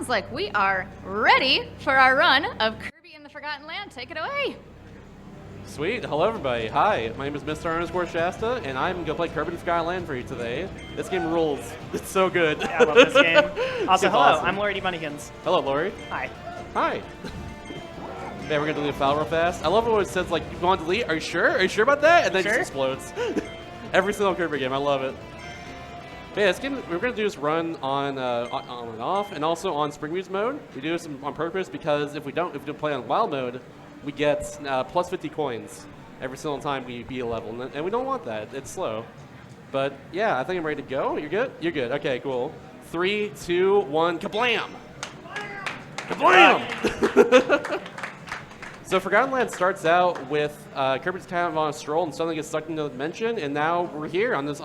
sounds like we are ready for our run of Kirby in the Forgotten Land. Take it away. Sweet. Hello, everybody. Hi, my name is Mr. Shasta, and I'm going to play Kirby in the Forgotten Land for you today. This game rules. It's so good. Yeah, I love this game. Also, hello, awesome. I'm Lori Bunnykins. Hello, Lori. Hi. Hi. Yeah, we're going to delete a file real fast. I love it when it says, like, you want to delete? Are you sure? Are you sure about that? And then it just explodes. Every single Kirby game. I love it. But yeah, this game, we're going to do this run on and off, and also on Spring Muse mode. We do this on purpose because if we don't play on Wild mode, we get plus 50 coins every single time we beat a level, and we don't want that. It's slow. But yeah, I think I'm ready to go. You're good? You're good. Okay, cool. 3, 2, 1, kablam! Kablam! So Forgotten Land starts out with Kirby's kind of on a stroll and suddenly gets sucked into the dimension, and now we're here on this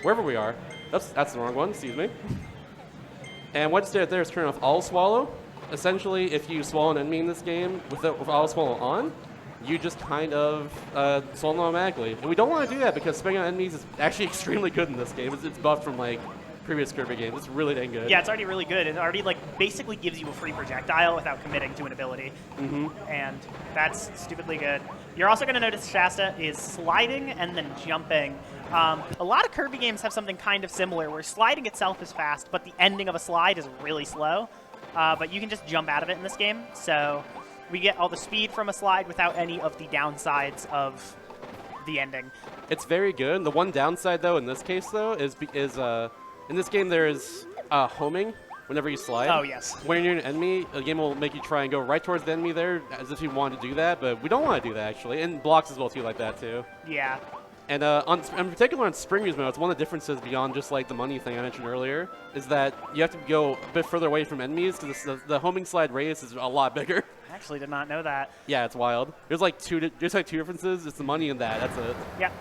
wherever we are. That's the wrong one, excuse me. And what's there is turn off All Swallow. Essentially, if you swallow an enemy in this game with All Swallow on, you just kind of swallow them automatically. And we don't want to do that because spamming on enemies is actually extremely good in this game. It's buffed from like previous Kirby games. It's really dang good. Yeah, it's already really good. It already like basically gives you a free projectile without committing to an ability. And that's stupidly good. You're also going to notice Shasta is sliding and then jumping. A lot of Kirby games have something kind of similar where sliding itself is fast, but the ending of a slide is really slow. But you can just jump out of it in this game. So we get all the speed from a slide without any of the downsides of the ending. It's very good. The one downside, though, in this case, though, is in this game there is homing whenever you slide. Oh, yes. When you're an enemy, the game will make you try and go right towards the enemy there as if you want to do that, but we don't want to do that, actually. And blocks as well, too, like that, too. Yeah. And in particular on Spring Muse mode, it's one of the differences beyond just like the money thing I mentioned earlier, is that you have to go a bit further away from enemies because the homing slide radius is a lot bigger. I actually did not know that. Yeah, it's wild. There's like two differences. It's the money and that. That's it. Yeah.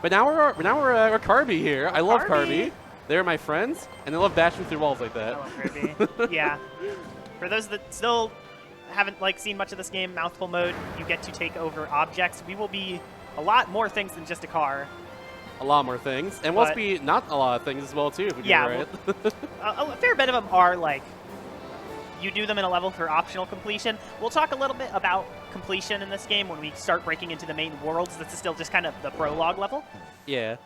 But now we're Kirby here. I love Kirby. They're my friends, and they love bashing through walls like that. I love Kirby. Yeah. For those that still haven't like seen much of this game, mouthful mode, you get to take over objects. We will be a lot more things than just a car. A lot more things. And we'll be not a lot of things as well, too, if we do it right. A fair bit of them are, like, you do them in a level for optional completion. We'll talk a little bit about completion in this game when we start breaking into the main worlds. This is still just kind of the prologue level. Yeah.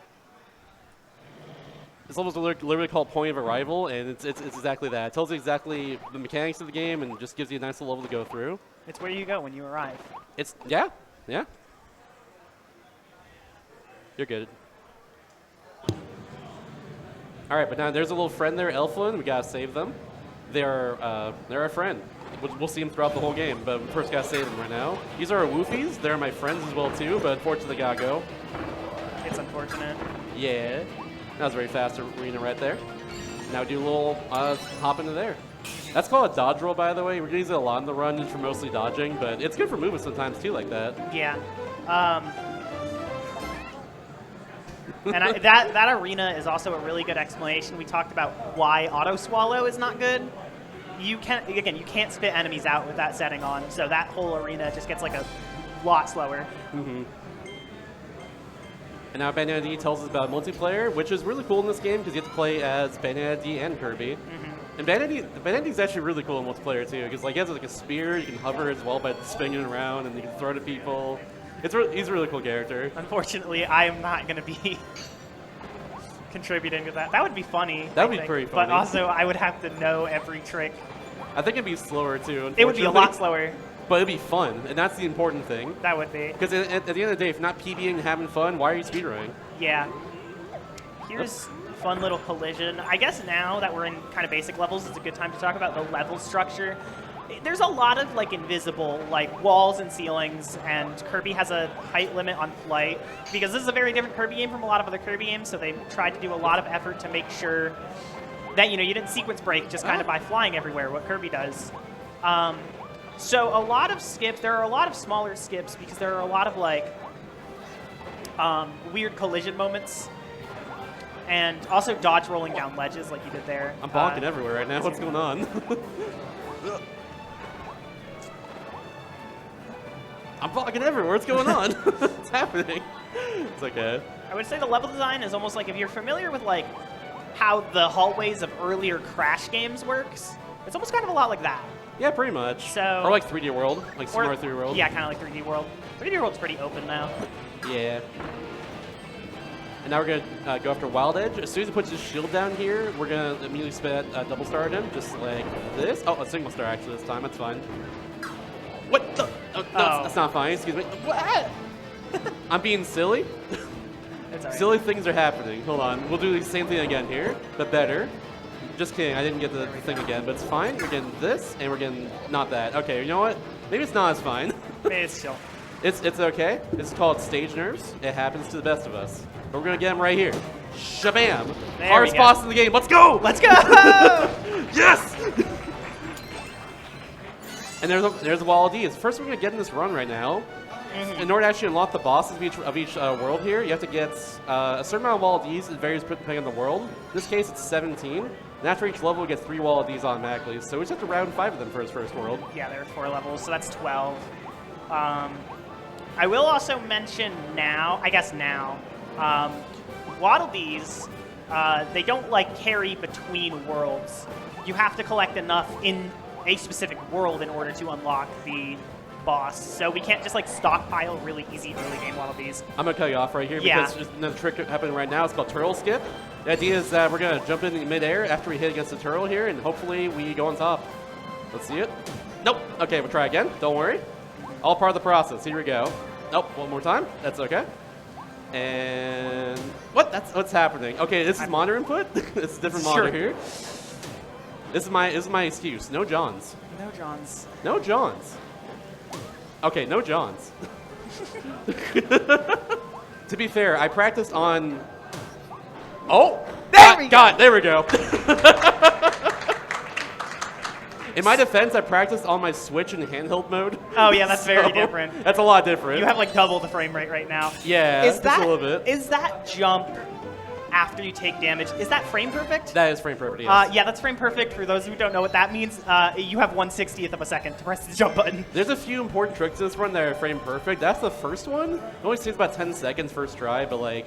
This level's literally called Point of Arrival, and it's exactly that. It tells you exactly the mechanics of the game and just gives you a nice little level to go through. It's where you go when you arrive. Yeah. You're good. All right, but now there's a little friend there, Elflin. We gotta save them. They're our friend. We'll see them throughout the whole game, but we first gotta save them right now. These are our Woofies. They're my friends as well too, but unfortunately they gotta go. It's unfortunate. Yeah, that was a very fast arena right there. Now we do a little hop into there. That's called a dodge roll, by the way. We're gonna use it a lot in the run just for mostly dodging, but it's good for movement sometimes too, like that. Yeah. And that arena is also a really good explanation. We talked about why auto swallow is not good. You can't spit enemies out with that setting on, so that whole arena just gets like a lot slower. And now Banana D tells us about multiplayer, which is really cool in this game because you have to play as Banana D and Kirby. And Banana D is actually really cool in multiplayer too because like he has like a spear, you can hover as well by spinning it around, and you can throw it at people. He's a really cool character. Unfortunately, I am not going to be contributing to that. That would be funny. That would be pretty funny. But also, I would have to know every trick. I think it'd be slower, too, it would be a lot slower. But it'd be fun, and that's the important thing. That would be. Because at the end of the day, if not PBing and having fun, why are you speedrunning? Yeah. Here's fun little collision. I guess now that we're in kind of basic levels, it's a good time to talk about the level structure. There's a lot of like invisible like walls and ceilings, and Kirby has a height limit on flight because this is a very different Kirby game from a lot of other Kirby games, so they tried to do a lot of effort to make sure that you didn't sequence break just kind of by flying everywhere, what Kirby does. So a lot of skips, there are a lot of smaller skips because there are a lot of like weird collision moments. And also dodge rolling down ledges like you did there. I'm bonking everywhere right now. What's going on? I'm bonking everywhere. What's going on? What's happening? It's okay. I would say the level design is almost like if you're familiar with like how the hallways of earlier Crash games works, It's almost kind of a lot like that. Yeah, pretty much. So, or like 3D World, like Super Mario 3D World. Yeah, kind of like 3D World. 3D World's pretty open now. Yeah. And now we're going to go after Wild Edge. As soon as he puts his shield down here, we're going to immediately spit a double star at him, just like this. Oh, a single star actually this time. That's fine. What the? Oh, that's not fine. Excuse me. What? I'm being silly. It's all right. Silly things are happening. Hold on. We'll do the same thing again here, but better. Just kidding. I didn't get the thing again, but it's fine. We're getting this, and we're getting not that. Okay, you know what? Maybe it's not as fine. Maybe it's chill. It's okay. It's called stage nerves. It happens to the best of us. But we're going to get him right here. Shabam. Hardest boss in the game. Let's go. Let's go. Yes. And there's a wall of Ds. First, we're going to get in this run right now. In order to actually unlock the bosses of each world here, you have to get a certain amount of wall of Ds. It varies depending on the world. In this case, it's 17. And after each level, we get 3 wall of Ds automatically. So we just have to round 5 of them for his first world. Yeah, there are 4 levels, so that's 12. I will also mention now, Waddle Dees, they don't like carry between worlds. You have to collect enough in a specific world in order to unlock the boss. So we can't just like stockpile really easy early game Waddle Dees. I'm going to cut you off right here because just another trick happening right now. It's called turtle skip. The idea is that we're going to jump in midair after we hit against the turtle here, and hopefully we go on top. Let's see it. Nope. Okay, we'll try again. Don't worry. All part of the process. Here we go. Nope. One more time. That's okay. And what? That's what's happening. Okay, this is monitor input. This is a different monitor here. This is my excuse. No Johns. No Johns. No Johns. Okay, no Johns. To be fair, I practiced on. Oh, there we go. There we go. In my defense, I practiced on my Switch in handheld mode. Oh yeah, that's very different. That's a lot different. You have like double the frame rate right now. Yeah, just a little bit. Is that jump after you take damage, is that frame perfect? That is frame perfect, yes. Yeah, that's frame perfect. For those who don't know what that means, you have 1/60th of a second to press the jump button. There's a few important tricks to this run that are frame perfect. That's the first one. It only takes about 10 seconds first try, but like,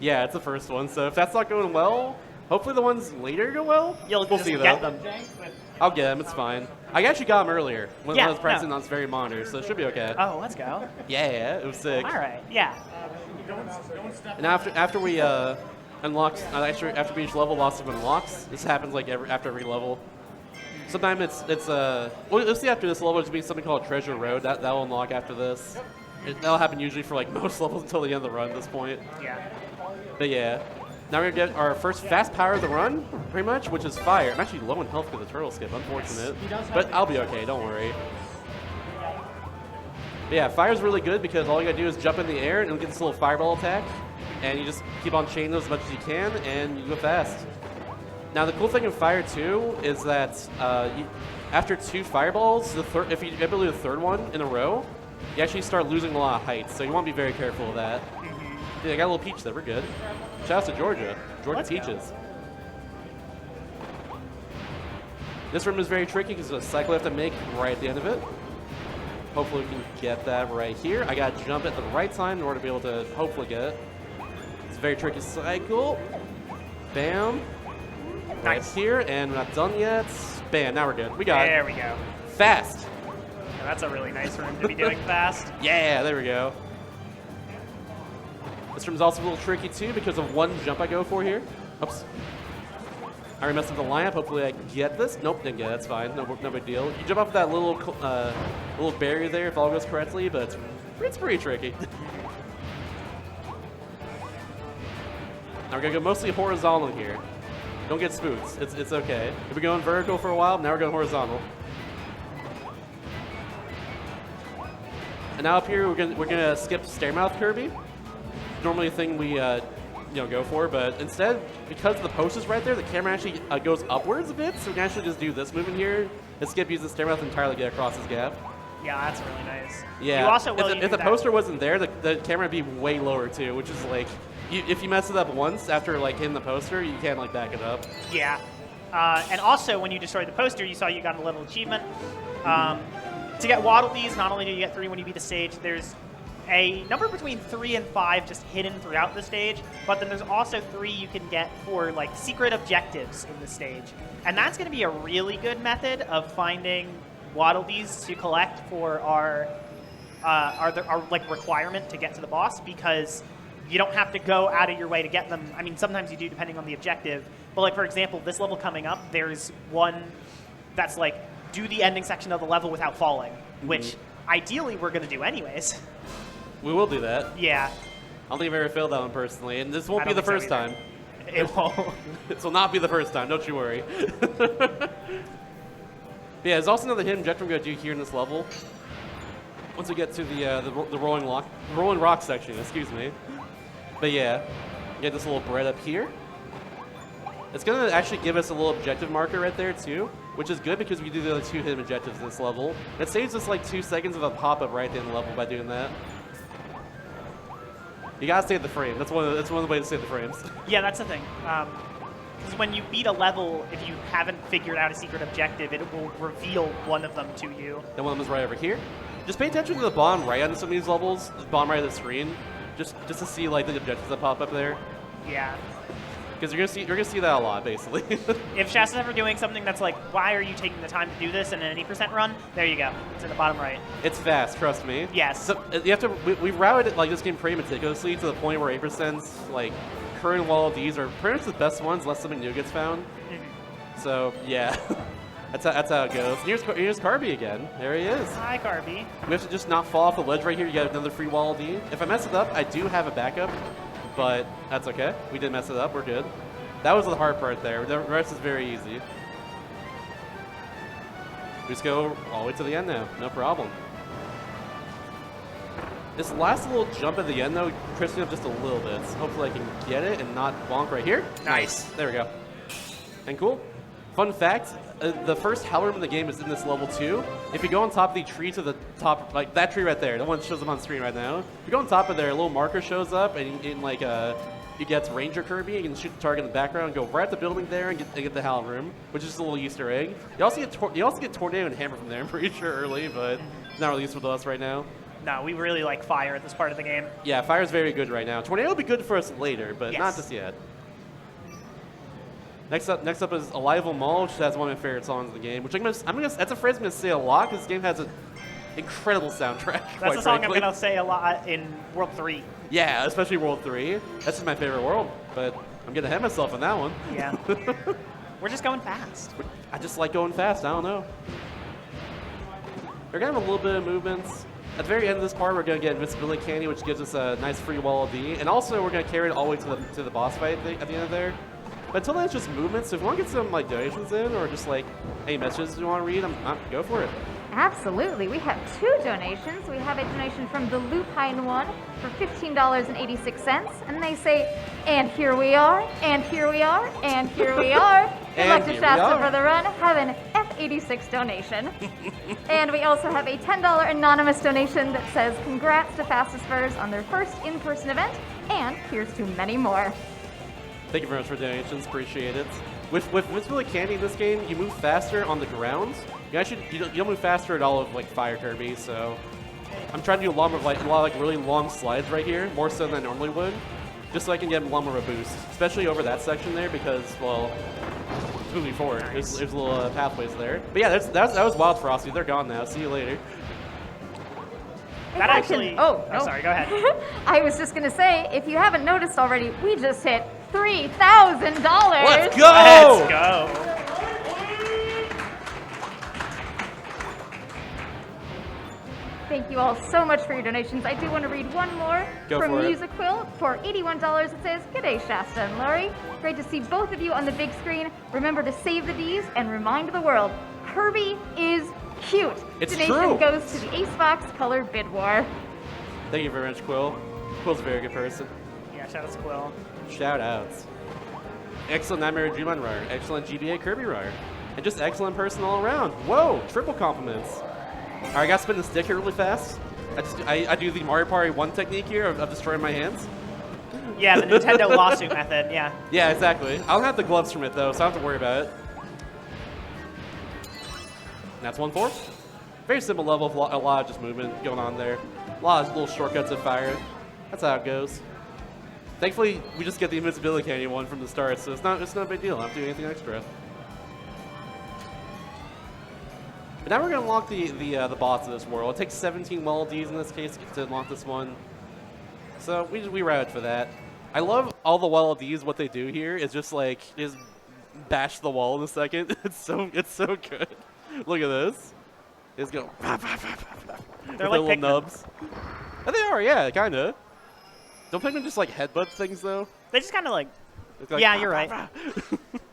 yeah, it's the first one. So if that's not going well, hopefully the ones later go well. We'll see get though. them. I'll get them, it's fine. I actually got them earlier when I was practicing no. on this very monitor, so it should be okay. Oh, let's go. Yeah, it was sick. All right, yeah. And after we unlocks, after we each level, lots of unlocks. This happens like after every level. Sometimes well, let's see after this level, there's going to be something called Treasure Road. That'll unlock after this. That'll happen usually for like most levels until the end of the run at this point. Yeah. But yeah. Now we're going to get our first fast power of the run, pretty much, which is fire. I'm actually low in health for the turtle skip, unfortunate. But I'll be okay, don't worry. But yeah, fire's really good because all you gotta do is jump in the air and you'll get this little fireball attack. And you just keep on chaining those as much as you can, and you go fast. Now the cool thing in fire too is that after 2 fireballs, if you able to do the third one in a row, you actually start losing a lot of height. So you want to be very careful of that. Dude, I got a little peach there. We're good. Shout out to Georgia. Georgia peaches. This room is very tricky because there's a cycle you have to make right at the end of it. Hopefully we can get that right here. I got to jump at the right time in order to be able to hopefully get it. It's a very tricky cycle. Bam. Right here, and we're not done yet. Bam, now we're good. We got it. There we go. Fast. Yeah, that's a really nice room to be doing fast. Yeah, there we go. This room is also a little tricky too because of one jump I go for here. Oops. I already messed up the lineup. Hopefully I get this. Nope, didn't get it. That's fine. No big deal. You jump off that little barrier there if all goes correctly, but it's pretty tricky. Now we're going to go mostly horizontal here. Don't get spooked. It's okay. We've been going vertical for a while. Now we're going horizontal. And now up here, we're gonna skip Stairmouth Kirby. Normally a thing we go for, but instead, because the post is right there, the camera actually goes upwards a bit, so we can actually just do this move in here and Skip uses the Stairmouth entirely to get across his gap. Yeah, that's really nice. Yeah. You also if the poster wasn't there, the camera would be way lower too, which is like, if you mess it up once after like hitting the poster, you can't like back it up. Yeah. And also, when you destroyed the poster, you saw you got a little achievement. To get Waddle Dees, not only do you get 3 when you beat the stage, there's a number between 3 and 5 just hidden throughout the stage, but then there's also 3 you can get for like secret objectives in the stage. And that's going to be a really good method of finding Waddle Dees to collect for our like requirement to get to the boss, because you don't have to go out of your way to get them. I mean, sometimes you do depending on the objective, but like for example, this level coming up, there's one that's like do the ending section of the level without falling, which ideally we're going to do anyways. We will do that. Yeah. I don't think I've ever failed that one personally, and this won't be the think first so time. It won't. This will not be the first time, don't you worry. Yeah, there's also another hidden objective we're going to do here in this level. Once we get to the rolling rock section, excuse me. But yeah, get this little bread up here. It's going to actually give us a little objective marker right there too, which is good because we do the other 2 hidden objectives in this level. It saves us like 2 seconds of a pop-up right at the end of the level by doing that. You gotta save the frame. That's one of the ways to save the frames. Yeah, that's the thing. Because when you beat a level, if you haven't figured out a secret objective, it will reveal one of them to you. And one of them is right over here. Just pay attention to the bottom right on some of these levels, the bottom right of the screen, just to see like the objectives that pop up there. Yeah. Because you're gonna see that a lot, basically. If Shasta's ever doing something that's like, why are you taking the time to do this in an 80% run? There you go. It's in the bottom right. It's fast, trust me. Yes. So you have to. We've routed like this game pretty meticulously to the point where 8%'s like current Waddle Dees are pretty much the best ones, unless something new gets found. So yeah, that's how it goes. And here's Kirby again. There he is. Hi, Kirby. We have to just not fall off the ledge right here. You get another free Waddle Dee. If I mess it up, I do have a backup. But that's okay. We didn't mess it up. We're good. That was the hard part there. The rest is very easy. We just go all the way to the end now. No problem. This last little jump at the end, though, crisping up just a little bit. So hopefully I can get it and not bonk right here. Nice. There we go. And cool. Fun fact, the first hell room in the game is in this level too. If you go on top of the tree to the top, like that tree right there, the one that shows up on screen right now. If you go on top of there, a little marker shows up, and you get Ranger Kirby. You can shoot the target in the background, go right at the building there, and get the hell room, which is just a little Easter egg. You also get Tornado and Hammer from there. I'm pretty sure early, but not really useful to us right now. No, we really like Fire at this part of the game. Yeah, Fire's very good right now. Tornado will be good for us later, but not just yet. Next up is Alive Mall, which has one of my favorite songs in the game. Which that's a phrase I'm gonna say a lot because this game has an incredible soundtrack. That's a song I'm gonna say a lot in World 3. Yeah, especially World 3. That's just my favorite world, but I'm getting ahead of myself on that one. Yeah. We're just going fast. I just like going fast. I don't know. We're gonna have a little bit of movements. At the very end of this part, we're gonna get Invincibility Candy, which gives us a nice free Waddle Dee, and also we're gonna carry it all the way to the boss fight at the end of there. But until then, it's just movement. So if you want to get some like donations in, or just like any messages you want to read, go for it. Absolutely. We have 2 donations. We have a donation from the Lupine one for $15.86, and they say, "And here we are, and here we are, and here we are." Good luck to Shasta for the run. Have an F86 donation. And we also have a $10 anonymous donation that says, "Congrats to Fastest Spurs on their first in-person event, and here's to many more." Thank you very much for donations. Appreciate it. With Invincibility Candy in this game, you move faster on the ground. You don't move faster at all of like Fire Kirby. So I'm trying to do a lot of really long slides right here, more so than I normally would, just so I can get a lot more of a boost, especially over that section there because well, it's moving forward. Nice. There's little pathways there. But yeah, that was Wild Frosty. They're gone now. See you later. That actually. Oh, sorry. Go ahead. I was just gonna say, if you haven't noticed already, we just hit $3,000. Let's go! Let's go! Thank you all so much for your donations. I do want to read one more from Musiquill for $81. It says, "G'day Shasta and Laurie. Great to see both of you on the big screen. Remember to save the Ds and remind the world, Kirby is cute." It's Donation true. goes to the Acebox Color Bid War. Thank you very much, Quill. Quill's a very good person. Yeah, shout out to Quill. Shout outs. Excellent Nightmare Dream on Runner. Excellent GBA Kirby runner. And just excellent person all around. Whoa, triple compliments. All right, I gotta spin the stick here really fast. I do the Mario Party 1 technique here of destroying my hands. Yeah, the Nintendo lawsuit method, yeah. Yeah, exactly. I don't have the gloves from it though, so I don't have to worry about it. And that's 1-4. Very simple level, a lot of just movement going on there. A lot of little shortcuts of fire. That's how it goes. Thankfully, we just get the invincibility candy one from the start, so it's not a big deal. I don't have to do anything extra. But now we're gonna unlock the boss of this world. It takes 17 Waddle Dees in this case to unlock this one. So we routed for that. I love all the Waddle Dees. What they do here is just like bash the wall in a second. It's so good. Look at this. It's go. They're like little nubs. And they are, yeah, kinda. Don't Pikmin just like headbutt things though? They just kind of like. Yeah, you're right.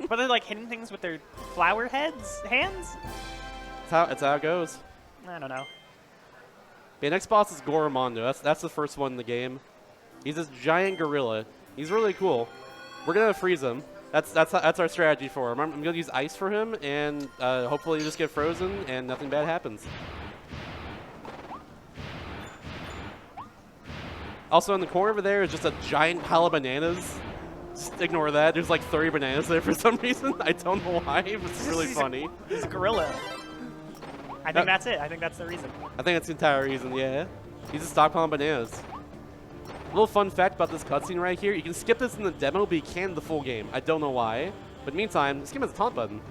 But they're like hitting things with their flower hands. It's how it goes. I don't know. Okay, next boss is Goromondo. That's the first one in the game. He's this giant gorilla. He's really cool. We're gonna freeze him. That's our strategy for him. I'm gonna use ice for him, and hopefully just get frozen and nothing bad happens. Also in the corner over there is just a giant pile of bananas. Just ignore that. There's like 30 bananas there for some reason. I don't know why, but it's really funny. He's a gorilla. I think that's it. I think that's the reason. I think that's the entire reason, yeah. He's just stockpiling bananas. A little fun fact about this cutscene right here. You can skip this in the demo, but you can in the full game. I don't know why. But meantime, this game has a taunt button.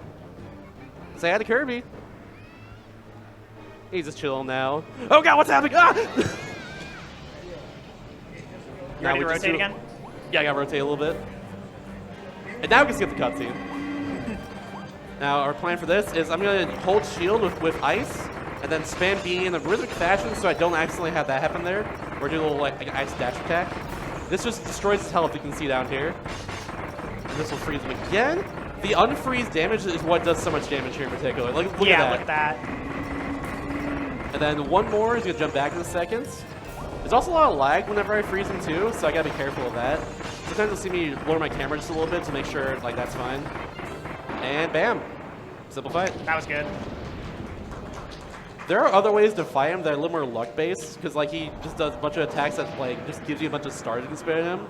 Say hi to Kirby. He's just chilling now. Oh god, what's happening? Ah! You ready to rotate again? Yeah, I gotta rotate a little bit. And now we can skip the cutscene. Now, our plan for this is I'm gonna hold shield with ice, and then spam B in a rhythmic fashion so I don't accidentally have that happen there. Or do a little like ice dash attack. This just destroys his health, you can see down here. And this will freeze him again. The unfreeze damage is what does so much damage here in particular. Look at that. Yeah, look at that. And then one more is gonna jump back in a second. There's also a lot of lag whenever I freeze him too, so I gotta be careful of that. Sometimes you'll see me lower my camera just a little bit to make sure like that's fine. And bam, simple fight. That was good. There are other ways to fight him that are a little more luck-based, because like he just does a bunch of attacks that like just gives you a bunch of stars you can spare him.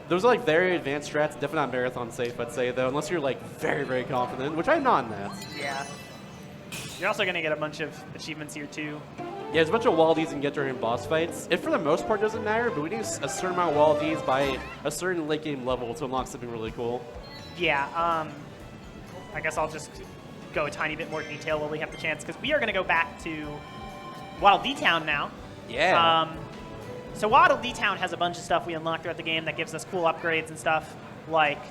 Those are like very advanced strats, definitely not marathon safe, I'd say though, unless you're like very, very confident, which I'm not in that. Yeah. You're also gonna get a bunch of achievements here too. Yeah, there's a bunch of Waddle Dees you can get during boss fights. It for the most part doesn't matter, but we need a certain amount of Waddle Dees by a certain late game level to unlock something really cool. Yeah, I guess I'll just go a tiny bit more detail while we have the chance, because we are going to go back to Waddle Dee Town now. Yeah. So Waddle Dee Town has a bunch of stuff we unlock throughout the game that gives us cool upgrades and stuff. Like,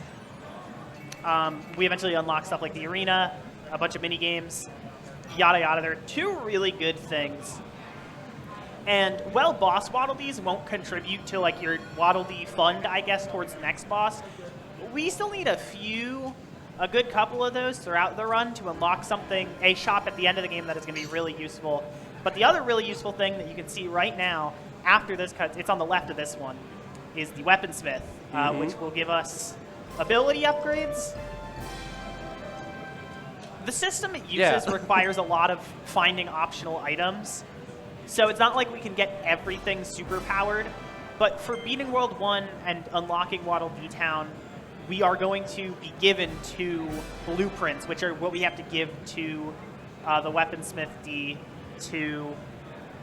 we eventually unlock stuff like the arena, a bunch of mini games, yada yada. There are two really good things. And while boss Waddle Dees won't contribute to like your Waddle Dee fund, I guess, towards the next boss, we still need a good couple of those throughout the run to unlock something, a shop at the end of the game that is going to be really useful. But the other really useful thing that you can see right now after this cut, it's on the left of this one, is the Weaponsmith, which will give us ability upgrades. The system it uses requires a lot of finding optional items. So it's not like we can get everything super powered, but for beating World 1 and unlocking Waddle Dee Town, we are going to be given 2 blueprints, which are what we have to give to the Weaponsmith D to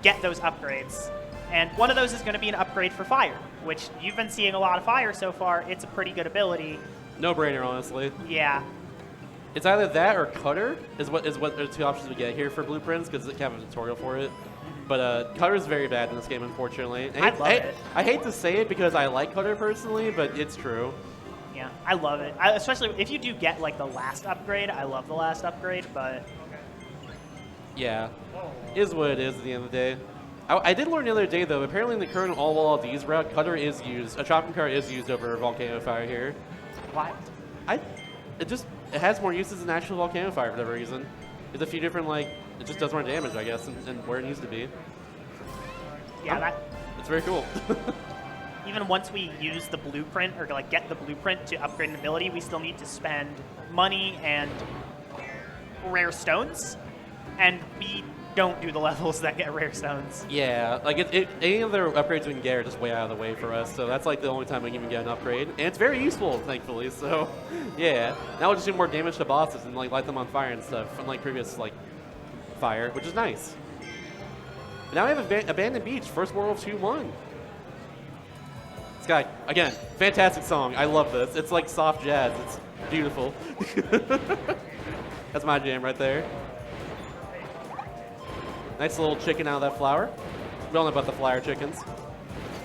get those upgrades. And one of those is going to be an upgrade for fire, which you've been seeing a lot of fire so far. It's a pretty good ability. No brainer, honestly. Yeah. It's either that or Cutter is what are the 2 options we get here for blueprints, because it's kind of a tutorial for it. But Cutter is very bad in this game, unfortunately. I love it. I hate to say it because I like Cutter personally, but it's true. Yeah, I love it. Especially if you do get like the last upgrade. I love the last upgrade, but yeah, it is what it is at the end of the day. I did learn the other day though. Apparently, in the current all Waddle Dees route, Cutter is used. A chopping cart is used over Volcano Fire here. what? It has more uses than actual Volcano Fire for whatever reason. There's a few different like it just does more damage, I guess, and where it needs to be. Yeah, it's very cool. Even once we use the blueprint or like get the blueprint to upgrade an ability, we still need to spend money and rare stones, and we don't do the levels that get rare stones. Yeah, like any of the upgrades we can get are just way out of the way for us, so that's like the only time we can even get an upgrade, and it's very useful, thankfully. So, yeah, now we'll just do more damage to bosses and like light them on fire and stuff, unlike previous like fire, which is nice. But now we have Abandoned Beach, first world of 2-1. This guy, again, fantastic song. I love this. It's like soft jazz. It's beautiful. That's my jam right there. Nice little chicken out of that flower. We all know about the flower chickens.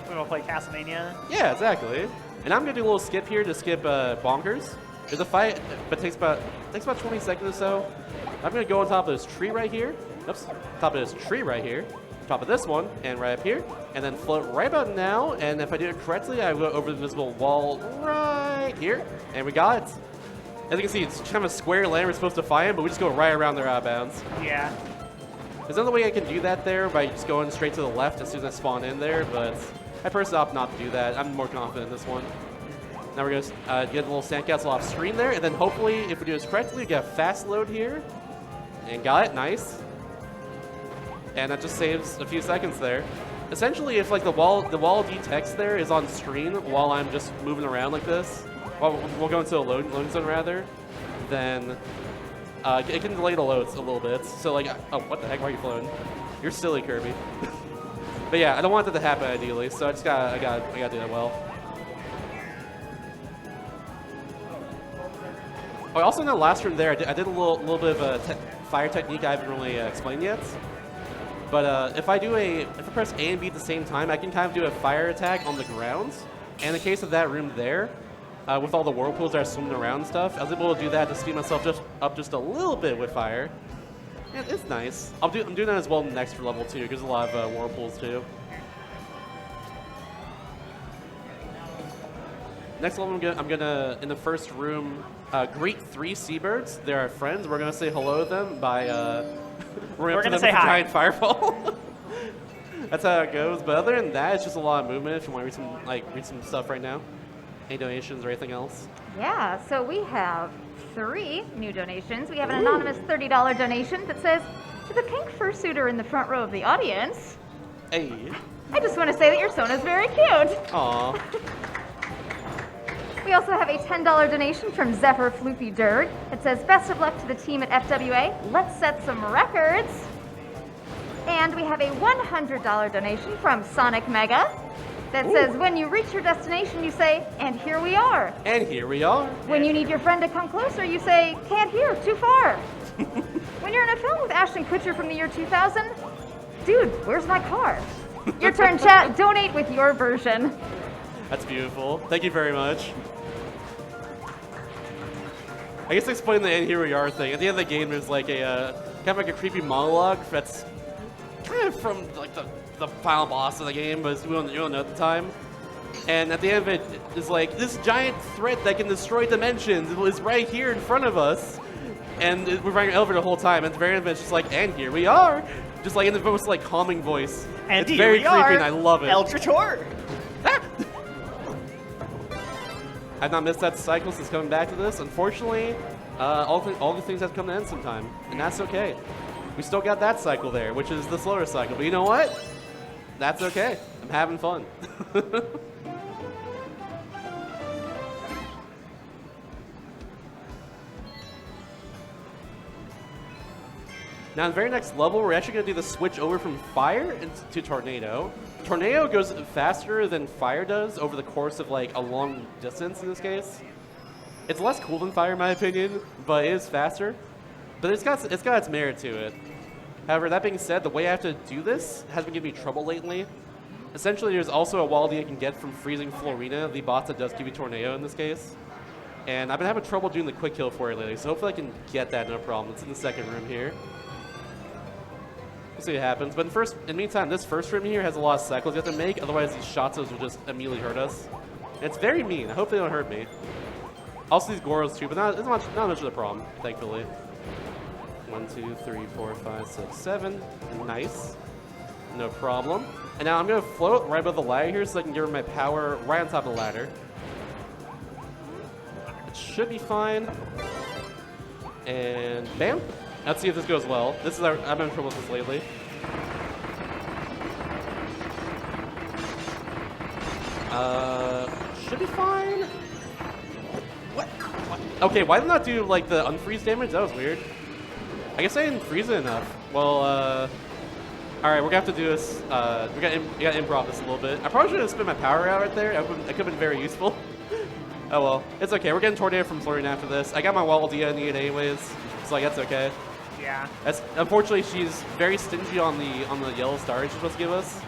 We're gonna play Castlevania. Yeah, exactly. And I'm gonna do a little skip here to skip Bonkers. There's a fight, but takes about 20 seconds or so. I'm gonna go on top of this tree right here. Oops, top of this tree right here. Top of this one, and right up here. And then float right about now. And if I do it correctly, I go over the invisible wall right here. And we got it. As you can see, it's kind of a square lane we're supposed to find, but we just go right around their out of bounds. Yeah. There's another way I can do that there by just going straight to the left as soon as I spawn in there, but I personally opt not to do that. I'm more confident in this one. Now we're going to get a little sandcastle off screen there, and then hopefully, if we do this correctly, we get a fast load here. And got it, nice. And that just saves a few seconds there. Essentially, if like the wall detects there is on screen while I'm just moving around like this, while we'll go into a loading zone rather, then it can delay the loads a little bit. So like, oh, what the heck? Why are you floating? You're silly, Kirby. But yeah, I don't want that to happen ideally, so I gotta do that well. Oh, also in the last room there, I did a little bit of a fire technique I haven't really explained yet. But if I press A and B at the same time, I can kind of do a fire attack on the ground. And in the case of that room there, with all the whirlpools that are swimming around and stuff, I was able to do that to speed myself up just a little bit with fire. Yeah, it's nice. I'm doing that as well in the next level too, because there's a lot of whirlpools too. Next level, I'm gonna in the first room greet 3 seabirds. They're our friends. We're gonna say hello to them by we're gonna say hi. Giant fireball. That's how it goes. But other than that, it's just a lot of movement. If you want to read some stuff right now, any donations or anything else? Yeah. So we have 3 new donations. We have an anonymous $30 donation that says, "To the pink fursuiter in the front row of the audience, hey, I just want to say that your Sona is very cute." Aw. We also have a $10 donation from Zephyr Floopy Durg. It says, "Best of luck to the team at FWA. Let's set some records." And we have a $100 donation from Sonic Mega that says, "When you reach your destination, you say, 'And here we are.' And here we are. When you need your friend to come closer, you say, 'Can't hear, too far.' When you're in a film with Ashton Kutcher from the year 2000, 'Dude, where's my car?' Your turn, chat. Donate with your version." That's beautiful. Thank you very much. I guess explain the "and here we are" thing. At the end of the game, there's like a kind of like a creepy monologue that's kind of from like the final boss of the game, but you don't know at the time. And at the end of it, it's like this giant threat that can destroy dimensions is right here in front of us, and we're riding an elevator the whole time. And at the very end of it, it's just like, "And here we are," just like in the most like calming voice. And it's here very we creepy, are, and I love it. Eldritch Horror. I've not missed that cycle since coming back to this. Unfortunately, all the things have to come to an end sometime, and that's okay. We still got that cycle there, which is the slower cycle. But you know what? That's okay. I'm having fun. Now, in the very next level, we're actually going to do the switch over from fire to tornado. Tornado goes faster than fire does over the course of like a long distance in this case. It's less cool than fire in my opinion, but it is faster. But it's got its merit to it. However, that being said, the way I have to do this has been giving me trouble lately. Essentially, there's also a wall that you can get from freezing Florina, the boss that does give you tornado in this case. And I've been having trouble doing the quick kill for it lately, so hopefully I can get that no problem. It's in the second room here. We'll see what happens. But in the meantime, this first room here has a lot of cycles you have to make, otherwise these shotzos will just immediately hurt us. And it's very mean. I hope they don't hurt me. Also these Goros too, but not much of a problem, thankfully. 1, 2, 3, 4, 5, 6, 7. Nice. No problem. And now I'm going to float right above the ladder here so I can give her my power right on top of the ladder. It should be fine. And bam. Let's see if this goes well. I've been in trouble with this lately. Should be fine. What? Okay, why did it not do like the unfreeze damage? That was weird. I guess I didn't freeze it enough. Well, All right, we're gonna have to do this. We got improv this a little bit. I probably should have spent my power out right there. It could have been very useful. Oh well, it's okay. We're getting Tornado from Florian after this. I got my Wall D I need anyways, so like that's okay. Yeah. Unfortunately, she's very stingy on the yellow star she's supposed to give us.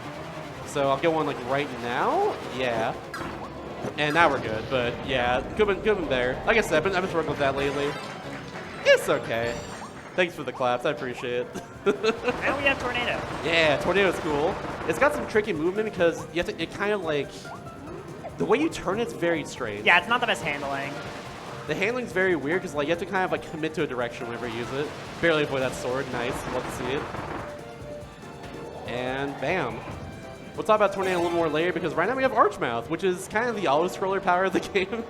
So I'll get one like right now. Yeah. And now we're good. But yeah, could have been better. Like I said, I've been struggling with that lately. It's okay. Thanks for the claps. I appreciate it. And we have Tornado. Yeah, Tornado's cool. It's got some tricky movement because you have to. It kind of like the way you turn it's very strange. Yeah, it's not the best handling. The handling's very weird because like you have to kind of like commit to a direction whenever you use it. Barely avoid that sword. Nice. Love to see it. And bam. We'll talk about Tornado a little more later because right now we have Archmouth, which is kind of the auto-scroller power of the game.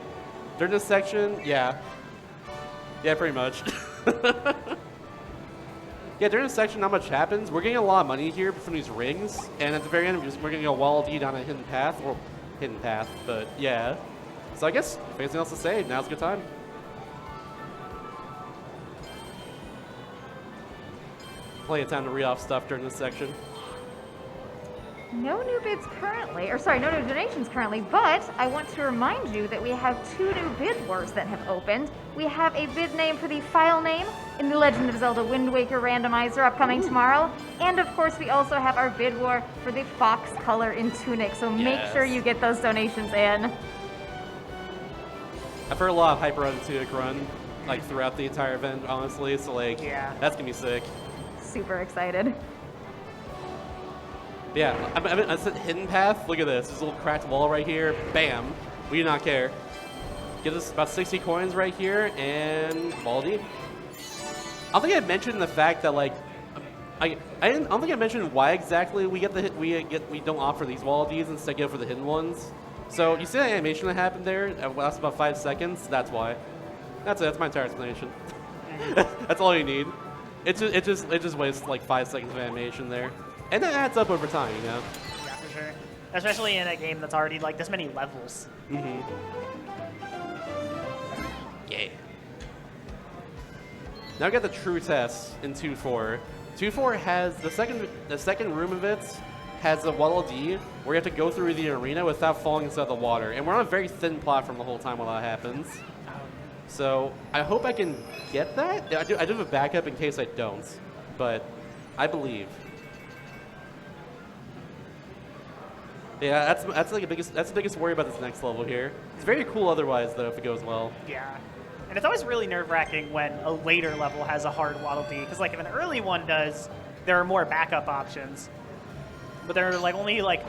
During this section, yeah. Yeah, pretty much. Yeah, during this section, not much happens. We're getting a lot of money here from these rings, and at the very end, we're getting a Wall D down a hidden path, but yeah. So I guess, if anything else to say, now's a good time. Plenty of time to read off stuff during this section. No new bids currently, or sorry, no new donations currently, but I want to remind you that we have 2 new bid wars that have opened. We have a bid name for the file name in the Legend of Zelda Wind Waker randomizer upcoming tomorrow, and of course we also have our bid war for the fox color in Tunic, so make sure you get those donations in. I've heard a lot of hyper on Tunic run, like throughout the entire event, honestly, so like, yeah, that's gonna be sick. Super excited. Yeah, I said hidden path. Look at this. There's a little cracked wall right here. Bam. We do not care. Give us about 60 coins right here and Baldi. I don't think I mentioned the fact that like I don't think I mentioned why exactly we get we don't offer these Waldis instead go for the hidden ones. So you see that animation that happened there? It lasts about 5 seconds. That's why. That's it. That's my entire explanation. That's all you need. It just wastes like 5 seconds of animation there. And that adds up over time, you know? Yeah, for sure. Especially in a game that's already like this many levels. Mm-hmm. Yeah. Now we got the true test in 2-4. 2-4 has the second room of it has a Waddle D where you have to go through the arena without falling inside the water. And we're on a very thin platform the whole time while that happens. So I hope I can get that. I do have a backup in case I don't, but I believe. Yeah, that's like the biggest worry about this next level here. It's very cool otherwise though if it goes well. Yeah. And it's always really nerve-wracking when a later level has a hard Waddle Dee, because like if an early one does, there are more backup options. But there are like only like,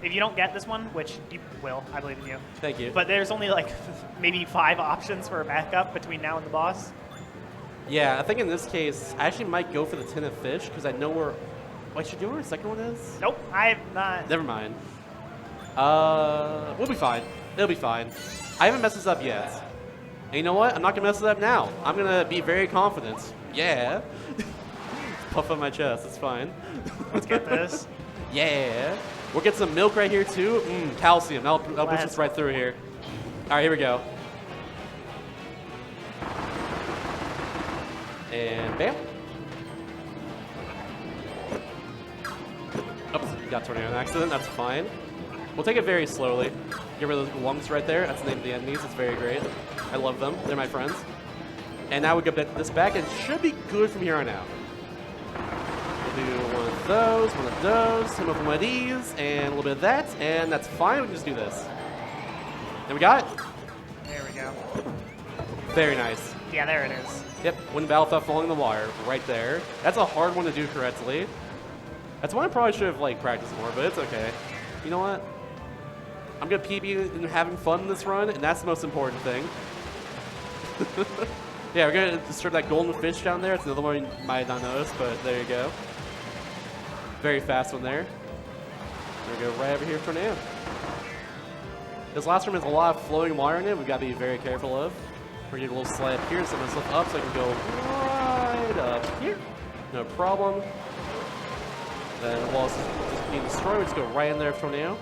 if you don't get this one, which you will, I believe in you. Thank you. But there's only like maybe 5 options for a backup between now and the boss. Yeah, I think in this case, I actually might go for the tin of fish because I know where. Wait, should you know where the second one is? Nope, I'm not. Never mind. We'll be fine. It'll be fine. I haven't messed this up yet. And you know what? I'm not gonna mess it up now. I'm gonna be very confident. Yeah. Puff on my chest. It's fine. Let's get this. Yeah. We'll get some milk right here too. Calcium. I'll push this right through here. All right, here we go. And bam. Oops, got tornado on accident. That's fine. We'll take it very slowly. Get rid of those lumps right there. That's the name of the enemies. It's very great. I love them. They're my friends. And now we get this back, and it should be good from here on out. We'll do one of those, him up with one of these, and a little bit of that, and that's fine. We can just do this. And we got it. There we go. Very nice. Yeah, there it is. Yep, win battle without falling in the water, right there. That's a hard one to do correctly. That's one I probably should have like practiced more, but it's okay. You know what? I'm gonna PB and having fun in this run, and that's the most important thing. Yeah, we're gonna disturb that golden fish down there. It's another one you might not notice, but there you go. Very fast one there. We're gonna go right over here for now. This last room has a lot of flowing water in it. We've got to be very careful of. We're gonna get a little slide up here and set myself up so I can go right up here. No problem. Then the walls just being destroyed. We just go right in there for now.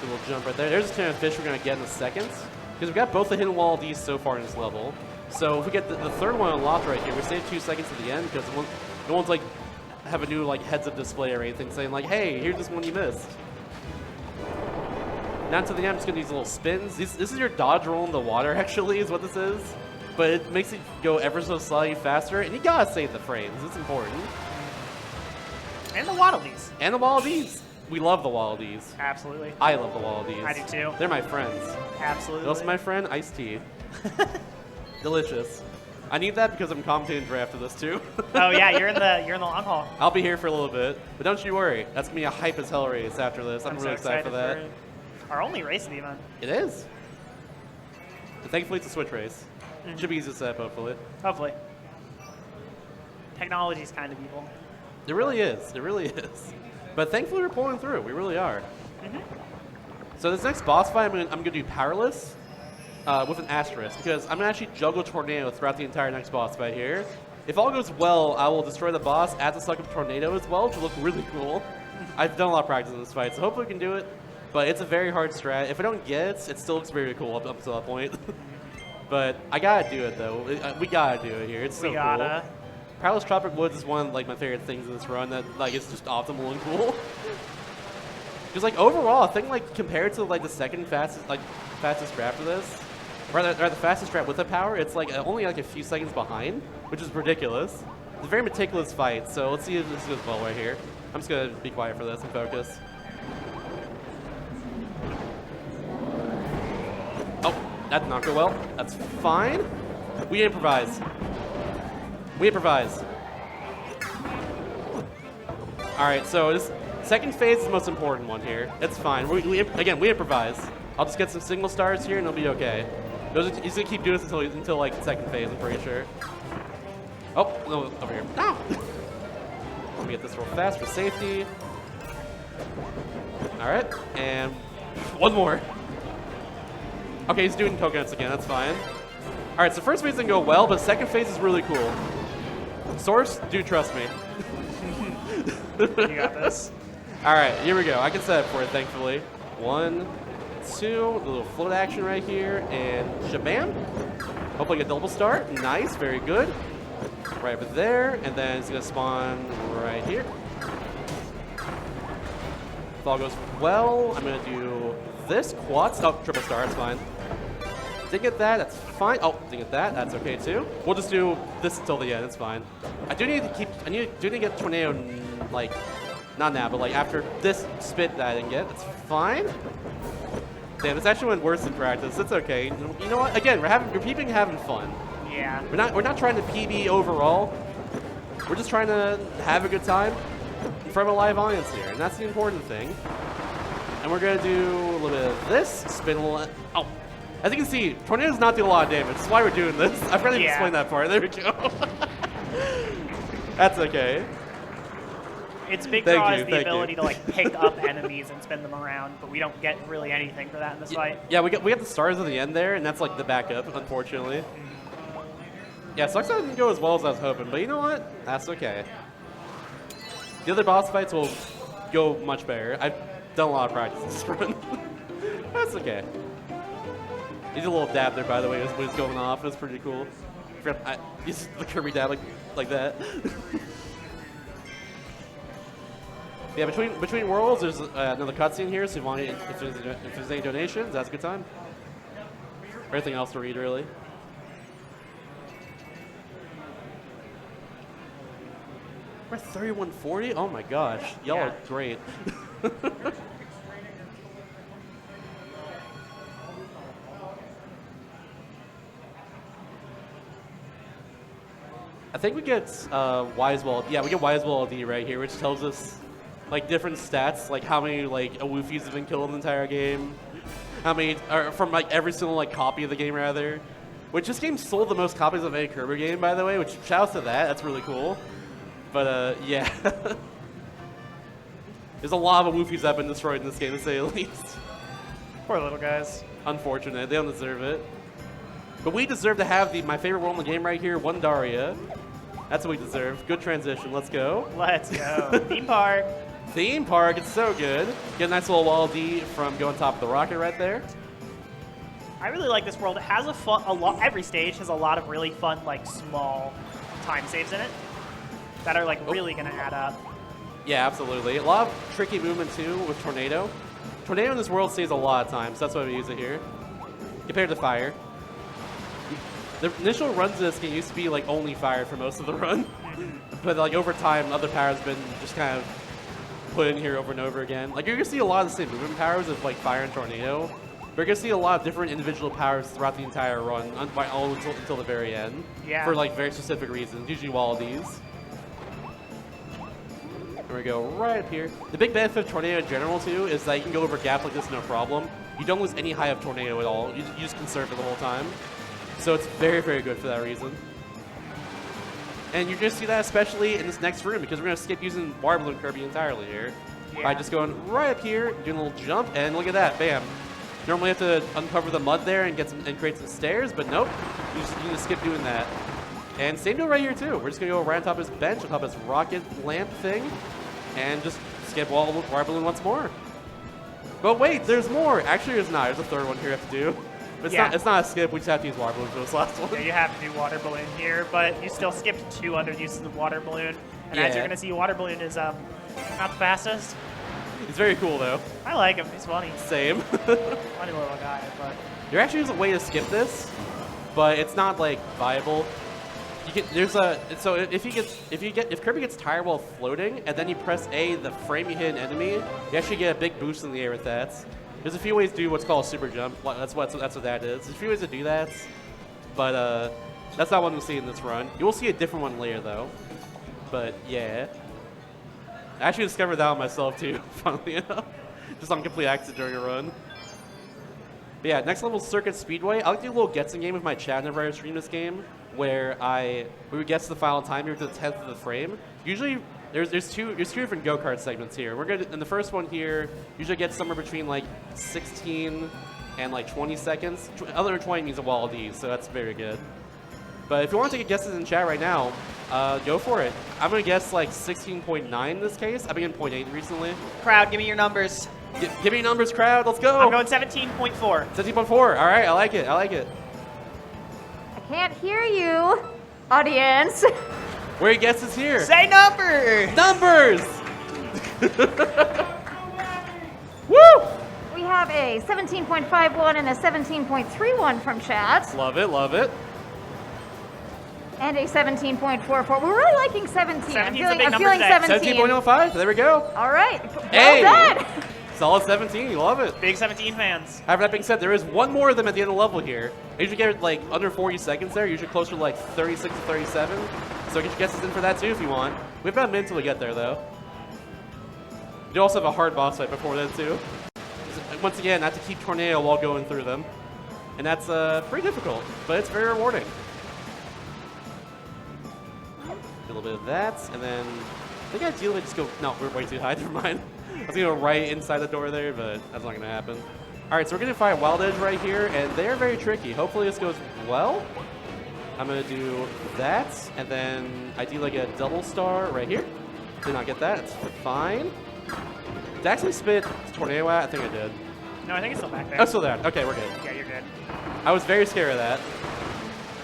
A little jump right there. There's a ton of fish we're gonna get in a second. Because we've got both the hidden Wall Ds so far in this level. So if we get the third one unlocked right here, we save 2 seconds at the end because the one's like have a new like heads-up display or anything saying like, hey, here's this one you missed. Now to the end, I'm just gonna use little spins. This is your dodge roll in the water, actually, is what this is. But it makes it go ever so slightly faster, and you gotta save the frames. It's important. And the waddledees. And the wallabies. We love the wallabies. Absolutely. I love the wallabies. I do too. They're my friends. Absolutely. Also my friend, iced tea. Delicious. I need that because I'm commentating draft of this too. Oh yeah, you're in the long haul. I'll be here for a little bit, but don't you worry. That's gonna be a hype as hell race after this. I'm really so excited for that. Our only race of the event. It is. And thankfully, it's a switch race. Should be easy to set up, hopefully. Hopefully. Technology's kind of evil. It really is. It really is. But thankfully, we're pulling through. We really are. So this next boss fight, I'm gonna do powerless with an asterisk because I'm gonna actually juggle tornado throughout the entire next boss fight here. If all goes well, I will destroy the boss, add the suck of tornado as well, which will look really cool. I've done a lot of practice in this fight, so hopefully we can do it. But it's a very hard strat. If I don't get it, it still looks very cool up until that point. But I gotta do it though. We gotta do it here. It's so We gotta. cool. Powerless Tropic Woods is one of like my favorite things in this run. That like it's just optimal and cool. Because like overall, I think like compared to like the second fastest strat for this, or the fastest strat with the power, it's like only like a few seconds behind, which is ridiculous. It's a very meticulous fight. So let's see if this goes well right here. I'm just gonna be quiet for this and focus. Oh, that did not go well. That's fine. We improvise. We improvise. All right, so this second phase is the most important one here. It's fine. We improvise. I'll just get some single stars here and it'll be okay. He's gonna keep doing this until like the second phase, I'm pretty sure. Oh, no, over here. Ah! Let me get this real fast for safety. All right, and one more. Okay, he's doing coconuts again, that's fine. All right, so first phase didn't go well, but second phase is really cool. Source, do trust me. You got this. All right, here we go. I can set up for it, thankfully. 1, 2, a little float action right here, and shabam. Hopefully get double start. Nice, very good. Right over there, and then it's gonna spawn right here. If all goes well, I'm gonna do this quad. Oh, triple star, that's fine. Didn't get that, that's fine. Oh, didn't get that, that's okay too. We'll just do this until the end, it's fine. I do need to get tornado, like, not now, but like after this spit that I didn't get, that's fine. Damn, this actually went worse than practice, it's okay. You know what, again, we're having fun. Yeah. We're not trying to PB overall. We're just trying to have a good time in front of a live audience here, and that's the important thing. And we're gonna do a little bit of this, spin a little, oh. As you can see, tornadoes not do a lot of damage. That's why we're doing this. I forgot to explain that part. There we go. That's okay. Its big draw is the ability to like pick up enemies and spin them around, but we don't get really anything for that in this fight. Yeah, we get the stars at the end there, and that's like the backup, unfortunately. Yeah, sucks that didn't go as well as I was hoping, but you know what? That's okay. The other boss fights will go much better. I've done a lot of practice this run. That's okay. He did a little dab there, by the way, as it was going off. It was pretty cool. I used the Kirby dab like that. Yeah, between worlds, there's another cutscene here. So if there's any donations, that's a good time. Or anything else to read, really. We're at 3140. Oh my gosh, y'all are great. I think we get Wisewall. Yeah, we get Wisewall LD right here, which tells us like different stats, like how many like Awoofies have been killed in the entire game, how many are from like every single like copy of the game rather. Which this game sold the most copies of any Kirby game, by the way. Which shouts to that. That's really cool. But yeah, there's a lot of Awoofies that have been destroyed in this game, to say the least. Poor little guys. Unfortunate. They don't deserve it. But we deserve to have my favorite world in the game right here, one Daria. That's what we deserve. Good transition. Let's go. Let's go. Theme park. Theme park. It's so good. Get a nice little wall D from going top of the rocket right there. I really like this world. It has every stage has a lot of really fun, like, small time saves in it. that are like really going to add up. Yeah, absolutely. A lot of tricky movement too with Tornado. Tornado in this world saves a lot of time, so that's why we use it here. Compared to Fire. The initial runs of this game used to be like only Fire for most of the run. But like over time, other powers have been just kind of put in here over and over again. Like you're going to see a lot of the same movement powers of like Fire and Tornado. But you're going to see a lot of different individual powers throughout the entire run, until the very end. Yeah. For like very specific reasons, usually all of these. There we go, right up here. The big benefit of Tornado in general, too, is that you can go over gaps like this no problem. You don't lose any high of Tornado at all. You just conserve it the whole time. So it's very, very good for that reason. And you're going to see that especially in this next room, because we're going to skip using Water Balloon Kirby entirely here. Yeah. By just going right up here, doing a little jump, and look at that, bam. Normally you have to uncover the mud there and create some stairs, but nope. You just skip doing that. And same deal right here, too. We're just going to go right on top of his bench, on top of his rocket lamp thing. And just skip Water Balloon once more. But wait, there's more. Actually, there's not. There's a third one here you have to do. But it's not a skip. We just have to use Water Balloon for this last one. Yeah, you have to do Water Balloon here, but you still skipped 2 other uses of Water Balloon. And as you're going to see, Water Balloon is not the fastest. He's very cool, though. I like him. He's funny. Same. Funny little guy, but... There actually is a way to skip this, but it's not, like, viable. You can, so if Kirby gets tired while floating and then you press A, the frame you hit an enemy, you actually get a big boost in the air with that. There's a few ways to do what's called a super jump. That's what that is. There's a few ways to do that, but that's not what we'll see in this run. You will see a different one later though. But yeah, I actually discovered that one myself too. Funnily enough, just on complete accident during a run. But yeah, next level is Circuit Speedway. I like to do a little guessing game with my chat whenever I stream this game, where we would guess the final time here to the 10th of the frame. Usually, there's two different go-kart segments here. We're gonna, in the first one here, usually get somewhere between like 16 and like 20 seconds. Other than 20 means a wall of these, so that's very good. But if you want to take a guesses in chat right now, go for it. I'm gonna guess like 16.9 in this case. I've been getting 0.8 recently. Crowd, give me your numbers. Give me numbers, crowd. Let's go. I'm going 17.4. 17.4. All right, I like it. I like it. I can't hear you, audience. Where your guess is here. Say numbers. Numbers. Woo! We have a 17.51 and a 17.31 from chat. Love it. Love it. And a 17.44. We're really liking 17. 17's I'm a feeling, big I'm number feeling today. 17. 17.05. There we go. All right. Well Hey. done. Solid 17. Love it. Big 17 fans. However, that being said, there is one more of them at the end of the level here. I usually get like under 40 seconds there. Usually closer to like 36 to 37. So get your guesses in for that too if you want. We've got a minute till we get there though. You also have a hard boss fight before that too. Once again, not to keep Tornado while going through them. And that's pretty difficult, but it's very rewarding. A little bit of that, and then I think ideally just go, no, we're way too high, never mind. I was gonna go right inside the door there, but that's not gonna happen. All right, so we're gonna find Wild Edge right here, and they're very tricky. Hopefully this goes well. I'm gonna do that, and then ideally get a double star right here. Did not get that, it's fine. Did I actually spit Tornado at? I think I did. No, I think it's still back there. Oh, still there. Okay, we're good. Yeah, you're good. I was very scared of that.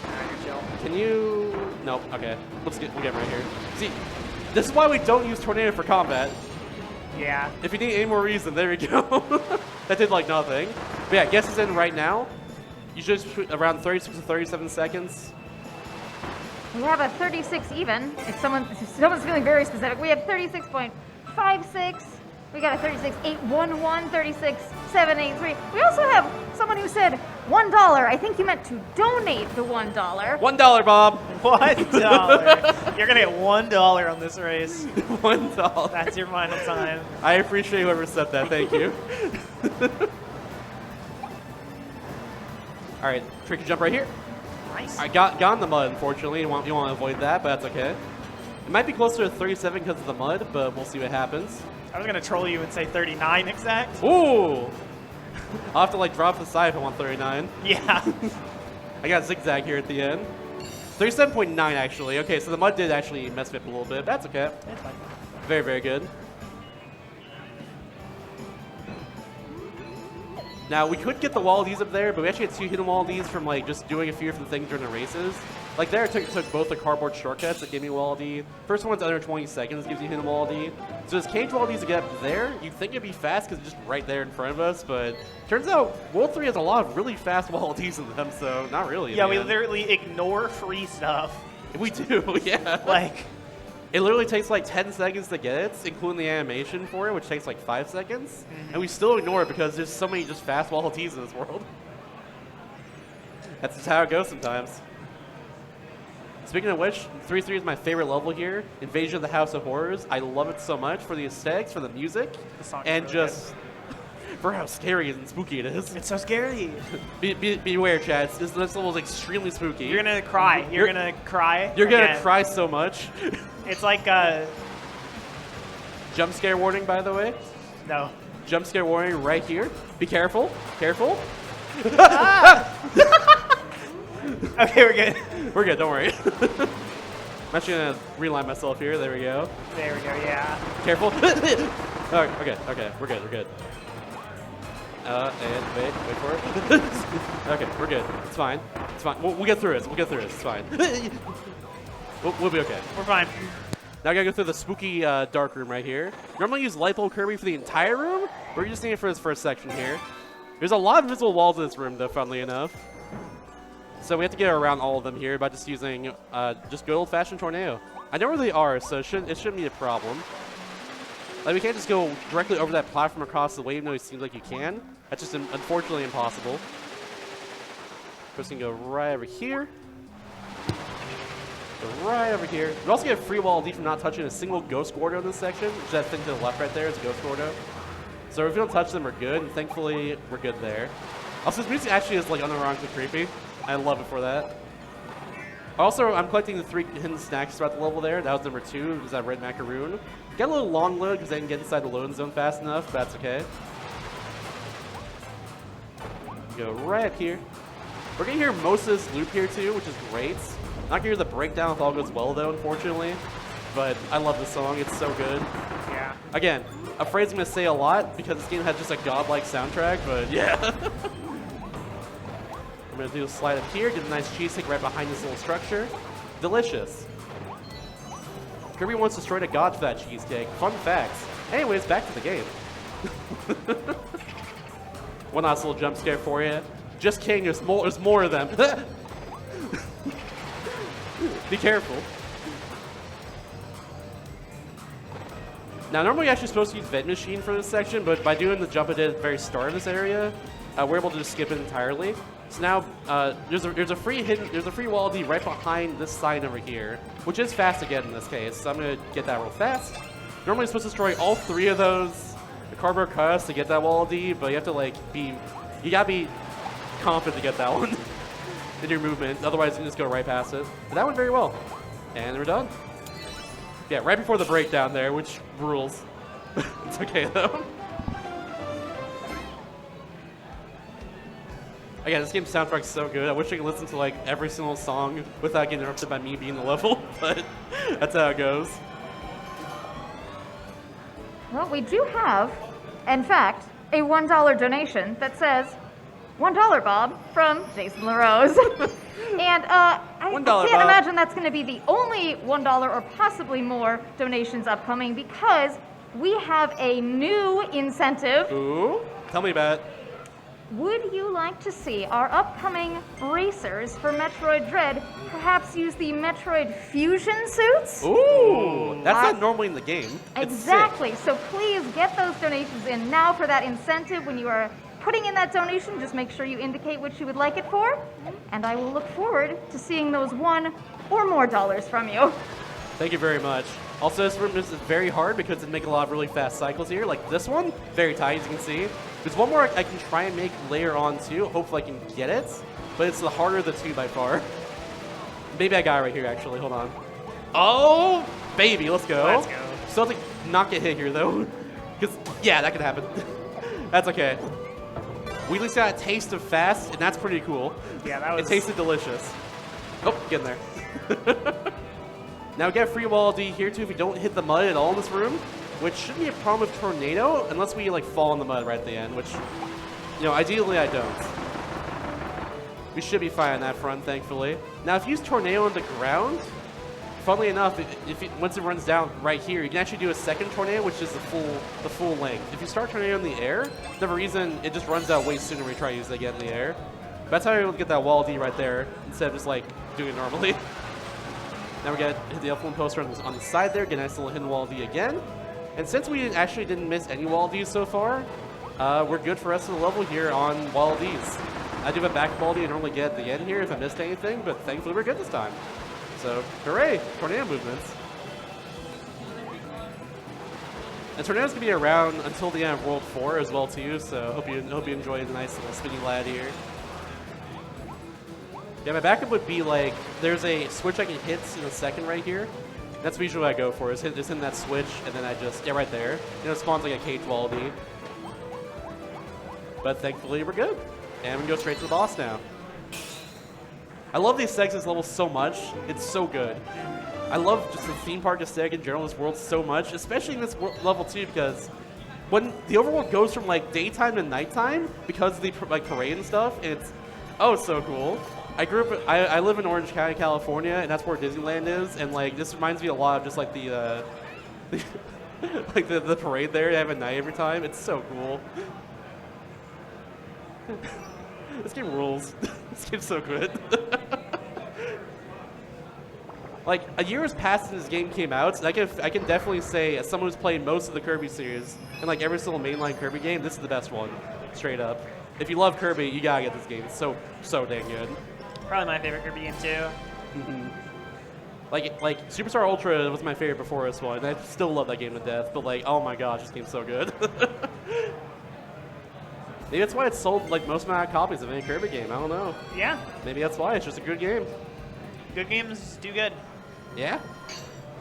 Alright, you're chill. Can you? Nope. Okay. We'll get him right here. See, this is why we don't use Tornado for combat. Yeah. If you need any more reason, there we go. That did like nothing. But yeah, guess is in right now. Usually it's around 36 to 37 seconds. We have a 36 even. If someone's feeling very specific, we have 36.56. We got a 36.811, 36.783. We also have someone who said $1. I think you meant to donate the $1. $1, Bob. $1. You're gonna get $1 on this race. $1. That's your final time. I appreciate whoever said that. Thank you. All right, tricky jump right here. Nice. I got in the mud, unfortunately. You want to avoid that, but that's okay. It might be closer to 37 because of the mud, but we'll see what happens. I was gonna troll you and say 39 exact. Ooh! I'll have to like drop the side if I want 39. Yeah. I got zigzag here at the end. 37.9 actually. Okay, so the mud did actually mess me up a little bit. That's okay. That's fine. Very, very good. Now, we could get the Wallabies up there, but we actually had 2 hidden Wallabies from like just doing a few different things during the races. Like there, it took both the cardboard shortcuts that gave me Wall D. First one's under 20 seconds, gives you hidden Wall D. So this cage Wall Ds to get up there, you'd think it'd be fast because it's just right there in front of us, but turns out World 3 has a lot of really fast Wall Ds in them, so not really. Yeah, we literally ignore free stuff. We do, yeah. Like, it literally takes like 10 seconds to get it, including the animation for it, which takes like 5 seconds. And we still ignore it because there's so many just fast Wall Ds in this world. That's just how it goes sometimes. Speaking of which, 3-3 is my favorite level here. Invasion of the House of Horrors. I love it so much for the aesthetics, for the music, and really just for how scary and spooky it is. It's so scary. Beware, Chad. This level is extremely spooky. You're gonna cry. You're gonna cry. You're gonna cry so much. It's like jump scare warning, by the way. No. Jump scare warning right here. Be careful. Careful. Okay, we're good. We're good, don't worry. I'm actually going to reline myself here. There we go. There we go, yeah. Careful. Okay, we're good. And wait for it. Okay, we're good. It's fine. We'll get through it. It's fine. We'll be okay. We're fine. Now I gotta go through the spooky dark room right here. Normally use light bulb Kirby for the entire room. We're just needing it for this first section here. There's a lot of invisible walls in this room, though, funnily enough. So we have to get around all of them here by just using just good old-fashioned tornado. I know where they are, so it shouldn't be a problem. Like, we can't just go directly over that platform across the way, even though it seems like you can. That's just unfortunately impossible. First, we can go right over here. Go right over here. We also get a free Wall D from not touching a single Ghost Gordo in this section, which is that thing to the left right there is a Ghost Gordo. So if we don't touch them, we're good, and thankfully, we're good there. Also, this music actually is, like, unironically creepy. I love it for that. Also, I'm collecting the 3 hidden snacks throughout the level there. That was number 2, is that red macaroon. Got a little long load because I didn't get inside the loading zone fast enough, but that's okay. Go right up here. We're going to hear most of this loop here too, which is great. Not going to hear the breakdown if all goes well though, unfortunately. But I love this song, it's so good. Yeah. Again, a phrase I'm going to say a lot because this game has just a godlike soundtrack, but yeah. I'm going to do a slide up here, get a nice cheesesteak right behind this little structure. Delicious. Kirby once destroyed a god for that cheesecake. Fun facts. Anyways, back to the game. One last little jump scare for you. Just kidding, there's more of them. Be careful. Now, normally you're actually supposed to use Vent Machine for this section, but by doing the jump I did at the very start of this area, we're able to just skip it entirely. So now there's a free Wall D right behind this sign over here, which is fast again in this case. So I'm gonna get that real fast. Normally you're supposed to destroy all 3 of those cardboard cutouts to get that Wall D, but you have to you gotta be confident to get that one in your movement. Otherwise you can just go right past it. But that went very well, and we're done. Yeah, right before the breakdown there, which rules. It's okay though. Again, this game's soundtrack is so good. I wish I could listen to like every single song without getting interrupted by me being the level, but that's how it goes. Well, we do have, in fact, a $1 donation that says, $1, Bob, from Jason LaRose. And I $1, can't Bob. imagine that's going to be the only $1 or possibly more donations upcoming because we have a new incentive. Ooh, tell me about it. Would you like to see our upcoming racers for Metroid Dread perhaps use the Metroid Fusion suits? Ooh, that's not normally in the game. Exactly. So please get those donations in now for that incentive. When you are putting in that donation, just make sure you indicate what you would like it for, and I will look forward to seeing those $1 or more from you. Thank you very much. Also, this room is very hard because it makes a lot of really fast cycles here. Like this one, very tight, as you can see. There's one more I can try and make later on too. Hopefully I can get it, but it's the harder of the 2 by far. Maybe I got it right here, actually. Hold on. Oh, baby, let's go. Let's go. Still have to not get hit here, though. Because, yeah, that could happen. That's okay. We at least got a taste of fast, and that's pretty cool. Yeah, that was... It tasted delicious. Oh, get in there. Now we get a free Wall D here, too, if we don't hit the mud at all in this room, which shouldn't be a problem with Tornado, unless we, like, fall in the mud right at the end, which, you know, ideally I don't. we should be fine on that front, thankfully. Now, if you use Tornado on the ground, funnily enough, once it runs down right here, you can actually do a second Tornado, which is the full length. If you start Tornado in the air, for whatever reason, it just runs out way sooner when you try to use it again in the air. But that's how you're able to get that wall D right there, instead of just like doing it normally. Now we got hit the F1 poster on the side there, get a nice little hidden wall D again. And since we actually didn't miss any wall Ds so far, we're good for the rest of the level here on wall Ds. I do have a back wall D I normally get at the end here if I missed anything, but thankfully we're good this time. So, hooray, Tornado movements. And Tornado's gonna be around until the end of World 4 as well too, so hope you enjoy the nice little spinny lad here. Yeah, my backup would be like, there's a switch I can hit in a second right here. That's usually what I go for, is hitting that switch, and then I just, yeah, right there. And it spawns like a cage wall D. But thankfully we're good. And we can go straight to the boss now. I love the aesthetics of this level so much. It's so good. I love just the theme park aesthetic in general in this world so much, especially in this level too, because when the overworld goes from like daytime to nighttime because of the like parade and stuff, and it's so cool. I live in Orange County, California, and that's where Disneyland is, and like this reminds me a lot of just like the like the parade there. They have a night every time. It's so cool. This game rules. This game's so good. Like, a year has passed since this game came out, and I can definitely say, as someone who's played most of the Kirby series, and like every single mainline Kirby game, this is the best one, straight up. If you love Kirby, you gotta get this game. It's so dang good. Probably my favorite Kirby game too. Mm-hmm. Like Superstar Ultra was my favorite before this one, and I still love that game to death. But like, oh my gosh, this game's so good. Maybe that's why it's sold like most amount of copies of any Kirby game. I don't know. Yeah. Maybe that's why. It's just a good game. Good games do good. Yeah.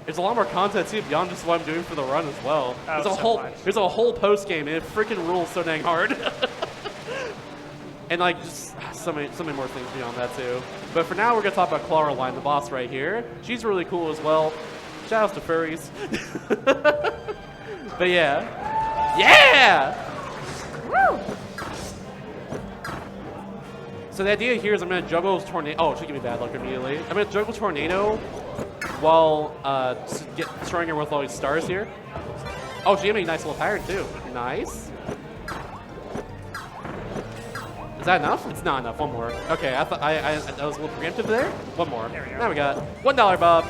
There's a lot more content too beyond just what I'm doing for the run as well. Oh, there's a whole post game, and it freaking rules so dang hard. And like just so many more things beyond that too. But for now, we're gonna talk about Clara Line, the boss right here. She's really cool as well. Shout outs to furries. But yeah. Woo! So the idea here is I'm gonna juggle Tornado. Oh, she give me bad luck immediately. I'm gonna juggle Tornado while destroying her with all these stars here. Oh, she gave me a nice little pattern too. Nice. Is that enough? It's not enough. One more. Okay, I thought I was a little preemptive there. One more. There we go. Now we got $1, Bob.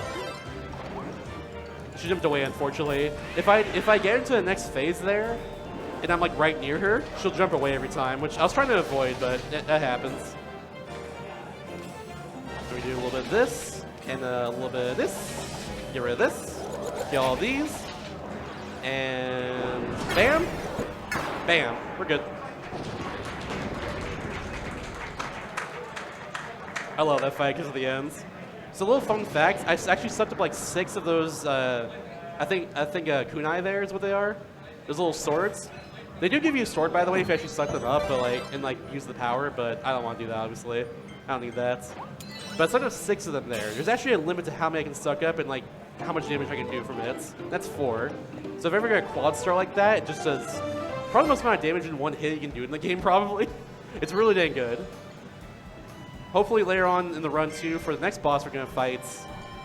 She jumped away, unfortunately. If I get into the next phase there, and I'm like right near her, she'll jump away every time, which I was trying to avoid, but that happens. So we do a little bit of this, and a little bit of this. Get rid of this. Get all of these. And bam. Bam. We're good. I love that fight because of the ends. So a little fun fact, I actually sucked up like 6 of those, I think kunai there is what they are. Those little swords. They do give you a sword, by the way, if you actually suck them up, but use the power. But I don't want to do that, obviously. I don't need that. But I sucked up 6 of them there. There's actually a limit to how many I can suck up and like how much damage I can do from hits. That's 4. So if I ever get a quad star like that, it just does probably the most amount of damage in one hit you can do in the game. Probably. It's really dang good. Hopefully later on in the run too, for the next boss we're gonna fight,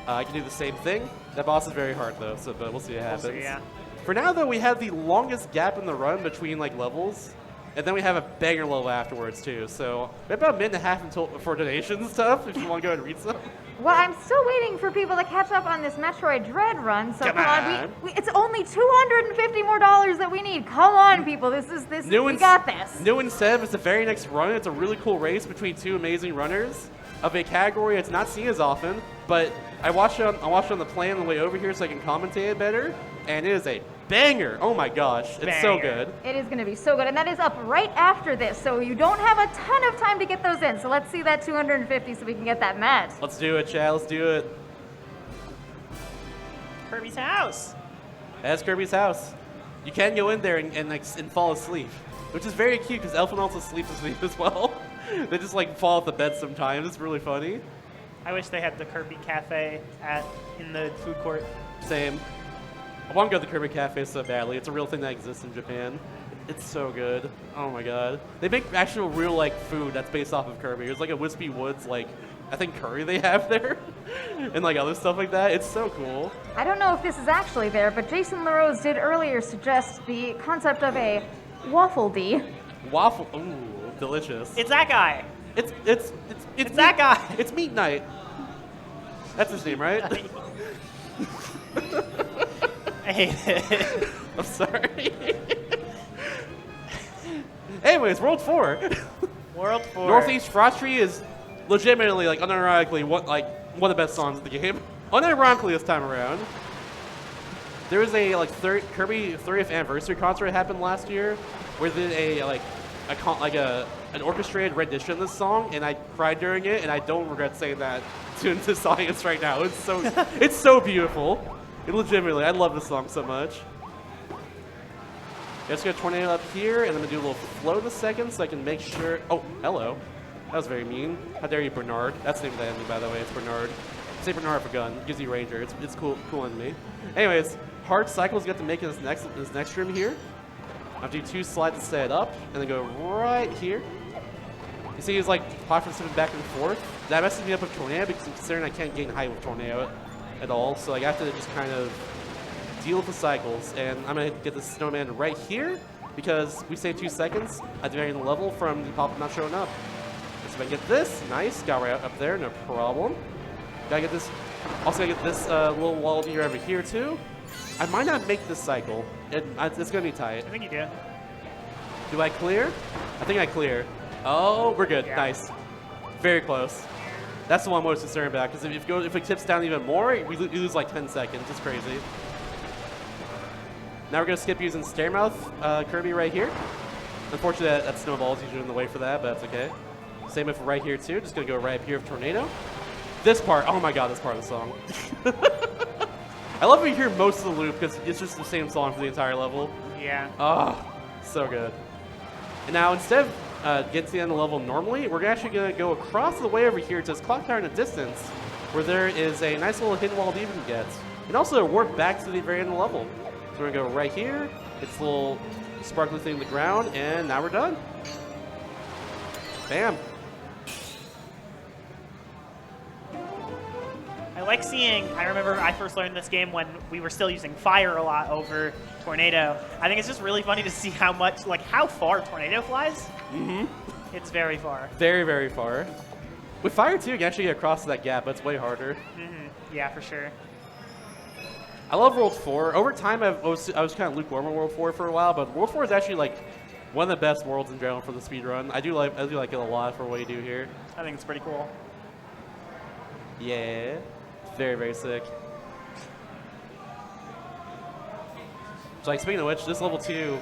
I can do the same thing. That boss is very hard though, so but we'll see what happens. We'll see, yeah. For now, though, we have the longest gap in the run between like levels, and then we have a banger level afterwards too. So we have about a minute and a half until for donations and stuff. If you want to go ahead and read some. Well, I'm still waiting for people to catch up on this Metroid Dread run. So Come on. It's only $250 more that we need. Come on, people. We got this. New incentive is the very next run. It's a really cool race between 2 amazing runners of a category it's not seen as often. But I watched it on the plane on the way over here so I can commentate it better. And it is a banger. Oh my gosh. It's so good. It is going to be so good. And that is up right after this. So you don't have a ton of time to get those in. So let's see that 250 so we can get that match. Let's do it, Chad. Let's do it. Kirby's house. That's Kirby's house. You can go in there and fall asleep, which is very cute because Elfin also sleeps asleep as well. They just like fall off the bed sometimes. It's really funny. I wish they had the Kirby Cafe in the food court. Same. I want to go to the Kirby Cafe so badly. It's a real thing that exists in Japan. It's so good. Oh my god. They make actual real like food that's based off of Kirby. There's like a Wispy Woods like I think curry they have there and like other stuff like that. It's so cool. I don't know if this is actually there, but Jason LaRose did earlier suggest the concept of a waffle D. Waffle, ooh, delicious. It's that guy. It's that guy. It's Meat Night. That's his name, right? I hate it. I'm sorry. Anyways, World 4. World 4. Northeast Frostry is legitimately, like, unironically, one of the best songs in the game. Unironically this time around. There was a Kirby 30th anniversary concert that happened last year, where they did an orchestrated rendition of this song, and I cried during it, and I don't regret saying that to this audience right now. It's so beautiful. Legitimately, I love this song so much. Let's get a tornado up here, and I'm gonna do a little flow in a second so I can make sure. Oh, hello. That was very mean. How dare you, Bernard? That's the name of the enemy, by the way. It's Bernard. Say Bernard for gun. Gives you Ranger. It's cool enemy. Anyways, hard cycles you have to make in this next room here. I have to do 2 slides to set it up, and then go right here. You see he's like platforming back and forth. That messes me up with Tornado because I'm considering I can't gain height with Tornado at all. So like, I have to just kind of deal with the cycles. And I'm going to get the snowman right here because we save 2 seconds at the very end of the level from the pop not showing up. So if I get this, nice, got right up there, no problem. Gotta get this, also gotta get this little wall here over here too. I might not make this cycle. It's gonna be tight. I think you do. Do I clear? I think I clear. Oh, we're good. Yeah. Nice. Very close. That's the one I'm most concerned about, because if it tips down even more, we lose like 10 seconds. It's crazy. Now we're gonna skip using Stairmouth Kirby right here. Unfortunately, that snowball's usually in the way for that, but that's okay. Same with right here too. Just gonna go right up here with Tornado. This part, oh my god, this part of the song. I love when you hear most of the loop because it's just the same song for the entire level. Yeah. Oh, so good. And now instead of getting to the end of the level normally, we're actually going to go across the way over here to this clock tower in the distance where there is a nice little hidden wall that you can get. And also warp back to the very end of the level. So we're going to go right here. It's a little sparkly thing in the ground, and now we're done. Bam. I like seeing, I remember I first learned this game when we were still using fire a lot over Tornado. I think it's just really funny to see how far Tornado flies. Mm-hmm. It's very far. Very, very far. With fire too, you can actually get across that gap, but it's way harder. Mm-hmm. Yeah, for sure. I love World 4. Over time, I was kind of lukewarm on World 4 for a while, but World 4 is actually like one of the best worlds in general for the speedrun. I do like it a lot for what you do here. I think it's pretty cool. Yeah. Very, very sick. So, like, speaking of which, this level 2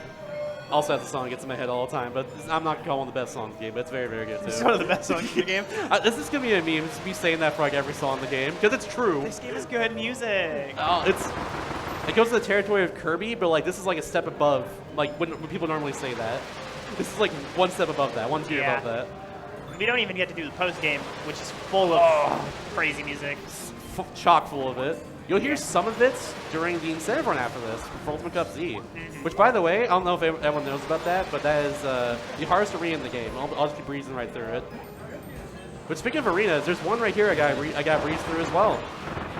also has a song that gets in my head all the time, but I'm not calling it the best song in the game, but it's very, very good, too. It's one of the best songs in the game. This is going to be a meme, just me saying that for, like, every song in the game, because it's true. This game is good music. Oh, it goes to the territory of Kirby, but, like, this is, like, a step above, like, when people normally say that. This is, like, one step above that, one tier above that. We don't even get to do the post-game, which is full of crazy music. Chock full of it. You'll hear some of it during the incentive run after this for Ultimate Cup Z. Mm-hmm. Which, by the way, I don't know if everyone knows about that, but that is the hardest arena in the game. I'll just keep breezing right through it. But speaking of arenas, there's one right here I got breeze through as well.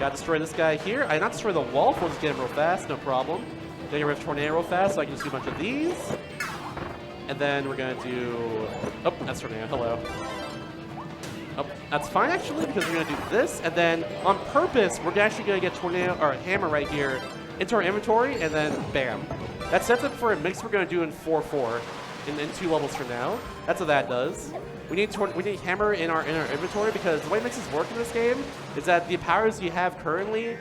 Got to destroy this guy here. I not destroy the wall, we'll just get him real fast, no problem. Then you rift Tornado real fast, so I can just do a bunch of these. And then we're gonna do. Oh, that's Tornado. Hello. Oh, that's fine actually, because we're gonna do this, and then on purpose, we're actually gonna get Tornado or Hammer right here into our inventory, and then bam. That sets up for a mix we're gonna do in 4-4 in 2 levels from now. That's what that does. We need Hammer in our inventory because the way mixes work in this game is that the powers you have currently,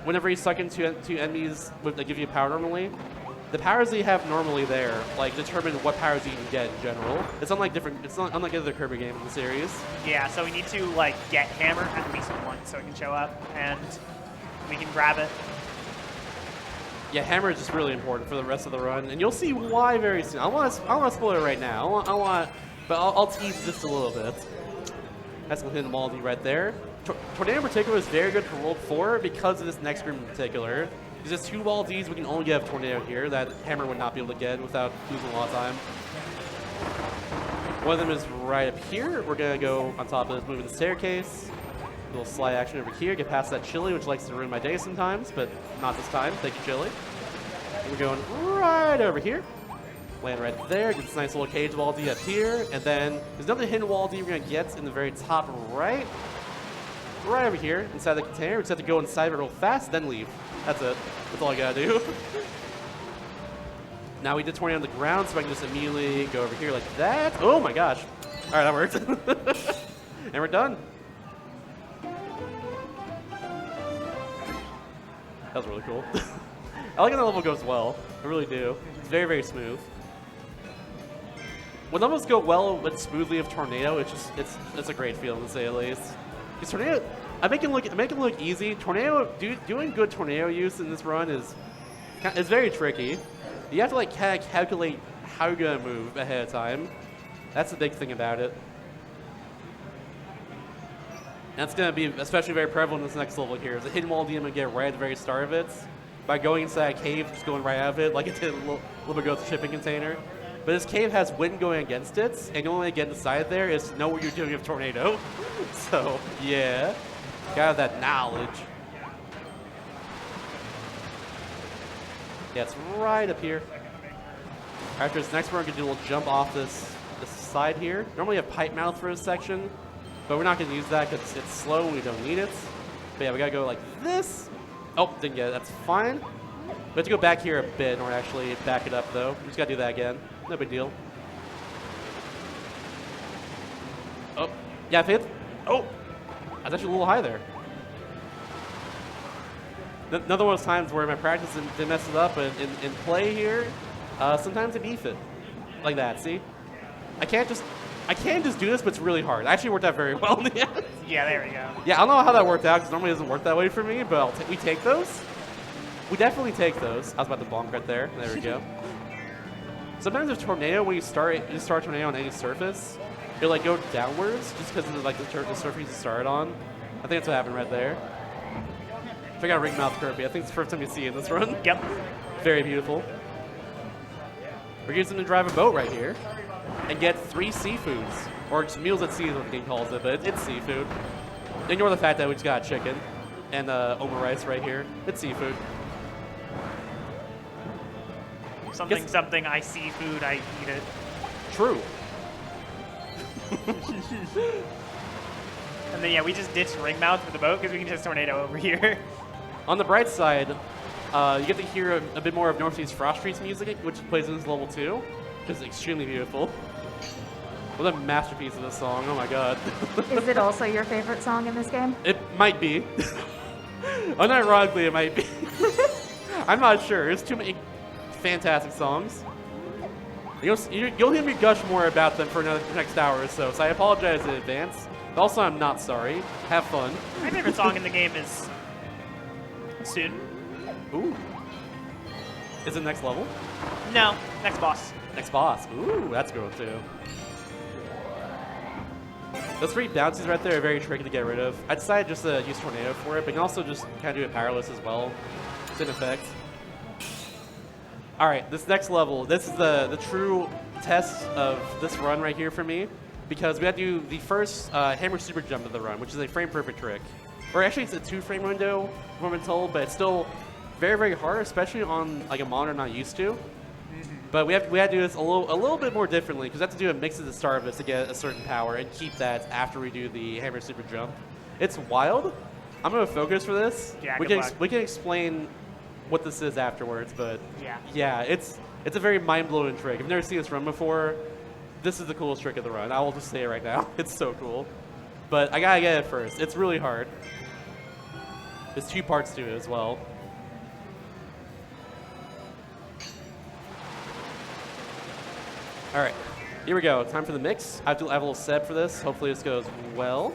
whenever you suck into enemies that give you power normally, the powers that you have normally there, like, determine what powers you can get in general. It's unlike other Kirby games in the series. Yeah, so we need to, like, get Hammer at least once so it can show up, and we can grab it. Yeah, Hammer is just really important for the rest of the run, and you'll see why very soon. I want to spoil it right now. But I'll tease just a little bit. That's going to hit the right there. Tornado in particular is very good for World 4 because of this next room in particular. Because there's 2 wall Ds, we can only get a tornado here that Hammer would not be able to get without losing a lot of time. One of them is right up here. We're going to go on top of this, moving the staircase. A little slide action over here, get past that Chili, which likes to ruin my day sometimes, but not this time. Thank you, Chili. And we're going right over here. Land right there, get this nice little cage wall D up here, and then there's another hidden wall D we're going to get in the very top right. Right over here, inside the container. We just have to go inside it real fast, then leave. That's it. That's all I gotta do. Now we did 20 on the ground, so I can just immediately go over here like that. Oh my gosh. All right, that worked. And we're done. That was really cool. I like how the level goes well. I really do. It's very, very smooth. When levels go well and smoothly of Tornado, it's a great feeling to say the least. Because Tornado, I make it look easy. Tornado, doing good Tornado use in this run is very tricky. You have to like kind of calculate how you're gonna move ahead of time. That's the big thing about it. And that's gonna be especially very prevalent in this next level here. There's a hidden wall D I'm gonna get right at the very start of it. By going inside a cave, just going right out of it, like it did a little bit ago with the shipping container. But this cave has wind going against it, and the only way to get inside there is to know what you're doing with Tornado. So, yeah. Gotta have that knowledge. Yeah, it's right up here. After this next one, we're gonna do a little jump off this side here. Normally you have pipe mouth for this section, but we're not gonna use that because it's slow and we don't need it. But yeah, we gotta go like this. Oh, didn't get it, that's fine. We have to go back here a bit in order to actually back it up though. We just gotta do that again. No big deal. Oh, yeah, if it hits. Oh, I was actually a little high there. Another one of those times where my practice didn't mess it up, and in play here, sometimes I beef it. Like that, see? I can just do this, but it's really hard. It actually worked out very well in the end. Yeah, there we go. Yeah, I don't know how that worked out, because normally it doesn't work that way for me, but we take those. We definitely take those. I was about to bonk right there. There we go. Sometimes with Tornado, when you start Tornado on any surface, it'll like go downwards, just because of like the surface you start on. I think that's what happened right there. Check out Ringmouth Kirby. I think it's the first time you see it in this run. Yep. Very beautiful. We're using to drive a boat right here and get 3 seafoods. Or just meals at sea is what the game calls it, but it's seafood. Ignore the fact that we just got chicken and oma rice right here. It's seafood. Something, I see food, I eat it. True. And then, yeah, we just ditched Ringmouth for the boat because we can just Tornado over here. On the bright side, you get to hear a bit more of Northeast Frost Street's music, which plays in this level too, which is extremely beautiful. What a masterpiece of this song, oh my god. Is it also your favorite song in this game? It might be. Unironically, it might be. I'm not sure. There's too many fantastic songs. You'll hear me gush more about them for the next hour or so I apologize in advance. But also, I'm not sorry. Have fun. My favorite song in the game is Soon. Ooh. Is it next level? No, next boss. Next boss. Ooh, that's good too. Those 3 bouncies right there are very tricky to get rid of. I decided just to use Tornado for it, but you can also just kind of do it powerless as well. It's in effect. All right, this next level, this is the true test of this run right here for me, because we had to do the first hammer super jump of the run, which is a frame perfect trick. Or actually, it's a 2-frame window, if I'm told, but it's still very, very hard, especially on like a monitor I'm not used to. But we had to do this a little bit more differently, because we have to do a mix at the start of this to get a certain power and keep that after we do the hammer super jump. It's wild. I'm gonna focus for this. Yeah, we can explain what this is afterwards, but yeah, it's a very mind-blowing trick. If you've never seen this run before, this is the coolest trick of the run. I will just say it right now. It's so cool. But I gotta get it first. It's really hard. There's 2 parts to it as well. All right, here we go. Time for the mix. I have a little set for this. Hopefully this goes well.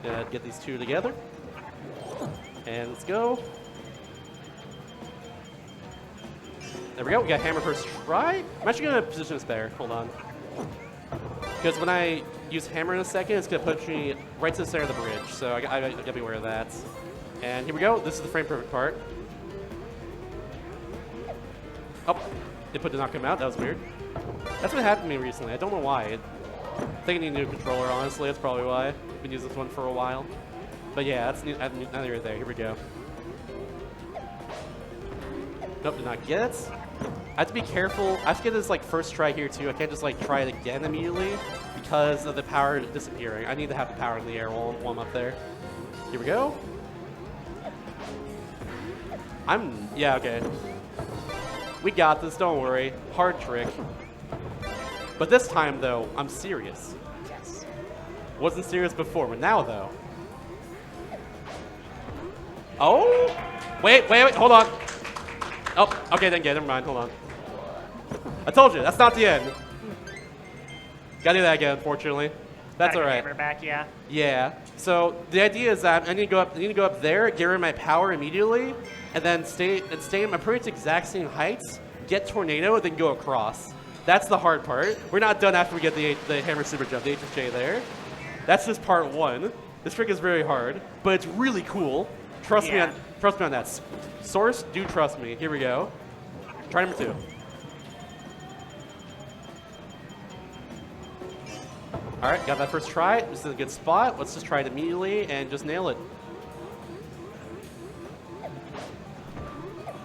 Gonna get these 2 together. And let's go. There we go. We got hammer first try. I'm actually going to position this better. Hold on. Because when I use hammer in a second, it's going to put me right to the center of the bridge. So I got to be aware of that. And here we go. This is the frame perfect part. Oh, input did not come out. That was weird. That's what happened to me recently. I don't know why. I think I need a new controller, honestly. That's probably why. I've been using this one for a while. But yeah, that's neither here there. Here we go. Nope, did not get it. I have to be careful. I have to get this like first try here too. I can't just like try it again immediately because of the power disappearing. I need to have the power in the air while I'm up there. Here we go. Yeah, okay. We got this, don't worry. Hard trick. But this time though, I'm serious. Yes. Wasn't serious before, but now though. Oh! Wait, hold on. Oh, okay, then never mind, hold on. I told you, that's not the end. Gotta do that again, unfortunately. That's all right. Back, yeah. Yeah. So the idea is that I need to go up there, get rid of my power immediately, and then stay in my pretty much exact same heights, get tornado, then go across. That's the hard part. We're not done after we get the hammer super jump, the HSJ there. That's just part one. This trick is very hard, but it's really cool. Trust me on that. Source, do trust me. Here we go. Try number 2. All right, got that first try. This is a good spot. Let's just try it immediately and just nail it.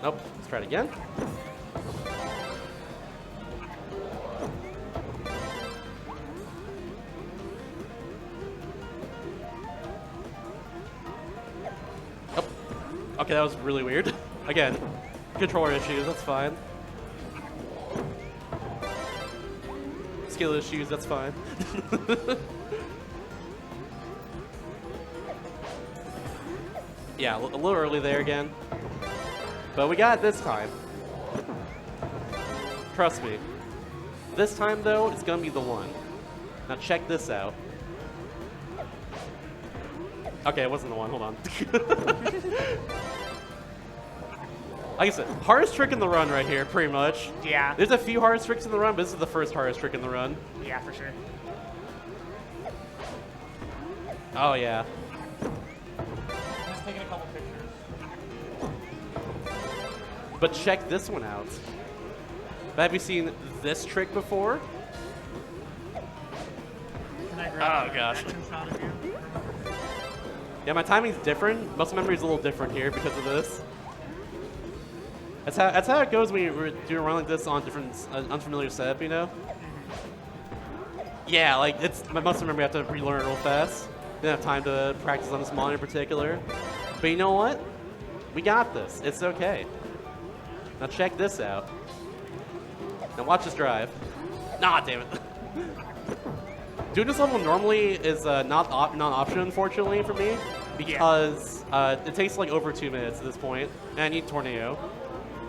Nope, let's try it again. Oh, okay, that was really weird. Again, controller issues, that's fine. Skill issues, that's fine. Yeah, a little early there again. But we got it this time. Trust me. This time, though, it's going to be the one. Now check this out. Okay, it wasn't the one. Hold on. Like I said, hardest trick in the run right here, pretty much. Yeah. There's a few hardest tricks in the run, but this is the first hardest trick in the run. Yeah, for sure. Oh, yeah. Just taking a couple pictures. But check this one out. Have you seen this trick before? Can I grab Oh, gosh. action shot of you? Yeah, my timing's different. Muscle memory's a little different here because of this. That's how it goes when you're doing a run like this on different unfamiliar setup, you know? Yeah, like it's my muscle memory. I have to relearn it real fast. Didn't have time to practice on this monitor in particular. But you know what? We got this. It's okay. Now check this out. Now watch this drive. Nah, damn it. Doing this level normally is not an option, unfortunately, for me, because it takes like over 2 minutes at this point, and I need tornado.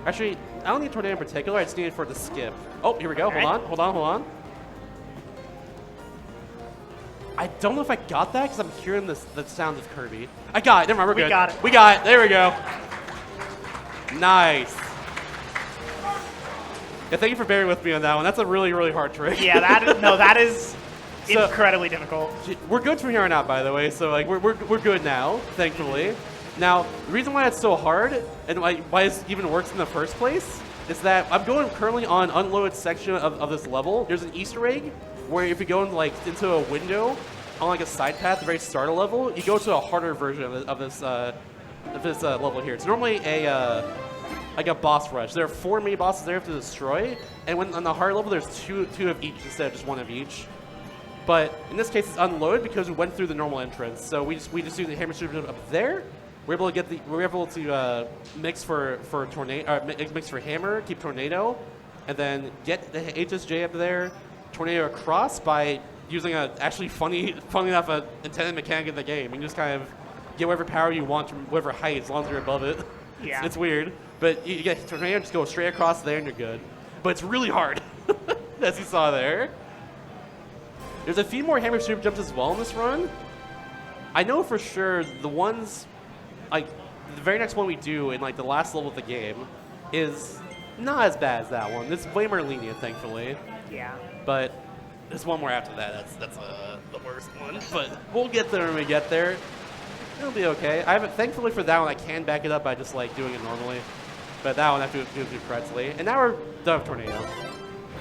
Actually, I don't need tornado in particular. I just need it for it to skip. Oh, here we go. Hold on. I don't know if I got that because I'm hearing the sound of Kirby. I got it. Never mind, we're good. We got it. There we go. Nice. Yeah, thank you for bearing with me on that one. That's a really, really hard trick. Yeah, that is So- incredibly difficult. We're good from here on out, by the way. So like we're good now, thankfully. Now the reason why it's so hard and why it even works in the first place is that I'm going currently on unloaded section of this level. There's an Easter egg where if you go into a window on like a side path at the very start of the level, you go to a harder version of this level here. It's normally like a boss rush. There are 4 mini bosses there to destroy, and when on the hard level there's two of each instead of just one of each. But in this case, it's unloaded because we went through the normal entrance. So we just do the hammer super up there. We're able to mix for tornado, mix for hammer, keep tornado, and then get the HSJ up there, tornado across by using a actually funny enough intended mechanic in the game. You can just kind of get whatever power you want from whatever height as long as you're above it. Yeah. It's weird, but you get tornado, just go straight across there and you're good. But it's really hard, as you saw there. There's a few more hammer super jumps as well in this run. I know for sure the ones, like the very next one we do in like the last level of the game is not as bad as that one. It's way more lenient, thankfully. Yeah. But there's one more after that. That's the worst one. But we'll get there when we get there. It'll be okay. I haven't, thankfully for that one, I can back it up by just like doing it normally. But that one I have to do it correctly. And now we're done with Tornado.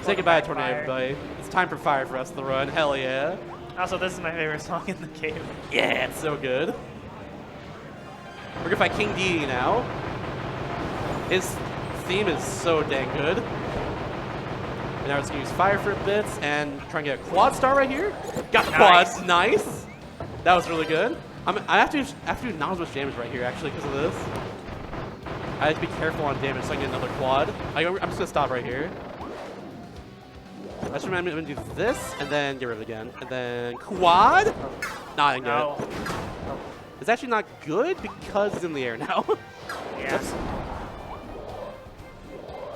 Say goodbye to Tornado, everybody. It's time for Fire for us to run. Hell yeah. Also, this is my favorite song in the game. Yeah, it's so good. We're gonna fight King Dedede now. His theme is so dang good. And now we're just gonna use Fire for a bit and try and get a quad star right here. Got the Nice. quad, nice. That was really good. I have to do not as much damage right here actually because of this. I have to be careful on damage so I can get another quad. I'm just gonna stop right here. I should remember to do this and then get rid of it again. And then quad. Nah, I didn't get No. it. It's actually not good because it's in the air now. Yeah. Oops.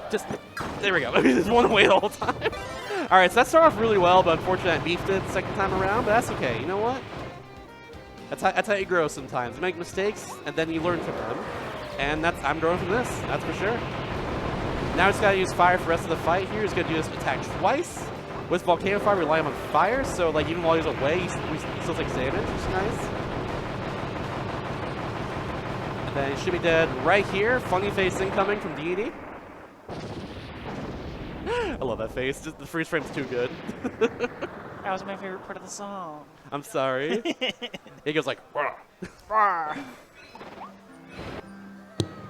Just, there we go. Just one away the whole time. All right, so that started off really well, but unfortunately I beefed it the second time around, but that's okay. You know what? That's how you grow sometimes. You make mistakes, and then you learn from them. And I'm growing from this, that's for sure. Now it's got to use fire for the rest of the fight here. He's going to do this attack twice. With Volcano Fire, relying on fire, so like even while he's away, he still takes damage, which is nice. And then he should be dead right here. Funny face incoming from Dedede. I love that face. Just the freeze frame's too good. That was my favorite part of the song. I'm sorry. He goes like, "Wah."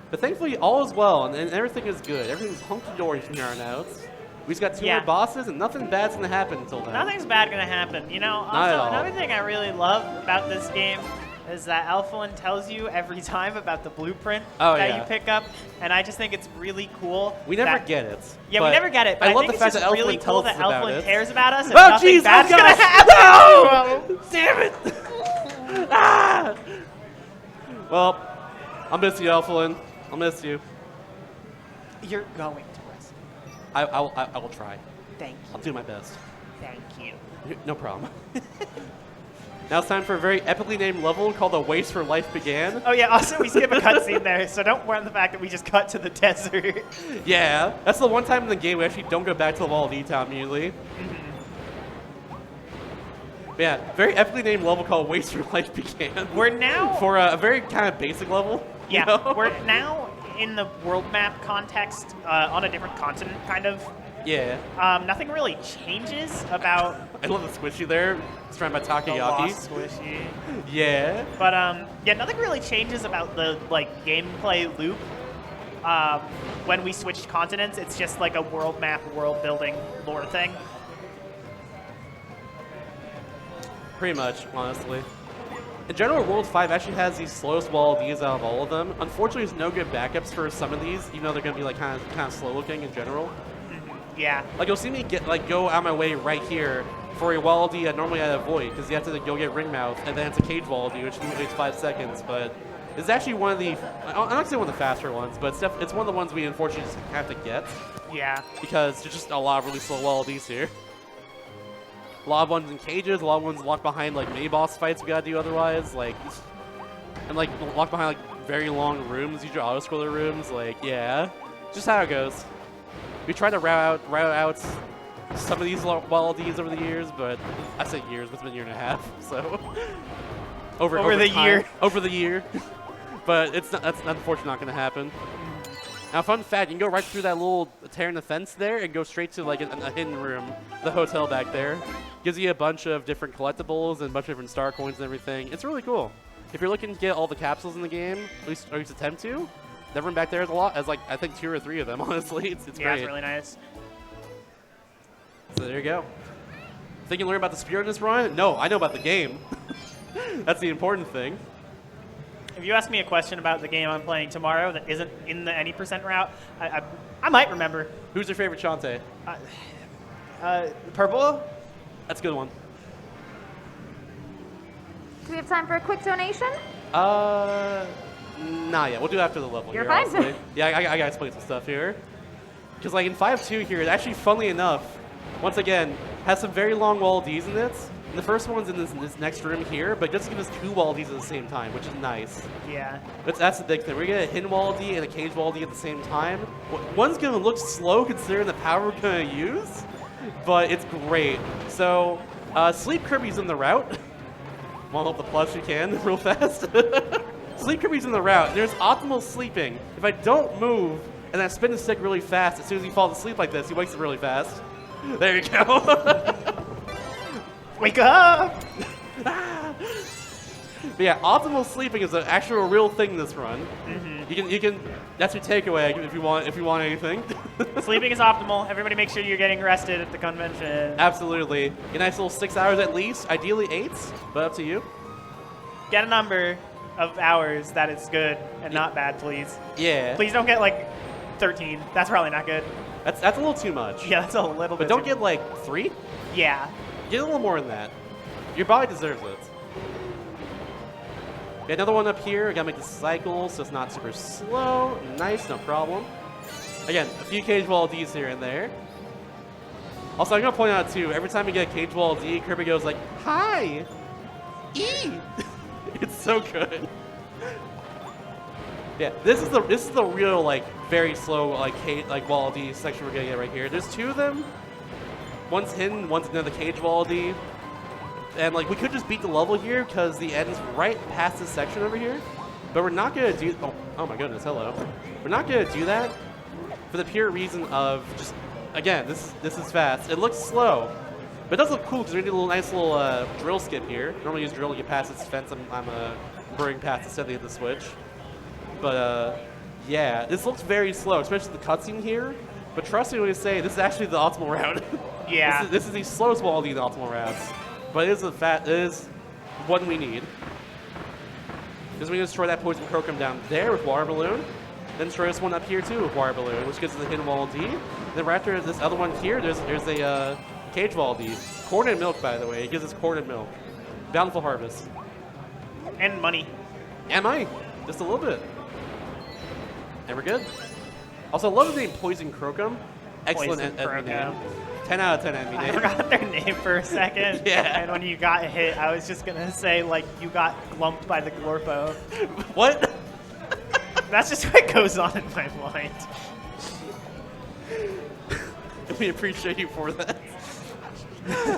But thankfully all is well and everything is good. Everything's hunky-dory from here on out. We just got two more bosses and nothing bad's gonna happen until then. Nothing's bad gonna happen. You know, Not at also all. another thing I really love about this game is that Alphalin tells you every time about the blueprint that you pick up, and I just think it's really cool. We never get it. Yeah, we never get it, but I love think the fact it's that just really Alphalin cool tells that us about Alphalin it. cares about us and Oh nothing jeez! bad's Oh gonna gosh! happen. No! Damn it! Ah! Well, I'll miss you, Alphalin. I'll miss you. You're going to rest. I will try. Thank I'll you. do my best. Thank you. No problem. Now it's time for a very epically named level called The Waste for Life Began. Oh yeah, also we skip a cutscene there, so don't worry on the fact that we just cut to the desert. Yeah, that's the one time in the game we actually don't go back to the Wall of E-Town immediately. But yeah, very epically named level called Waste for Life Began. We're now For a very kind of basic level. Yeah, you know? we're now in the world map context on a different continent, kind of. Yeah. Nothing really changes about I love the squishy there. It's run by the Takoyaki. lost squishy. Yeah. But yeah, nothing really changes about the gameplay loop. When we switched continents, it's just like a world map, world building lore thing. Pretty much, honestly. In general, World 5 actually has the slowest wall of these out of all of them. Unfortunately, there's no good backups for some of these, even though they're going to be like kind of slow looking in general. Yeah. Like you'll see me go out my way right here for a Waldy normally I'd avoid because you have to go get ring mouth and then it's a cage Waldy which usually takes 5 seconds. But it's actually one of the I'm not gonna say one of the faster ones, but it's one of the ones we unfortunately just have to get Yeah. because there's just a lot of really slow Waldys here. A lot of ones in cages, a lot of ones locked behind like mini boss fights we gotta do otherwise, and locked behind like very long rooms, usually auto scroller rooms. Like yeah, just how it goes. We tried to route out some of these Waldies over the years, but I say years, but it's been a year and a half, so over the time, year. over the year. But that's unfortunately not going to happen. Now, fun fact: you can go right through that little tear in the fence there and go straight to like a hidden room, the hotel back there. Gives you a bunch of different collectibles and a bunch of different star coins and everything. It's really cool. If you're looking to get all the capsules in the game, at least attempt to. That room back there is a lot, as like I think 2 or 3 of them. Honestly, it's Yeah, great. it's really nice. So there you go. Think you learn about the spirit in this run? No, I know about the game. That's the important thing. If you ask me a question about the game I'm playing tomorrow that isn't in the any % route, I might remember. Who's your favorite Shantae? Purple? That's a good one. Do we have time for a quick donation? Nah, yeah, we'll do it after the level. You're here, fine. honestly. Yeah, I gotta explain some stuff here. Because like in 5.2 here, it actually, funnily enough, once again, has some very long Waldies in it. And the first one's in this next room here, but it doesn't give us 2 Waldies at the same time, which is nice. Yeah. That's the big thing. We're gonna get a hidden Waldy and a cage Waldy at the same time. One's gonna look slow considering the power we're gonna use, but it's great. So, Sleep Kirby's in the route. Want to hold the plus you can real fast. Sleep Kirby's in the route. There's optimal sleeping. If I don't move and I spin the stick really fast, as soon as he falls asleep like this, he wakes up really fast. There you go. Wake up! But yeah, optimal sleeping is an actual real thing in this run. You can. That's your takeaway if you want anything. Sleeping is optimal. Everybody make sure you're getting rested at the convention. Absolutely. A nice little 6 hours at least, ideally 8, but up to you. Get a number of hours that is good and not bad, please. Yeah. Please don't get like 13. That's probably not good. That's a little too much. Yeah, that's a little bit. But don't too get like 3. Yeah. Get a little more than that. Your body deserves it. Okay, another one up here. I gotta make the cycle so it's not super slow. Nice, no problem. Again, a few cage wall Ds here and there. Also, I'm gonna point out too, every time you get a cage wall D, Kirby goes like, "Hi, E." It's so good. Yeah, this is the real like very slow like wall D section we're gonna get right here. There's 2 of them. One's hidden, one's another cage wall D. And like we could just beat the level here because the end's right past this section over here. But we're not gonna do oh my goodness, hello. We're not gonna do that for the pure reason of just again, this is fast. It looks slow. But it does look cool because we need a nice little drill skip here. Normally use drill to get past its fence. I'm burning past instead of the switch. But yeah, this looks very slow, especially the cutscene here. But trust me when I say this is actually the optimal route. Yeah. This is the slowest wall of the optimal routes. But it is one we need. Because we can destroy that poison Crocum down there with water balloon. Then destroy this one up here too with water balloon, which gives us a hidden wall D. Then right after this other one here, there's a cage wall D. Corn and milk, by the way. It gives us corn and milk. Bountiful harvest. And money. And money. Just a little bit. And we're good. Also, I love the name Poison Crocum. Excellent Poison enemy name. Crocum. 10 out of 10 enemy I name. forgot their name for a second. Yeah. And when you got hit, I was just gonna say like you got glumped by the Glorpo. What? That's just what goes on in my mind. We appreciate you for that.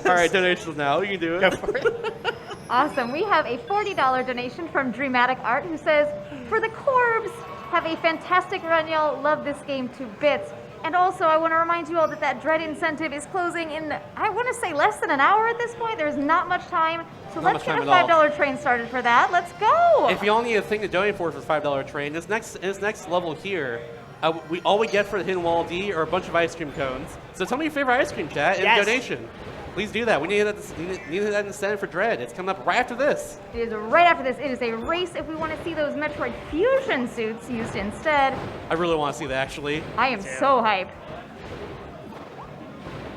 All right, donations now. You can do it. Go for it. Awesome. We have a $40 donation from Dreamatic Art who says, "For the Corbs, have a fantastic run, y'all. Love this game to bits. And also, I want to remind you all that Dread incentive is closing in, I want to say, less than an hour at this point. There's not much time. So Not let's much get a time at all. $5 train started for that. Let's go. If you only need a thing to donate for $5 train, this next level here, all we get for the hidden wall D are a bunch of ice cream cones. So tell me your favorite ice cream, chat, and Yes. donation. Please do that. We need that incentive for Dread. It's coming up right after this. It is right after this. It is a race if we want to see those Metroid Fusion suits used instead. I really want to see that, actually. I am Yeah. so hyped.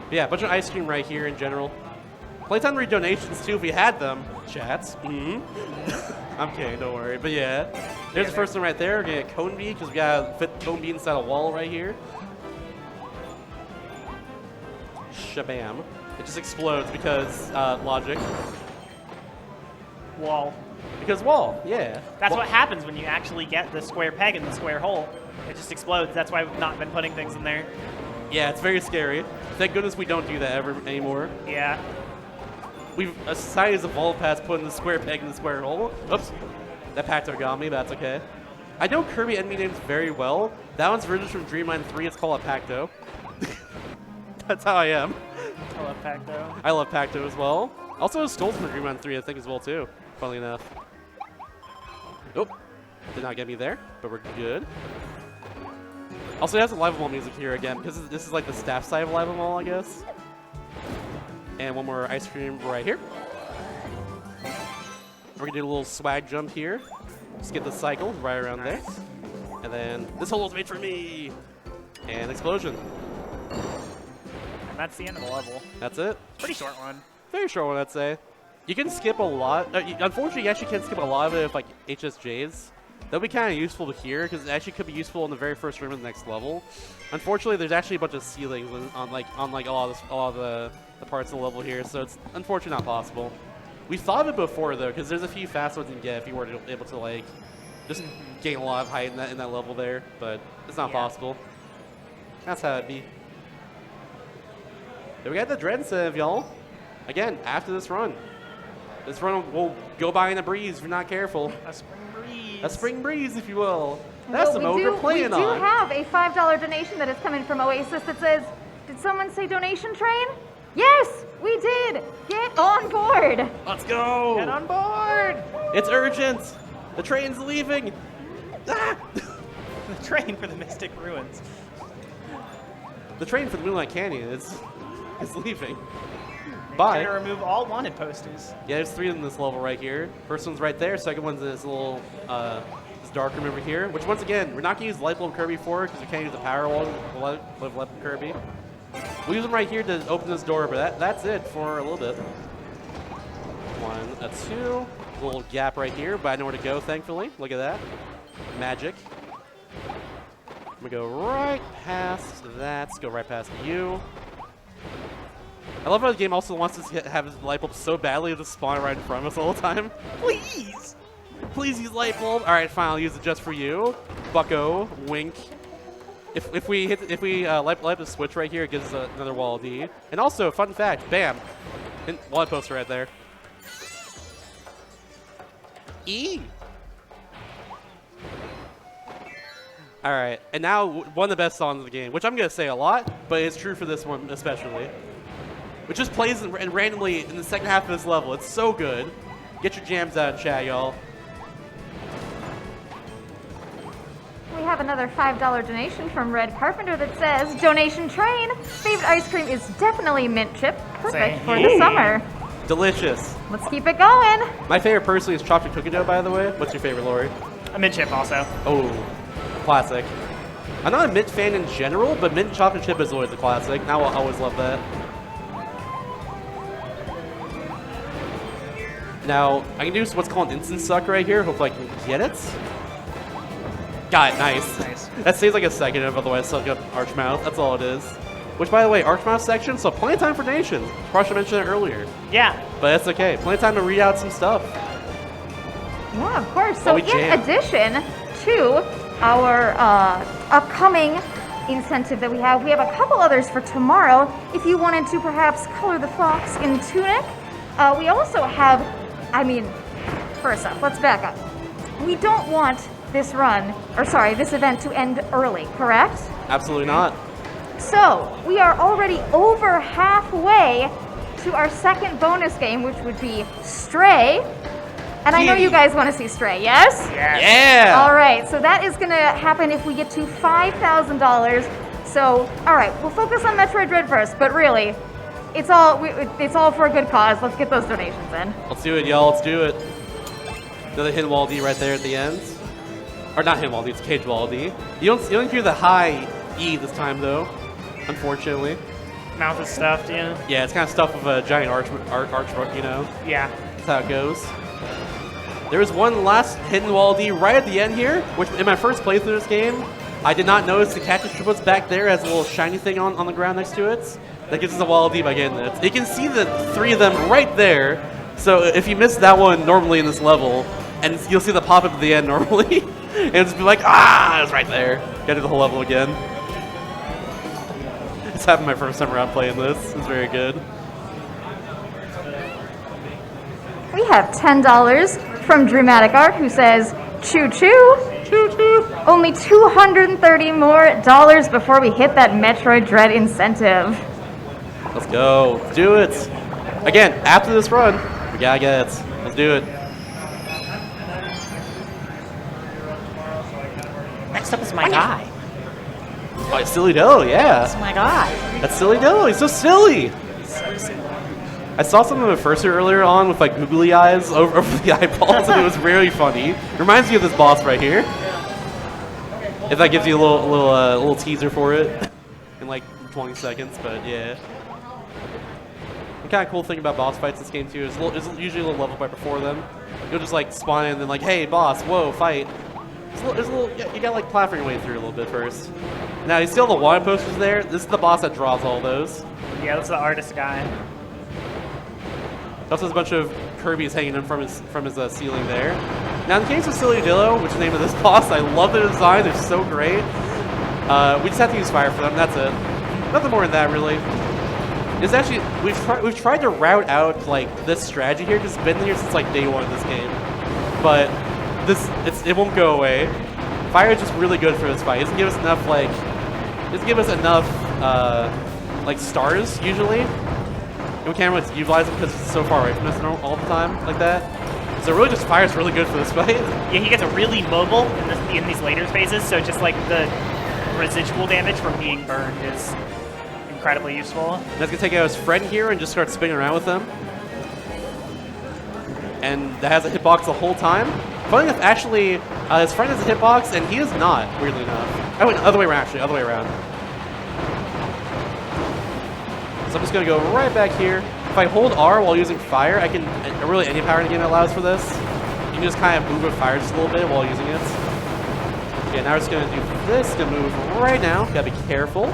But yeah, a bunch of ice cream right here in general. Playtime read donations, too, if we had them. Chats. I'm kidding, don't worry. But yeah, there's the first one right there. We're going to get Cone Bee, because we got to fit Cone Bee inside a wall right here. Shabam. It just explodes because logic. Wall. Because wall, yeah. That's Wall- what happens when you actually get the square peg in the square hole. It just explodes. That's why we've not been putting things in there. Yeah, it's very scary. Thank goodness we don't do that ever anymore. Yeah. A society has evolved past putting the square peg in the square hole. Oops. That Pacto got me, but that's okay. I know Kirby enemy names very well. That one's originally from Dreamland 3. It's called a Pacto. That's how I am. I love Pacto. I love Pacto as well. Also, Skull's from Dreamland 3, I think, as well, too. Funnily enough. Nope. Did not get me there, but we're good. Also, it has a Live Mall music here again, because this is like the staff side of Live Mall, I guess. And one more ice cream right here. We're gonna do a little swag jump here. Skip the cycle right around there. And then this hole was made for me. And explosion. And that's the end of the level. That's it. Pretty short one. Very short one, I'd say. You can skip a lot. Unfortunately, you actually can't skip a lot of it with like HSJs. That would be kind of useful to hear because it actually could be useful in the very first room of the next level. Unfortunately, there's actually a bunch of ceilings on a lot of the parts of the level here, so it's unfortunately not possible. We thought of it before though, because there's a few fast ones you can get if you were able to like just gain a lot of height in that level there, but it's not possible. That's how it be. Then we got the Dread incentive, y'all. Again, after this run. This run will go by in a breeze if you're not careful. A spring breeze. A spring breeze, if you will. That's Well, the mode we're playing we do on. have a $5 donation that is coming from Oasis that says, did someone say donation train? Yes, we did. Get on board. Let's go. Get on board. It's urgent. The train's leaving. Ah! The train for the Mystic Ruins. The train for the Moonlight Canyon is leaving. Trying Bye. to remove all wanted posters. Yeah, there's 3 in this level right here. First one's right there. Second one's in this little this dark room over here. Which once again, we're not gonna use Light Bulb Kirby for because we can't use the power wall with Light Bulb Kirby. We'll use them right here to open this door, but that's it for a little bit. 1, a 2. A little gap right here, but I know where to go, thankfully. Look at that. Magic. I'm gonna go right past that. Let's go right past you. I love how the game also wants us to have his light bulb so badly to spawn right in front of us all the time. Please! Please use light bulb. All right, fine, I'll use it just for you. Bucko, wink. If we light the switch right here, it gives us another wall D. And also, fun fact, bam, wall poster right there. E. All right, and now one of the best songs of the game, which I'm gonna say a lot, but it's true for this one especially. Which just plays and randomly in the second half of this level. It's so good. Get your jams out in chat, y'all. We have another $5 donation from Red Carpenter that says, donation train. Favorite ice cream is definitely mint chip. Perfect for the summer. Delicious. Let's keep it going. My favorite personally is chocolate cookie dough, by the way. What's your favorite, Lori? A mint chip also. Oh, classic. I'm not a mint fan in general, but mint chocolate chip is always a classic. And I will always love that. Now, I can do what's called an instant suck right here. Hopefully I can get it. Got it, nice. Nice. That stays like a second, otherwise suck up Archmouth. That's all it is. Which, by the way, Archmouth section, so plenty of time for donations. Probably should mention it earlier. Yeah. But that's okay. Plenty of time to read out some stuff. Yeah, of course. So we in jam. addition to our upcoming incentive that we have a couple others for tomorrow. If you wanted to perhaps color the fox in tunic, we also have, first off, let's back up. We don't want this this event to end early, correct? Absolutely not. So, we are already over halfway to our second bonus game, which would be Stray. And I know you guys want to see Stray, yes? Yeah! All right, so that is going to happen if we get to $5,000. So, all right, we'll focus on Metroid Dread first, but really, it's all for a good cause. Let's get those donations in. Let's do it, y'all. Let's do it. Another hidden wall D right there at the end. Or not hidden wall D, it's cage wall D. You don't hear the high E this time, though, unfortunately. Mouth is stuffed, yeah. Yeah, it's kind of stuff with a giant arch, you know? Yeah. That's how it goes. There is one last hidden wall D right at the end here, which in my first playthrough of this game, I did not notice the cactus triplets back there has a little shiny thing on the ground next to it. That gives us a wall D by getting it. You can see the 3 of them right there. So if you miss that one normally in this level, and you'll see the pop up at the end normally, and just be like, it's right there. Gotta do the whole level again. This happened my first time around playing this. It's very good. We have $10 from Dramatic Art, who says, choo choo. Choo choo. Only $230 more before we hit that Metroid Dread incentive. Let's go. Let's do it. Again, after this run, we gotta get it. Let's do it. Next up is my guy. Oh, it's Silly Dillo, yeah. That's my guy. That's Silly Dillo. He's so silly. So silly. I saw some of the first earlier on with like googly eyes over the eyeballs, and it was really funny. Reminds me of this boss right here. If that gives you a little teaser for it in like 20 seconds, but yeah. The kind of cool thing about boss fights in this game too is there's usually a little level right before them. You'll just like spawn in and then like, hey boss, whoa, fight. There's a little, you gotta like platform your way through a little bit first. Now you see all the wanted posters there? This is the boss that draws all those. Yeah, that's the artist guy. Also, there's a bunch of Kirby's hanging in from his ceiling there. Now, in the case of Silly Dillo, which is the name of this boss, I love the design. They're so great. We just have to use fire for them. That's it. Nothing more than that, really. It's actually we've tried to route out like this strategy here because it's been here since like day one of this game, but it won't go away. Fire is just really good for this fight. It doesn't give us enough like like stars usually. And we can't really utilize them because it's so far away from us all the time like that. So really just Fire's really good for this fight. Yeah, he gets a really mobile in these later phases, so just like the residual damage from being burned is incredibly useful. That's gonna take out his friend here and just start spinning around with him. And that has a hitbox the whole time. Funny enough, actually, his friend has a hitbox and he is not, weirdly enough. Oh, wait, other way around, actually, other way around. So I'm just gonna go right back here. If I hold R while using Fire, I can, really any power in the game allows for this. You can just kind of move with Fire just a little bit while using it. Okay, now we're just gonna do this, gonna move right now. Gotta be careful.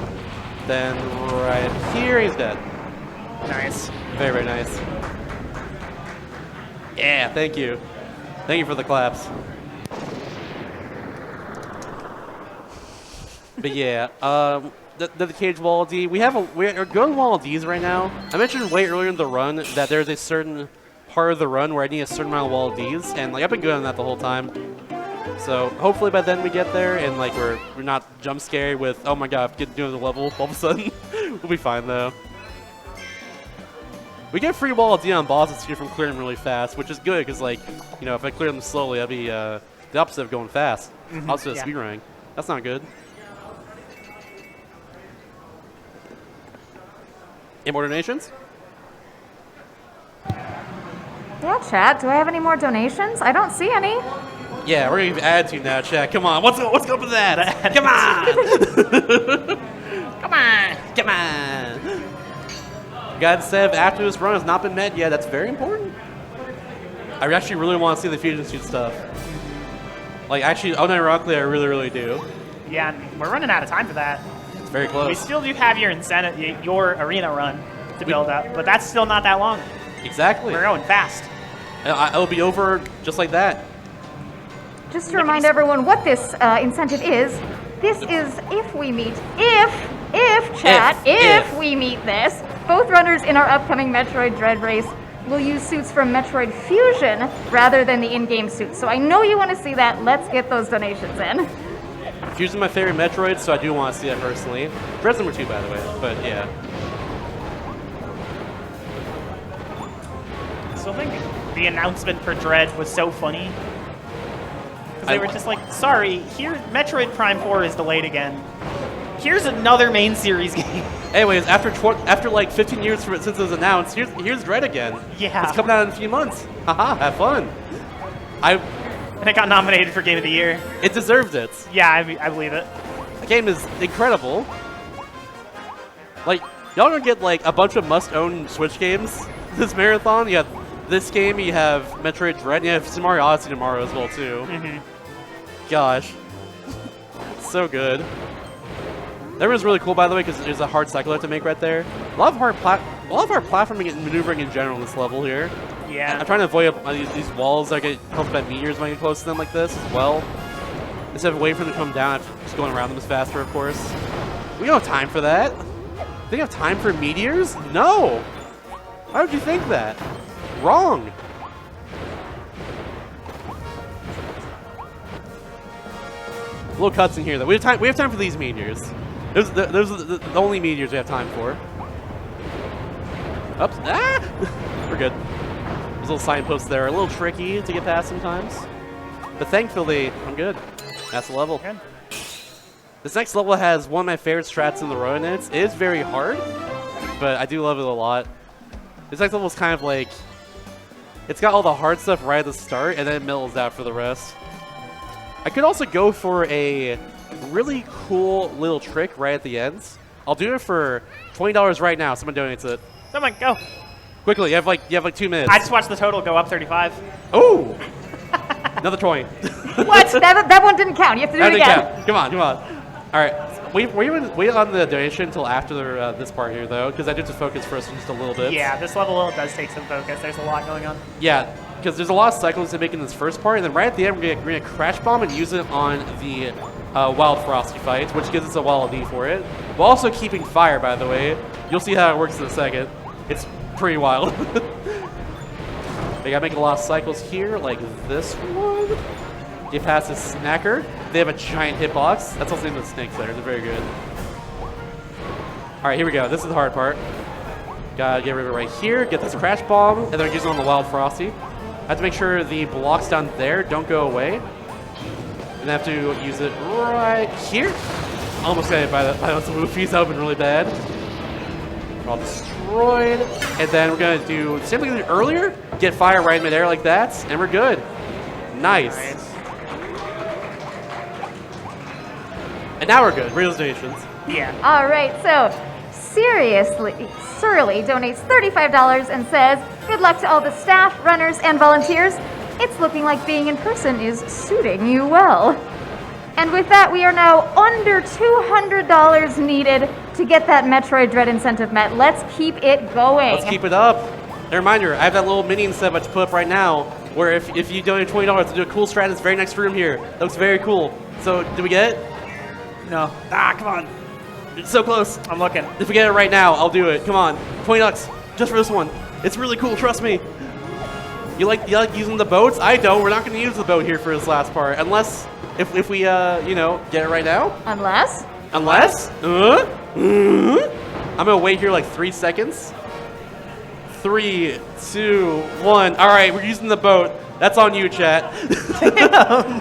Then right here, he's dead. Nice. Very, very nice. Yeah, thank you. Thank you for the claps. But yeah, the cage wall D. We're going wall Ds right now. I mentioned way earlier in the run that there's a certain part of the run where I need a certain amount of wall Ds, and like I've been good on that the whole time. So hopefully by then we get there and like we're not jump scared with, oh my god, get doing the level all of a sudden. We'll be fine though. We get free wall D on bosses here from clearing them really fast, which is good because like, you know, if I clear them slowly, that'd be the opposite of going fast. Also yeah. speedrunning. That's not good. Any more donations? Yeah, chat. Do I have any more donations? I don't see any. Yeah, we're gonna give attitude now, chat. Come on, what's up with that? Come on! Come on! Come on! God said after this run has not been met yet. That's very important. I actually really want to see the fusion suit stuff. Like, actually, unironically, I really, really do. Yeah, and we're running out of time for that. It's very close. We still do have your incentive, your arena run to build up, but that's still not that long. Exactly. We're going fast. It'll be over just like that. Just to remind everyone what this incentive is, this is if we meet, if we meet this, both runners in our upcoming Metroid Dread race will use suits from Metroid Fusion rather than the in-game suits. So I know you want to see that. Let's get those donations in. Fusion's my favorite Metroid, so I do want to see that personally. Dread's number 2, by the way, but yeah. So I think the announcement for Dread was so funny. Because they were just like, sorry, here Metroid Prime 4 is delayed again. Here's another main series game. Anyways, after like 15 years since it was announced, here's Dread again. Yeah. It's coming out in a few months. Haha, have fun. And it got nominated for Game of the Year. It deserved it. Yeah, I believe it. The game is incredible. Like, y'all gonna get like a bunch of must-own Switch games this marathon. You have this game, you have Metroid Dread, you have Super Mario Odyssey tomorrow as well too. Gosh, so good. That was really cool, by the way, because there's a hard cycle I have to make right there. A lot of hard platforming and maneuvering in general in this level here. Yeah. I'm trying to avoid these walls that get helped by meteors when I get close to them like this as well. Instead of waiting for them to come down, I'm just going around them as faster, of course. We don't have time for that. Do you have time for meteors? No. Why would you think that? Wrong. Little cuts in here, though. We have time for these meteors. Those are the only meteors we have time for. Oops. Ah! We're good. Those little signposts there are a little tricky to get past sometimes. But thankfully, I'm good. That's the level. Good. This next level has one of my favorite strats in the run, and it is very hard, but I do love it a lot. This next level is kind of like, it's got all the hard stuff right at the start, and then it mellows out for the rest. I could also go for a really cool little trick right at the end. I'll do it for $20 right now. Someone donates it. Someone go. Quickly, you have like 2 minutes. I just watched the total go up 35. Oh! Another 20. What? that one didn't count. You have to do it again. Count. Come on. All right. Wait on the donation until after this part here, though, because I do have to focus first just a little bit. Yeah, this level does take some focus. There's a lot going on. Yeah. because there's a lot of cycles to make in this first part, and then right at the end we're gonna crash bomb and use it on the Wild Frosty fight, which gives us a Wall D for it. We're also keeping fire, by the way. You'll see how it works in a second. It's pretty wild. They gotta make a lot of cycles here, like this one. Get past this snacker. They have a giant hitbox. That's also in the snakes there. They're very good. All right, here we go. This is the hard part. Gotta get rid of it right here. Get this crash bomb, and then use it on the Wild Frosty. I have to make sure the blocks down there don't go away. And I have to use it right here. Almost got hit by those woofies. That would have been really bad. All destroyed. And then we're gonna do the same thing we did earlier. Get fire right in midair like that, and we're good. Nice. And now we're good. Realizations. Yeah. All right, so seriously, Surly donates $35 and says, "Good luck to all the staff, runners, and volunteers. It's looking like being in person is suiting you well." And with that, we are now under $200 needed to get that Metroid Dread incentive met. Let's keep it going. Let's keep it up. A reminder, I have that little mini incentive to put up right now, where if you donate $20 to do a cool strat in this very next room here, that looks very cool. So, did we get it? No. Ah, come on. It's so close. I'm looking. If we get it right now, I'll do it. Come on, $20 just for this one. It's really cool. Trust me. You like using the boats? I don't. We're not going to use the boat here for this last part, unless if we you know, get it right now. Unless? I'm gonna wait here like 3 seconds. 3, 2, 1. All right, we're using the boat. That's on you, chat.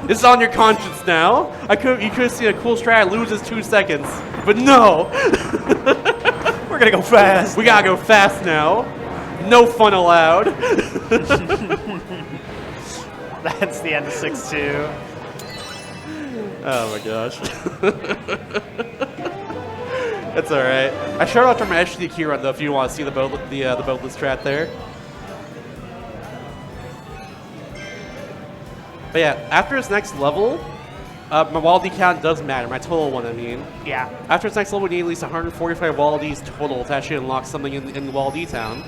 This is on your conscience now. You could have seen a cool strat loses 2 seconds, but no. We're gonna go fast. We gotta go fast now. No fun allowed. That's the end of 6-2. Oh my gosh. That's all right. I showed off from my HD key run though. If you want to see the boatless strat there. But yeah, after this next level, my Wall D count does matter. My total one, I mean. Yeah. After this next level, we need at least 145 Wall Ds total to actually unlock something in the Wall D town.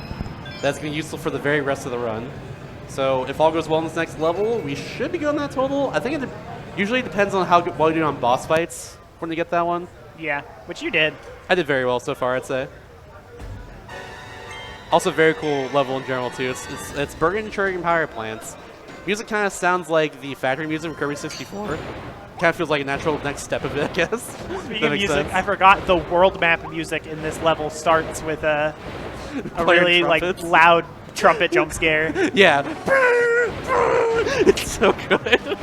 That's going to be useful for the very rest of the run. So if all goes well in this next level, we should be good on that total. I think it usually depends on how well you do on boss fights when you get that one. Yeah, which you did. I did very well so far, I'd say. Also, very cool level in general too. It's Bergen Cherry Power Plants. Music kind of sounds like the factory music from Kirby 64. Kind of feels like a natural next step of it, I guess. Speaking of music, I forgot the world map music in this level starts with a really like loud trumpet jump scare. Yeah. It's so good.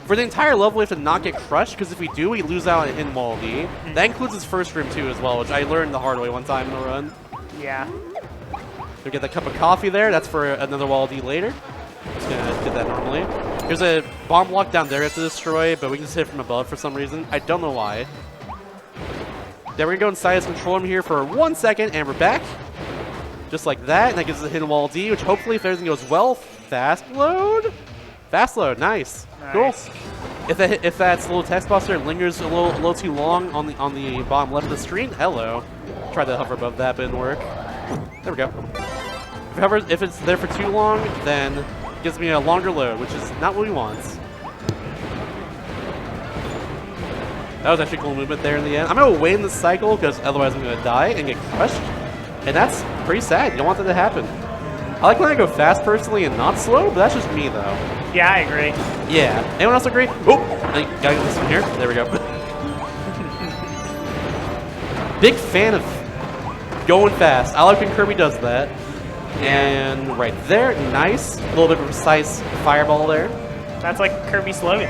For the entire level, we have to not get crushed, because if we do, we lose out on a hidden Wall D. That includes his first room, too, as well, which I learned the hard way one time in the run. Yeah. So get the cup of coffee there. That's for another Wall D later. Just going to get that normally. There's a bomb block down there we have to destroy, but we can just hit it from above for some reason. I don't know why. Then we're going to go inside his control room here for 1 second, and we're back. Just like that, and that gives us a hidden Wall D, which hopefully, if everything goes well, fast load? Fast load, nice. Cool. If that little text box there lingers a little too long on the bottom left of the screen, hello. Tried to hover above that, but it didn't work. There we go. If it's there for too long, then it gives me a longer load, which is not what we want. That was actually a cool movement there in the end. I'm gonna wait in the cycle because otherwise I'm gonna die and get crushed, and that's pretty sad. You don't want that to happen. I like when I go fast personally and not slow, but that's just me though. Yeah, I agree. Yeah. Anyone else agree? Oh, I gotta get this one here. There we go. Big fan of going fast. I like when Kirby does that. And right there, nice. A little bit of a precise fireball there. That's like Kirby's slogan.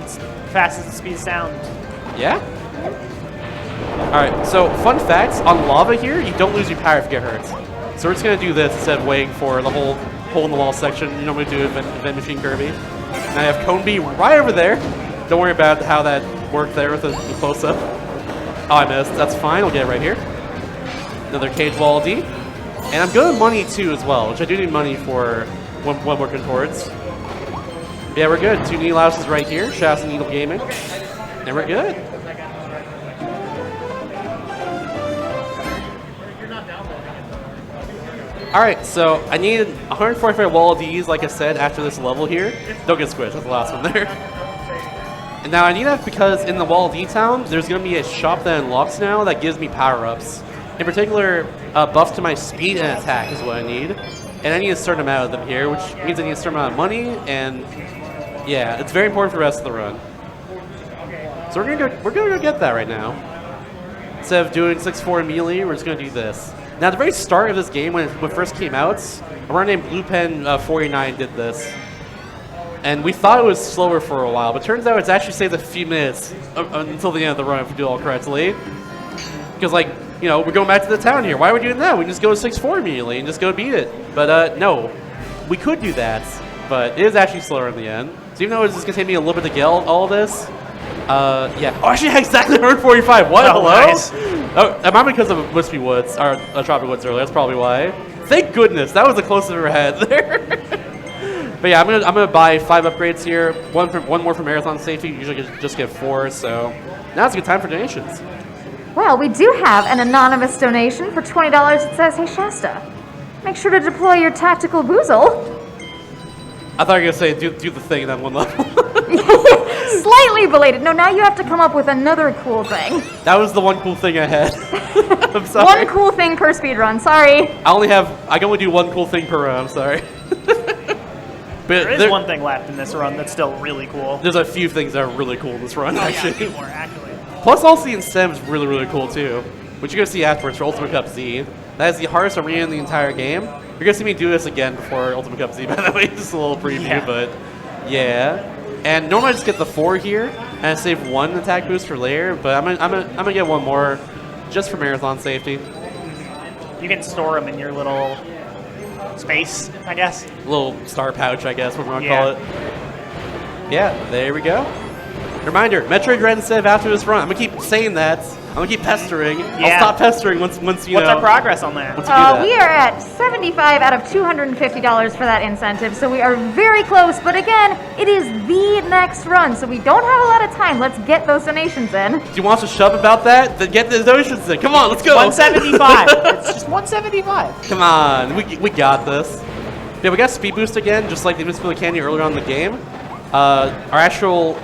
It's fast as the speed of sound. Yeah. All right. So fun facts on lava here, you don't lose your power if you get hurt. So we're just gonna do this instead of waiting for the whole hole in the wall section you normally do with Event Machine Kirby. And I have Cone B right over there. Don't worry about how that worked there with the close-up. Oh, I missed. That's fine. We'll get it right here. Another Cage Wall D. And I'm good at money too as well, which I do need money for when working towards. Yeah, we're good. 2 Needle Houses right here. Shouts to Needle Gaming. And we're good. Alright, so I need 145 wall Ds, like I said, after this level here. Don't get squished, that's the last one there. And now I need that because in the Wall D town, there's going to be a shop that unlocks now that gives me power-ups. In particular, buffs to my speed and attack is what I need. And I need a certain amount of them here, which means I need a certain amount of money, and yeah, it's very important for the rest of the run. So we're gonna go get that right now. Instead of doing 6-4 melee, we're just gonna do this. Now, at the very start of this game, when it first came out, a runner named BluePen49 did this. And we thought it was slower for a while, but turns out it's actually saved a few minutes until the end of the run if we do it all correctly. Because, like, you know, we're going back to the town here. Why are we doing that? We can just go to 6-4 immediately and just go beat it. But, no. We could do that, but it is actually slower in the end. So even though it's just going to take me a little bit to get all this, yeah. Oh, actually, exactly 145. What? Oh, Hello? nice. Oh, it might be because of Wispy Woods, or Tropic Woods earlier. That's probably why. Thank goodness. That was the closest I've ever had there. But yeah, I'm gonna buy 5 upgrades here. One more for Marathon Safety. Usually just get 4, so now's a good time for donations. Well, we do have an anonymous donation for $20. It says, "Hey Shasta, make sure to deploy your tactical boozle." I thought you were gonna say do the thing in that one level. Slightly belated. No, now you have to come up with another cool thing. That was the one cool thing I had. I'm sorry. One cool thing per speedrun. Sorry. I can only do one cool thing per run. I'm sorry. But There is one thing left in this run that's still really cool. There's a few things that are really cool in this run, Oh, yeah, actually. a few more, actually. Plus, also the incentive is really, really cool, too. Which you're going to see afterwards for Ultimate Cup Z. That is the hardest arena in the entire game. You're going to see me do this again before Ultimate Cup Z, by the way. Just a little preview, Yeah. but yeah. And normally I just get the 4 here, and I save 1 attack boost for later, but I'm gonna get 1 more just for Marathon Safety. You can store them in your little space, I guess. Little star pouch, I guess, what we want to Yeah. call it. Yeah, there we go. Reminder, Metroid Dread instead of after this run. I'm gonna keep saying that. I'm gonna keep pestering. I'll Yeah. stop pestering once you What's know. our progress on that? Once you do that. We are at 75 out of $250 for that incentive, so we are very close. But again, it is the next run, so we don't have a lot of time. Let's get those donations in. Do you want to shove about that? Then get the donations in. Come on, let's go. 175. It's just 175. Come on, we got this. Yeah, we got speed boost again, just like the Invincibility Candy earlier on in the game. Our actual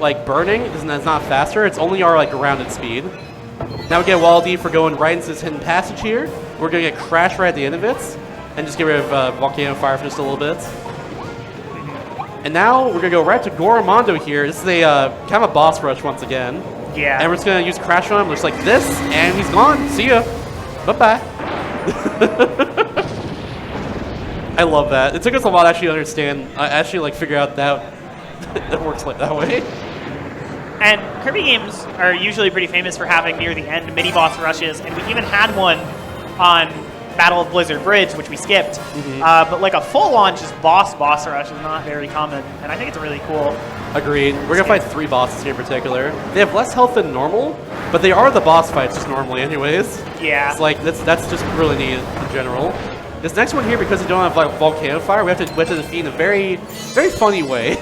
like burning is not faster. It's only our like grounded speed. Now we get Wall D for going right into this hidden passage here. We're gonna get Crash right at the end of it, and just get rid of Volcano Fire for just a little bit. And now we're gonna go right to Goromondo here. This is a kind of a boss rush once again. Yeah. And we're just gonna use Crash on him just like this, and he's gone. See ya. Bye-bye. I love that. It took us a while to actually understand, actually like figure out that it works like that way. And Kirby games are usually pretty famous for having near the end mini boss rushes, and we even had one on Battle of Blizzard Bridge, which we skipped. But like a full-on just boss rush is not very common, and I think it's really cool. Agreed. We're gonna fight 3 bosses here in particular. They have less health than normal, but they are the boss fights just normally anyways. Yeah. It's like, that's just really neat in general. This next one here, because we don't have like Volcano Fire, we have to defeat in a very, very funny way.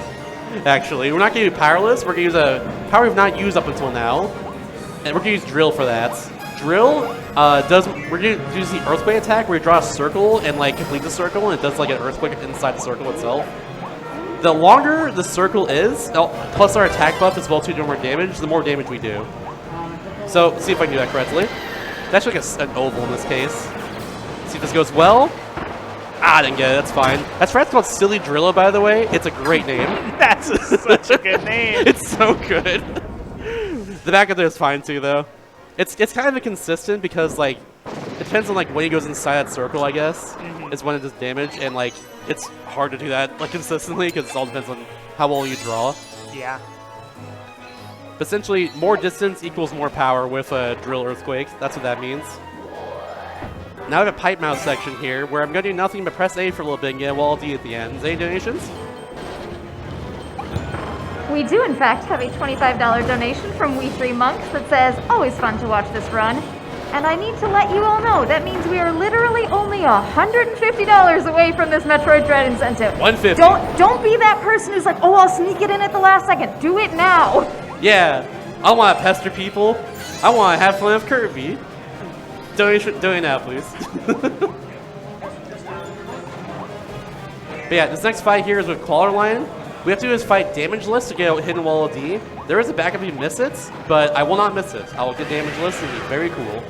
Actually, we're not gonna do Powerless. We're gonna use a power we've not used up until now, and we're gonna use Drill for that. Drill we're gonna use the Earthquake attack where you draw a circle and like complete the circle, and it does like an earthquake inside the circle itself. The longer the circle is, plus our attack buff as well to do more damage, the more damage we do. So let's see if I can do that correctly. That's like an oval in this case. See if this goes well. Ah, I didn't get it. That's fine. That strat's called Silly Drillo, by the way. It's a great name. That's such a good name. It's so good. The back of there is fine too, though. It's kind of inconsistent because like it depends on like when he goes inside that circle, I guess, is when it does damage, and like it's hard to do that like consistently because it all depends on how well you draw. Yeah. But essentially, more distance equals more power with a Drill Earthquake. That's what that means. Now I have a pipe mouse section here where I'm going to do nothing but press A for a little bit and get a Wall D at the end. Is there any donations? We do, in fact, have a $25 donation from We3 Monks that says, "Always fun to watch this run." And I need to let you all know, that means we are literally only $150 away from this Metroid Dread incentive. 150. Don't be that person who's like, "Oh, I'll sneak it in at the last second." Do it now. Yeah, I want to pester people. I want to have fun with Kirby. Donate now, please. But yeah, this next fight here is with Clawler Lion. We have to do this fight damageless to get a hidden wall of D. There is a backup if you miss it, but I will not miss it. I will get damageless and be very cool.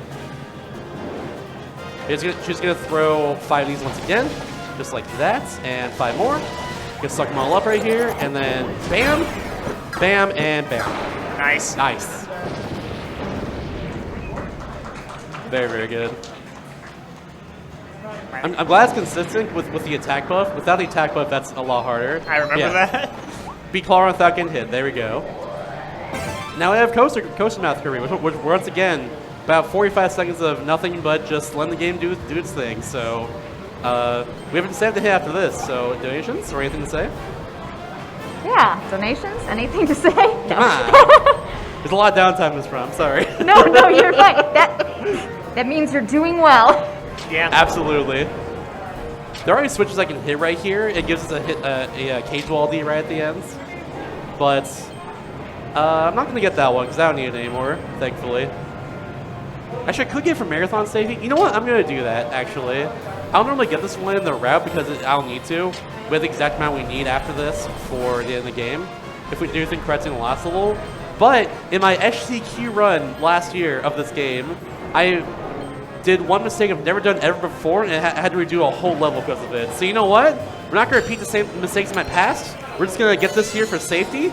She's gonna throw 5 of these once again, just like that, and 5 more. Gonna suck them all up right here, and then bam, bam, and bam. Nice. Nice. Very, very good. I'm glad it's consistent with the attack buff. Without the attack buff, that's a lot harder. I remember that. Beat Clawler without getting hit. There we go. Now we have Coaster Mouth Kirby, which once again, about 45 seconds of nothing but just letting the game do its thing. So we haven't decided to hit after this. So donations or anything to say? Yeah, donations? Anything to say? Come on. There's a lot of downtime in this run. I'm sorry. No, you're fine. That means you're doing well. Yeah. Absolutely. There are any switches I can hit right here. It gives us a cage wall D right at the end. But I'm not going to get that one because I don't need it anymore, thankfully. Actually, I could get for Marathon Safety. You know what? I'm going to do that, actually. I don't normally get this one in the route because I don't need to. We have the exact amount we need after this for the end of the game. If we do everything correctly in the last level. But in my STQ run last year of this game, I did one mistake I've never done ever before, and I had to redo a whole level because of it. So you know what? We're not going to repeat the same mistakes in my past. We're just going to get this here for safety,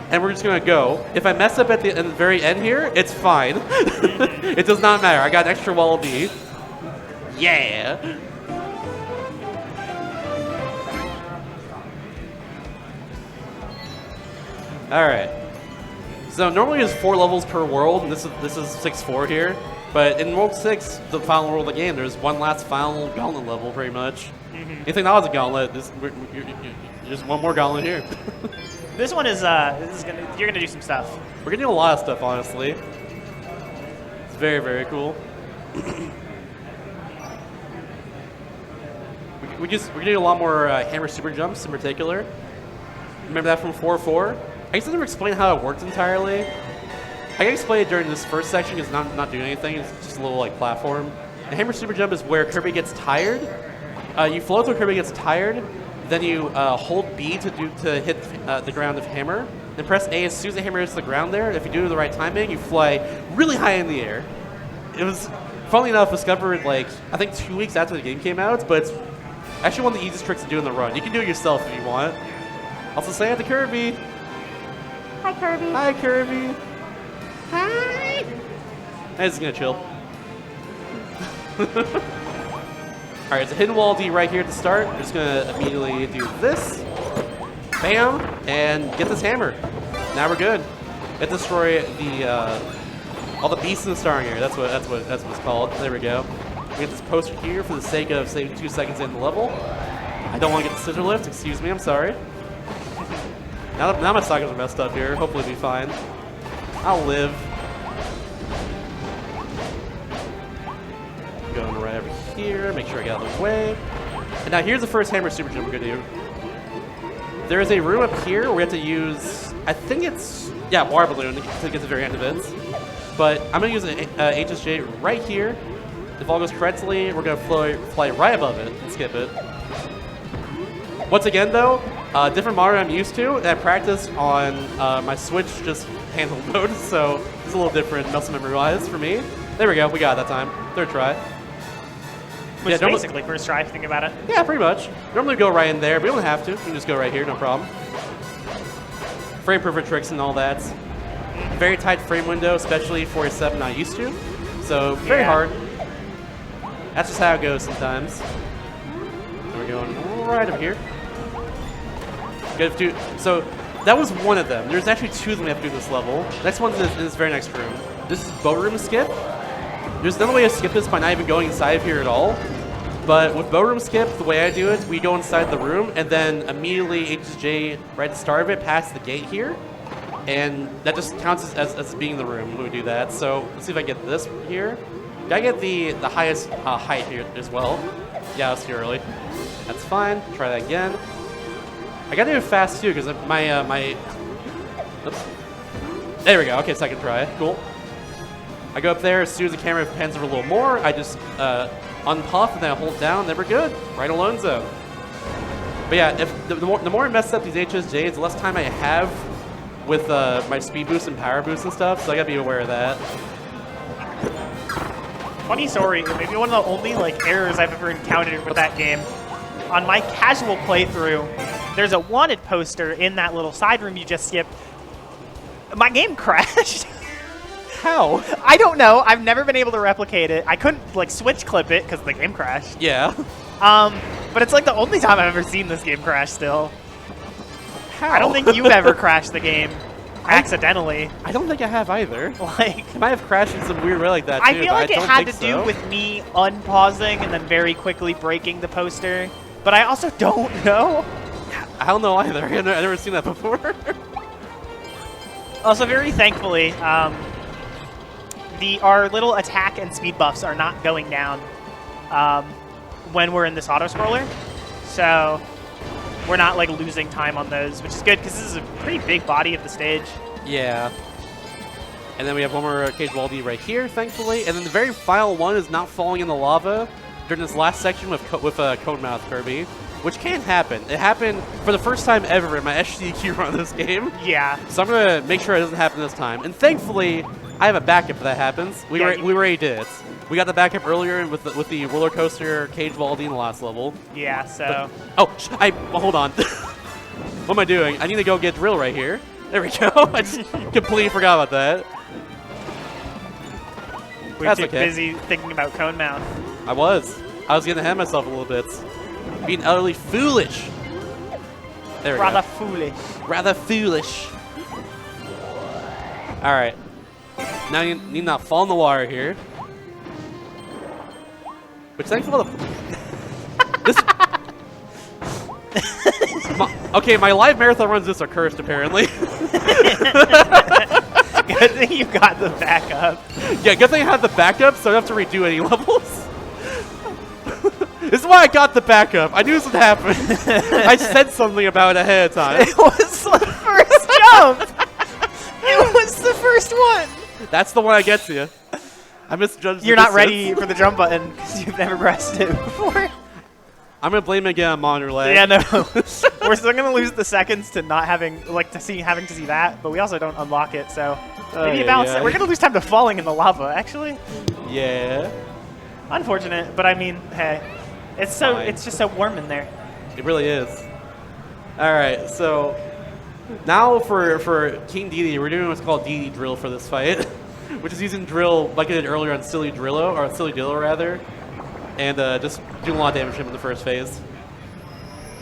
and we're just going to go. If I mess up at the very end here, it's fine. It does not matter. I got an extra wall D. Yeah. All right. So normally there's 4 levels per world, and this is 6-4 here. But in World 6, the final world of the game, there's one last final gauntlet level, pretty much. Anything that was a gauntlet, just one more gauntlet here. This one is you're gonna do some stuff. We're gonna do a lot of stuff, honestly. It's very, very cool. We're gonna do a lot more hammer super jumps in particular. Remember that from 4-4? I guess I never explained how it worked entirely. I can explain it during this first section because it's not doing anything. It's just a little like platform. The hammer super jump is where Kirby gets tired. You float till Kirby gets tired, then you hold B to hit the ground with hammer. Then press A as soon as the hammer hits the ground there. If you do it the right timing, you fly really high in the air. It was, funnily enough, discovered like I think 2 weeks after the game came out, but it's actually one of the easiest tricks to do in the run. You can do it yourself if you want. Also say hi to Kirby. Hi, Kirby. Hi, Kirby. Hi. I'm just gonna chill. Alright, it's a hidden wall D right here to start. We're just gonna immediately do this. Bam! And get this hammer. Now we're good. It destroy the all the beasts in the starting area. That's what it's called. There we go. We get this poster here for the sake of saving 2 seconds in the level. I don't want to get the scissor lift, excuse me, I'm sorry. Now my cycles are messed up here. Hopefully it'll be fine. I'll live. Going right over here, make sure I get out of the way. And now here's the first hammer super jump we're gonna do. There is a room up here where we have to use, I think it's, yeah, water balloon to get to the very end of it. But I'm gonna use an HSJ right here. If all goes correctly, we're gonna fly right above it and skip it. Once again though, different monitor I'm used to, and I practice on my Switch just handheld mode, so it's a little different muscle memory wise for me. There we go, we got it that time. Third try. Which is basically first try, if you think about it. Yeah, pretty much. Normally we go right in there, but we don't have to. We can just go right here, no problem. Frame perfect tricks and all that. Very tight frame window, especially for a 7 not used to. So very hard. That's just how it goes sometimes. So we're going right up here. So that was one of them. There's actually 2 of them we have to do this level. Next one's in this very next room. This is boat room skip. There's another way to skip this by not even going inside of here at all. But with boat room skip, the way I do it, we go inside the room and then immediately HSJ right at the start of it past the gate here. And that just counts as being the room when we do that. So let's see if I get this here. Gotta get the highest height here as well. Yeah, I was too early. That's fine. Try that again. I gotta do it fast too, because my oops. There we go. Okay, second try. Cool. I go up there as soon as the camera pans over a little more. I just unpuff and then I hold down. Then we're good. Right alone zone. But yeah, if the more I mess up these HSJs, the less time I have with my speed boost and power boost and stuff, so I gotta be aware of that. Funny story, maybe one of the only like errors I've ever encountered with that game. On my casual playthrough, there's a wanted poster in that little side room you just skipped. My game crashed. How? I don't know. I've never been able to replicate it. I couldn't like switch clip it because the game crashed. Yeah. But it's like the only time I've ever seen this game crash still. How? I don't think you've ever crashed the game accidentally. I don't think I have either. Like, I might have crashed in some weird way like that too. I feel like but it don't had to think do so. with me unpausing and then very quickly breaking the poster. But I also don't know. I don't know either. I've never seen that before. Also, very thankfully, our little attack and speed buffs are not going down when we're in this auto-scroller. So we're not like losing time on those, which is good because this is a pretty big body of the stage. Yeah. And then we have one more Cage Waldy right here, thankfully. And then the very final one is not falling in the lava during this last section with Cone Mouth Kirby, which can happen. It happened for the first time ever in my SGQ run of this game. Yeah. So I'm going to make sure it doesn't happen this time. And thankfully, I have a backup if that happens. We already did it. We got the backup earlier with the roller coaster Cage Waldy in the last level. Yeah, so. Hold on. What am I doing? I need to go get Drill right here. There we go. I just completely forgot about that. We're too busy thinking about Cone Mouth. I was getting ahead of myself a little bit. Being utterly foolish. There we Rather go. foolish. Rather foolish. All right. Now you need not fall in the water here. Which thankfully, this. Okay, my live marathon runs this are cursed apparently. Good thing you got the backup. Yeah, good thing I have the backup, so I don't have to redo any levels. This is why I got the backup. I knew this would happen. I said something about it ahead of time. It was the first jump. It was the first one. That's the one I get to you. I misjudged. You're not ready for the jump button because you've never pressed it before. I'm gonna blame it again on monitor lag. Yeah, no. We're still gonna lose the seconds to not having having to see that, but we also don't unlock it, so maybe balance it. We're gonna lose time to falling in the lava, actually. Yeah. Unfortunate, but I mean, hey, it's just so warm in there. It really is. All right, so now for King Dedede, we're doing what's called Dedede Drill for this fight, which is using Drill like I did earlier on Silly Dillo rather, and just doing a lot of damage to him in the first phase.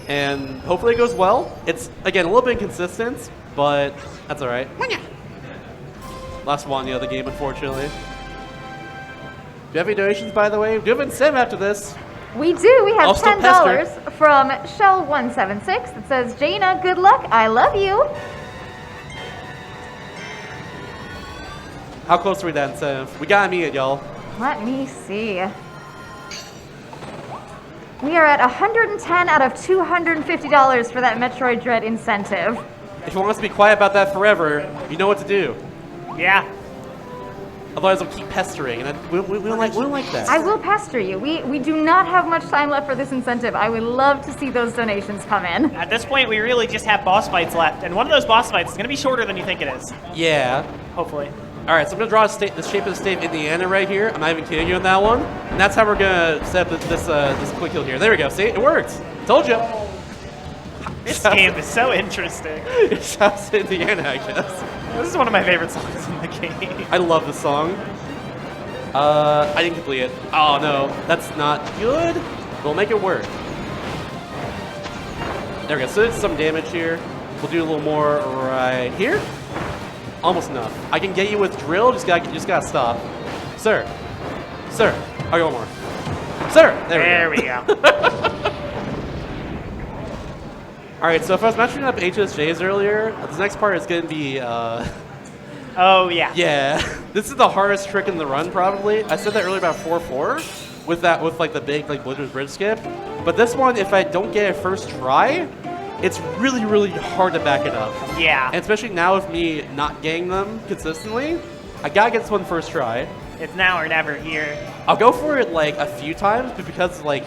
And hopefully it goes well. It's again a little bit inconsistent, but that's all right. Last one, the other game, unfortunately. Do you have any donations, by the way? Do you have an incentive after this? We do. We have I'll still $10 from Shell176 that says, Jaina, good luck. I love you. How close are we to that incentive? We gotta meet it, y'all. Let me see. We are at 110 out of $250 for that Metroid Dread incentive. If you want us to be quiet about that forever, you know what to do. Yeah. Otherwise, I'll keep pestering, and we don't like that. I will pester you. We do not have much time left for this incentive. I would love to see those donations come in. At this point, we really just have boss fights left, and one of those boss fights is going to be shorter than you think it is. Yeah. Hopefully. All right, so I'm gonna draw the shape of the state of Indiana right here. I'm not even kidding you on that one. And that's how we're gonna set up this quick heal here. There we go. See, it worked. Told you. This game is so interesting. It shouts Indiana, I guess. This is one of my favorite songs in the game. I love this song. I didn't complete it. Oh no, that's not good. We'll make it work. There we go. So there's some damage here. We'll do a little more right here. Almost enough. I can get you with drill. Just gotta stop, sir. Sir. I'll go one more. Sir. There we go. All right. So if I was mentioning up HSJs earlier, this next part is gonna be. Oh yeah. Yeah. This is the hardest trick in the run probably. I said that earlier about 4-4 with like the big Blizzard's Bridge skip. But this one, if I don't get it first try, it's really, really hard to back it up. Yeah. And especially now with me not getting them consistently, I gotta get this one first try. It's now or never here. I'll go for it like a few times, but because like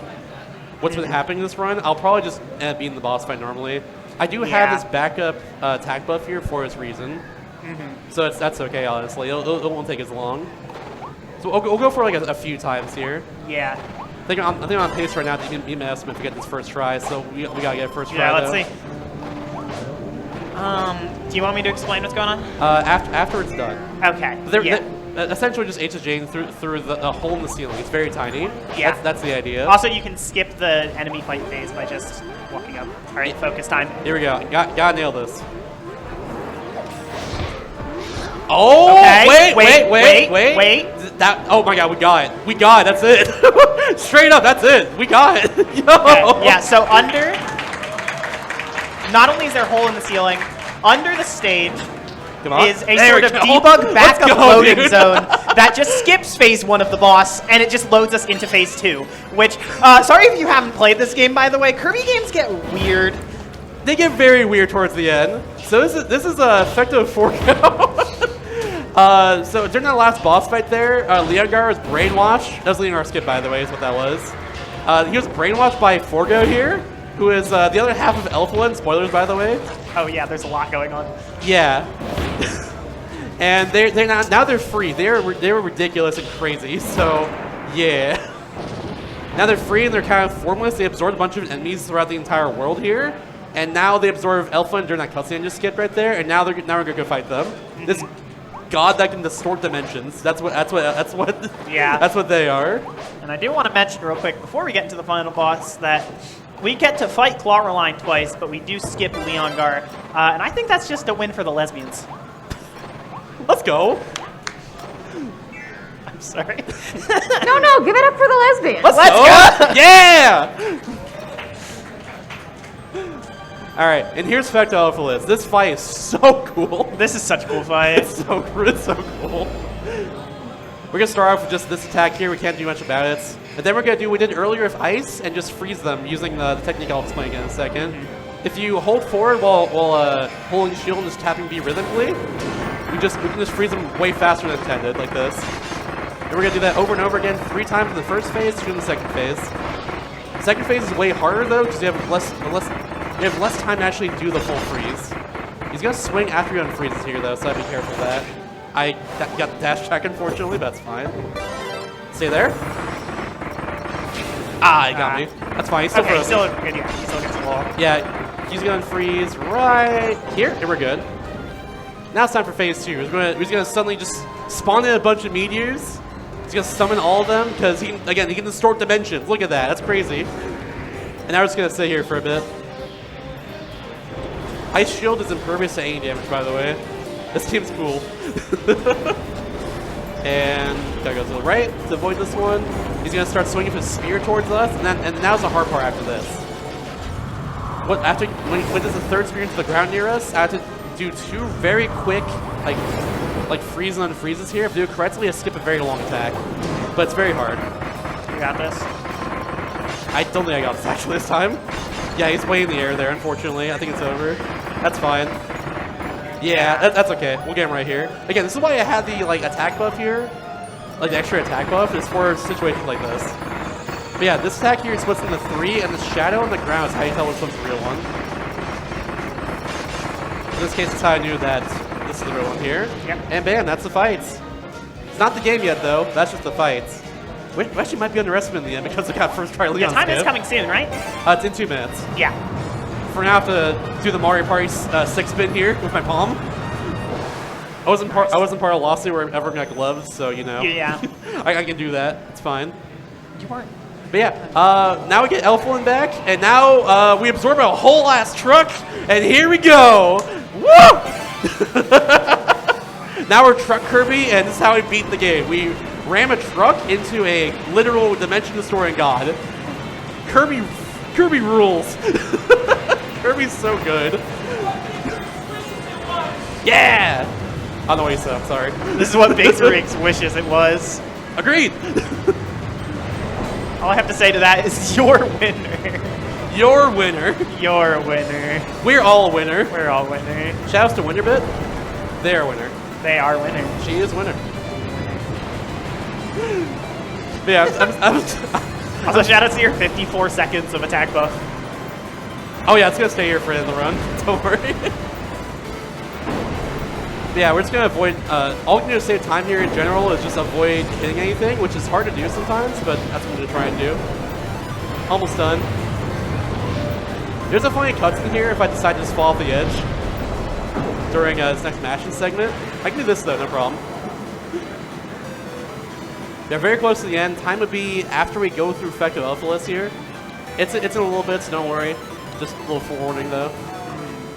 what's been happening this run, I'll probably just end up beating the boss fight normally. I do have Yeah. this backup attack buff here for its reason. So that's okay, honestly. It won't take as long. So we'll go for like a few times here. Yeah. I think I'm on pace right now to beat my estimate to get this first try, so we gotta get a first try. Yeah, let's though. see. Do you want me to explain what's going on? After it's done. Okay. They're Yeah. essentially just HSJing through the hole in the ceiling. It's very tiny. Yeah. That's the idea. Also, you can skip the enemy fight phase by just walking up. All right, focus time. Here we go. Gotta nail this. Oh, Okay, wait. That, oh my god, we got it. We got it. That's it. Straight up, that's it. We got it. Yo. Okay, yeah, so under, not only is there a hole in the ceiling, under the stage Come on. is a There sort we of go. debug Let's backup go, loading dude. zone that just skips phase 1 of the boss, and it just loads us into phase 2, which, sorry if you haven't played this game, by the way, Kirby games get weird. They get very weird towards the end. So this is FWA23. So during that last boss fight there, Leongar was brainwashed. That was Leongar skip, by the way, is what that was. He was brainwashed by Forgo here, who is the other half of Elfwin. Spoilers, by the way. Oh yeah, there's a lot going on. Yeah. And now they're free. They were ridiculous and crazy. So yeah. Now they're free and they're kind of formless. They absorbed a bunch of enemies throughout the entire world here. And now they absorb Elfwin during that cutscene I just skipped right there. And now we're gonna go fight them. This god that can distort dimensions. That's what Yeah. that's what they are. And I do want to mention real quick, before we get into the final boss, that we get to fight Clawreline twice, but we do skip Leongar. And I think that's just a win for the lesbians. Let's go. I'm sorry. No, give it up for the lesbians. Let's go. Yeah. All right, and here's FWA23. This fight is so cool. This is such a cool fight. It's so cool. We're gonna start off with just this attack here. We can't do much about it. And then we're gonna do what we did earlier with ice and just freeze them using the technique I'll explain in a second. If you hold forward while holding shield and just tapping B rhythmically, we can just freeze them way faster than intended, like this. And we're gonna do that over and over again 3 times in the first phase, 2 in the second phase. The second phase is way harder though, because you have less time to actually do the full freeze. He's gonna swing after you unfreezes here though, so I'd be careful of that. I got the dash check unfortunately, but that's fine. Stay there. Ah, he got me. That's fine. He's still Okay, frozen. still good. Yeah, he still gets the wall. Yeah, he's gonna unfreeze right here, and we're good. Now it's time for phase 2. He's gonna suddenly just spawn in a bunch of meteors. He's gonna summon all of them because he can distort dimensions. Look at that. That's crazy. And now we're just gonna sit here for a bit. Ice Shield is impervious to any damage, by the way. This team's cool. And gotta go to the right to avoid this one. He's gonna start swinging his spear towards us, and now's the hard part after this. When there's a third spear into the ground near us, I have to do 2 very quick like freeze and unfreezes here. If I do it correctly, I skip a very long attack, but it's very hard. You got this. I don't think I got this actually this time. Yeah, he's way in the air there, unfortunately. I think it's over. That's fine. Yeah, that's okay. We'll get him right here. Again, this is why I had the attack buff here. Like the extra attack buff is for situations like this. But yeah, this attack here splits into 3, and the shadow on the ground is how you tell which one's the real one. In this case, that's how I knew that this is the real one here. Yep. And bam, that's the fights. It's not the game yet, though. That's just the fights. We actually might be underestimating in the end because we got first try Leon The time is skip. coming soon, right? It's in 2 minutes. Yeah. For now, I have to do the Mario Party 6-spin here with my palm. I wasn't part of Lawsuit where everyone got gloves, so you know. Yeah. I can do that. It's fine. You weren't. But yeah, now we get Elfwin back, and now we absorb a whole ass truck, and here we go. Woo! Now we're Truck Kirby, and this is how we beat the game. We ram a truck into a literal dimension-destroying god. Kirby rules. Kirby's so good. Yeah! I don't know what you said, I'm sorry. This is what Biggs wishes it was. Agreed! All I have to say to that is your winner. Your winner. You're a winner. We're all a winner. We're all winners. Shoutouts to Winterbit. They're a winner. They are winners. She is winner. But yeah, Also, shout out to your 54 seconds of attack buff. Oh yeah, it's gonna stay here for the run. Don't worry. Yeah, we're just gonna avoid. All we can do to save time here in general is just avoid hitting anything, which is hard to do sometimes, but that's what I'm gonna try and do. Almost done. There's a funny cutscene here if I decide to just fall off the edge during this next mashing segment. I can do this though, no problem. They're very close to the end. Time would be after we go through effective alpha list here. It's in a little bit, so don't worry. Just a little forewarning though.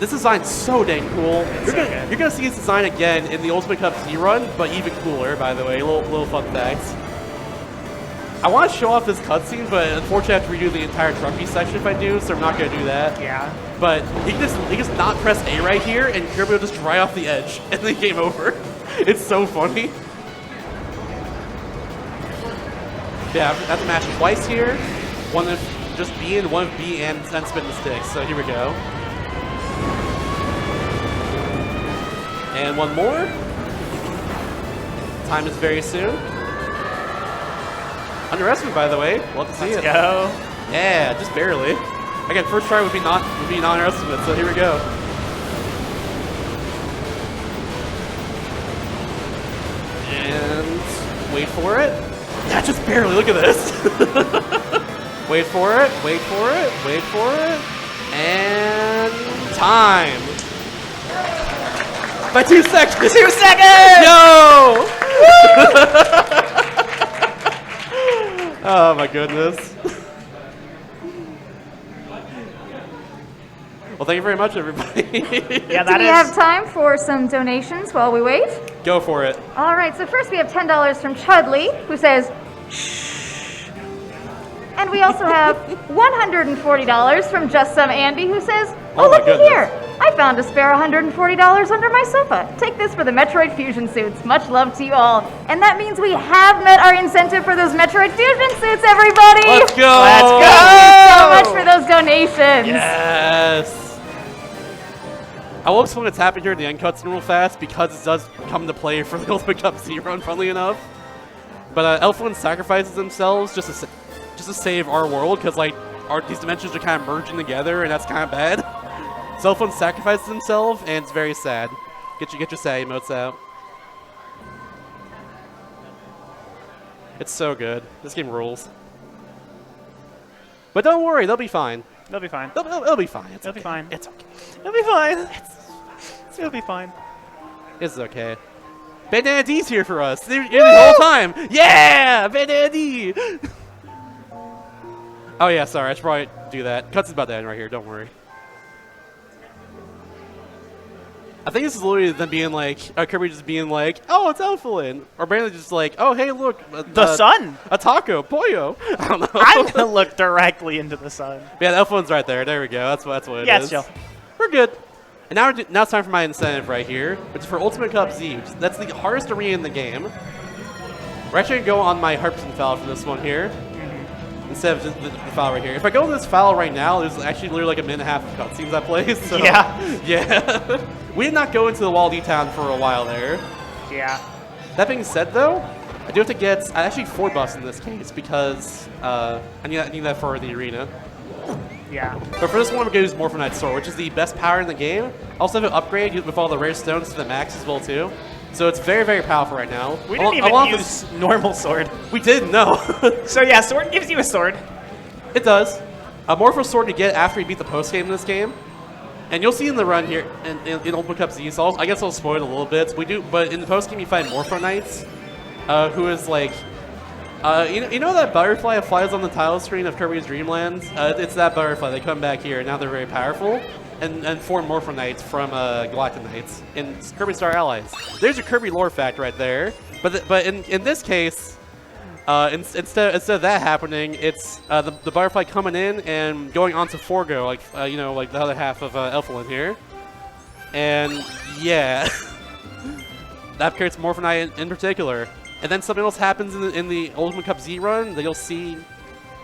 This design's so dang cool. You're gonna see this design again in the Ultimate Cup Z run, but even cooler, by the way. Little fun facts. I want to show off this cutscene, but unfortunately I have to redo the entire Trophy section if I do, so I'm not gonna do that. Yeah. But he can just not press A right here, and Kirby will just dry off the edge, and then game over. It's so funny. Yeah, I have to mash twice here. One of just B and one of B and then spin the stick. So here we go. And one more. Time is very soon. Underestimate, by the way. Love to see it. Let's go. Yeah, just barely. Again, first try would be non-underestimate. So here we go. And wait for it. Yeah, just barely. Look at this. Wait for it. Wait for it. Wait for it. And time. By 2 seconds. 2 seconds! Yo! Oh my goodness. Well, thank you very much, everybody. Yeah, Do we have time for some donations while we wait? Go for it. All right, so first we have $10 from Chudley, who says, shh. And we also have $140 from Just Some Andy, who says, Oh my looky goodness. here. I found a spare $140 under my sofa. Take this for the Metroid Fusion suits. Much love to you all. And that means we have met our incentive for those Metroid Fusion suits, everybody. Let's go. Let's go. Thank you so much for those donations. Yes. I will explain what's happening here in the end cutscene real fast because it does come to play for the Ultimate Cup Z run, funnily enough. But Elfwin sacrifices themselves just to save our world because like these dimensions are kind of merging together and that's kind of bad. So Elfwin sacrifices himself and it's very sad. Get your sad emotes out. It's so good. This game rules. But don't worry, they'll be fine. They'll be fine. They'll be fine. It's They'll be okay. fine. It's okay. It'll be fine. It'll be fine. It's okay. Bandana D's here for us. They're here the whole time. Yeah! Bandana D! Oh yeah, sorry. I should probably do that. Cutscene's about to end right here. Don't worry. I think this is literally them being like, Kirby just being like, oh, it's Elflin. Or Brandon just like, oh, hey, look. The sun. A taco. Pollo. I don't know. I'm going to look directly into the sun. Yeah, the Elflin's right there. There we go. That's what it is. Yeah, it's chill. We're good. And now it's time for my incentive right here, which is for Ultimate Cup Z. That's the hardest arena in the game. We're actually going to go on my 100% foul for this one here, instead of just the foul right here. If I go in this foul right now, there's actually literally like a minute and a half of cutscenes I play. So, Yeah. Yeah. We did not go into the Wall-D town for a while there. Yeah. That being said, though, I do have to get actually 4 buffs in this case because I need that for the arena. Yeah. But for this one, we're going to use Morpho Knight's Sword, which is the best power in the game. Also have an upgrade with all the rare stones to the max as well, too. So it's very, very powerful right now. We didn't even use normal sword. We didn't, no. So yeah, sword gives you a sword. It does. A Morpho Sword you get after you beat the post-game in this game. And you'll see in the run here, in Ultimate Cup Z, so I guess I'll spoil it a little bit. But in the post-game you find Morpho Knights, who is like... you know that butterfly that flies on the title screen of Kirby's Dream Land? It's that butterfly. They come back here, and now they're very powerful. And form Morpho Knights from Galactic Knights in Kirby Star Allies. There's your Kirby lore fact right there. But in this case, instead of that happening, it's the butterfly coming in and going onto Forgo, like like the other half of Elflin here. And yeah, that creates Morpho Knight in particular. And then something else happens in the Ultimate Cup Z run that you'll see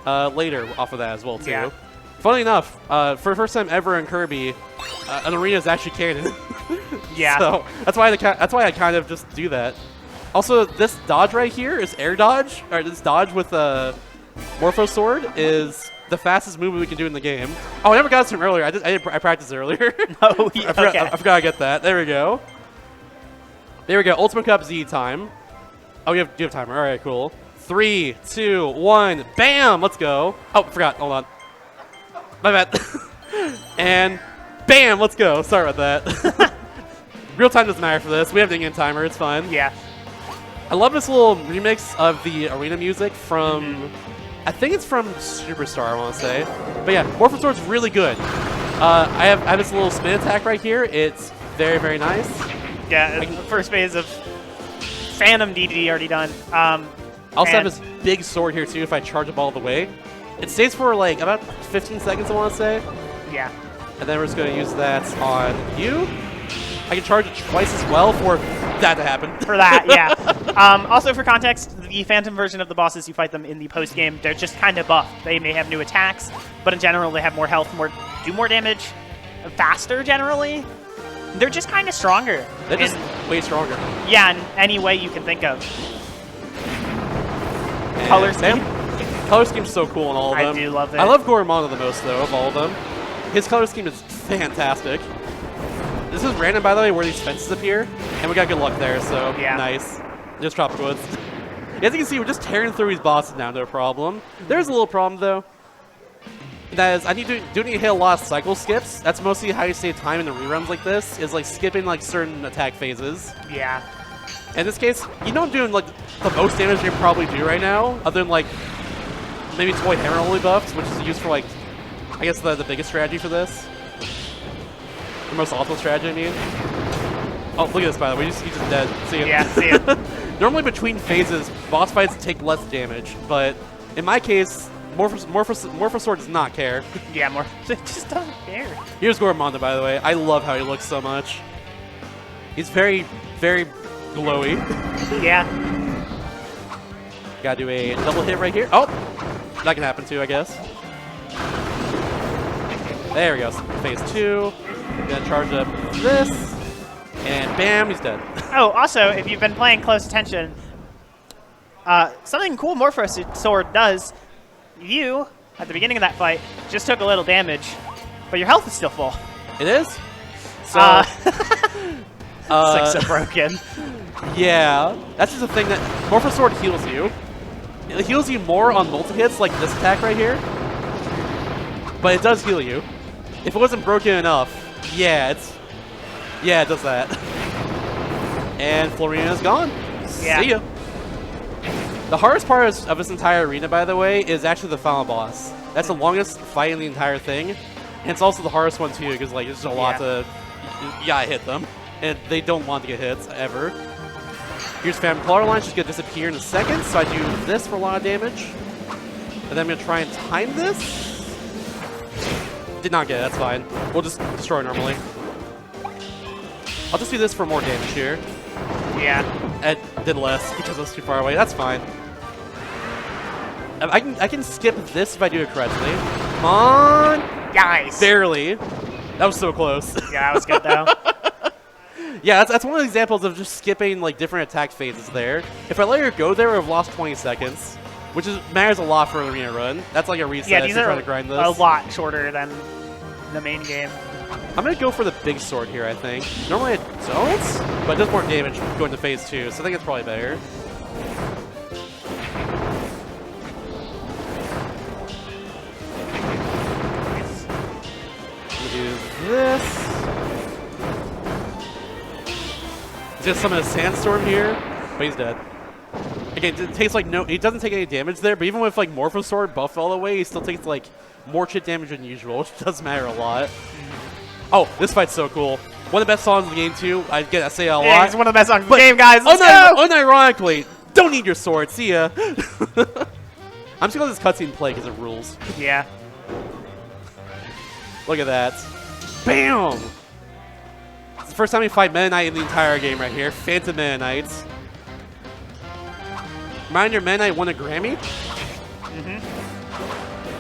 later off of that as well too. Yeah. Funny enough, for the first time ever in Kirby, an arena is actually canon. Yeah. So that's why I kind of just do that. Also, this dodge right here is air dodge, or this dodge with Morpho Sword is the fastest move we can do in the game. Oh, I never got this from earlier. I practiced earlier. Oh, yeah, okay. I forgot to get that. There we go. There we go. Ultimate Cup Z time. Oh, you have timer. All right, cool. 3, 2, 1. Bam! Let's go. Oh, forgot. Hold on. My bad. And bam! Let's go. Sorry about that. Real time doesn't matter for this. We have the in-game timer. It's fine. Yeah. I love this little remix of the arena music from... I think it's from Superstar, I want to say. But yeah, Morpho Sword's really good. I have this little spin attack right here. It's very, very nice. Yeah, the first phase of Phantom DDD already done. I also have this big sword here too if I charge up all the way. It stays for like about 15 seconds, I want to say. Yeah. And then we're just going to use that on you. I can charge it twice as well for that to happen. For that, yeah. Also, for context, the Phantom version of the bosses, you fight them in the post-game, they're just kind of buffed. They may have new attacks, but in general, they have more health, do more damage, faster generally. They're just kind of stronger. They're just way stronger. Yeah, in any way you can think of. And Color scheme? Color scheme's so cool in all of them. I do love it. I love Goromano the most, though, of all of them. His color scheme is fantastic. This is random, by the way, where these fences appear, and we got good luck there, so yeah. Nice. Just Tropic Woods. As you can see, we're just tearing through these bosses now, no problem. There's a little problem, though. That is, I need to hit a lot of cycle skips. That's mostly how you save time in the reruns like this, is like skipping like certain attack phases. Yeah. In this case, you know I'm doing like the most damage you can probably do right now, other than like maybe Toy Hammer only buffs, which is used for like, I guess the biggest strategy for this. The most optimal strategy, I mean. Oh, look at this, by the way. He's just dead. See him? Yeah, see him. Normally between phases, boss fights take less damage, but in my case, Morpho Sword does not care. Yeah, it just doesn't care. Here's Goromando, by the way. I love how he looks so much. He's very, very glowy. Yeah. Gotta do a double hit right here. Oh! That can happen too, I guess. There we go. Phase 2. Gonna charge up this. And bam, he's dead. Oh, also, if you've been playing close attention, something cool Morpho Sword does, you, at the beginning of that fight, just took a little damage, but your health is still full. It is? So, it's like so broken. Yeah, that's just the thing that Morpho Sword heals you. It heals you more on multi-hits like this attack right here, but it does heal you. If it wasn't broken enough, yeah, it does that. And Florina's gone. Yeah. See ya. The hardest part of this entire arena, by the way, is actually the final boss. That's the longest fight in the entire thing, and it's also the hardest one too, because like there's a lot to, you gotta hit them, and they don't want to get hits ever. Here's Phantom Color Line, she's gonna disappear in a second, so I do this for a lot of damage, and then I'm gonna try and time this. Did not get it, that's fine. We'll just destroy normally. I'll just do this for more damage here. Yeah. It did less because it was too far away. That's fine. I can skip this if I do it correctly. Come on! Nice! Barely. That was so close. Yeah, that was good though. Yeah, that's one of the examples of just skipping like different attack phases there. If I let her go there, I've lost 20 seconds, which matters a lot for an arena run. That's like a reset. Yeah, these are trying to grind this. a lot shorter than the main game. I'm going to go for the big sword here, I think. Normally it don't, but it does more damage going to phase 2, so I think it's probably better. I'm going to do this. He's going to summon a sandstorm here, but he's dead. Again, it takes like he doesn't take any damage there, but even with like Morpho Sword buffed all the way, he still takes like more chit damage than usual, which does matter a lot. Oh, this fight's so cool. One of the best songs in the game, too. I say it a lot. Yeah, it's one of the best songs in the game, guys. Let's go! Unironically, don't need your sword. See ya. I'm just going to let this cutscene play because it rules. Yeah. Look at that. Bam! It's the first time we fight Meta Knight in the entire game right here. Phantom Meta Knights. Reminder, Meta Knight won a Grammy.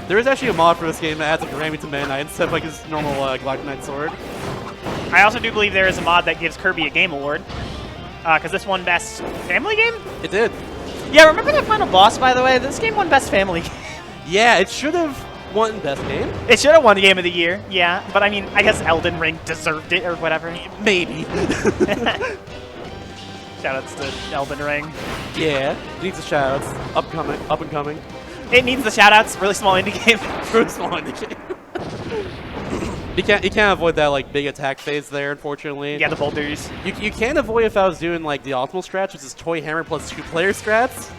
There is actually a mod for this game that adds a Grammy to Meta Knight instead of like his normal Galactic Knight sword. I also do believe there is a mod that gives Kirby a Game Award. Because this won Best Family Game? It did. Yeah, remember that final boss, by the way? This game won Best Family Game. Yeah, it should have won best game. It should have won the Game of the Year, yeah. But I mean, I guess Elden Ring deserved it or whatever. Maybe. Shoutouts to Elden Ring. Yeah, needs a shout outs. Up and coming. It needs the shoutouts. Really small indie game. Really small indie game. You can't avoid that like big attack phase there, unfortunately. Yeah, the boulders. You can avoid if I was doing like the optimal strat, which is toy hammer plus 2-player strats.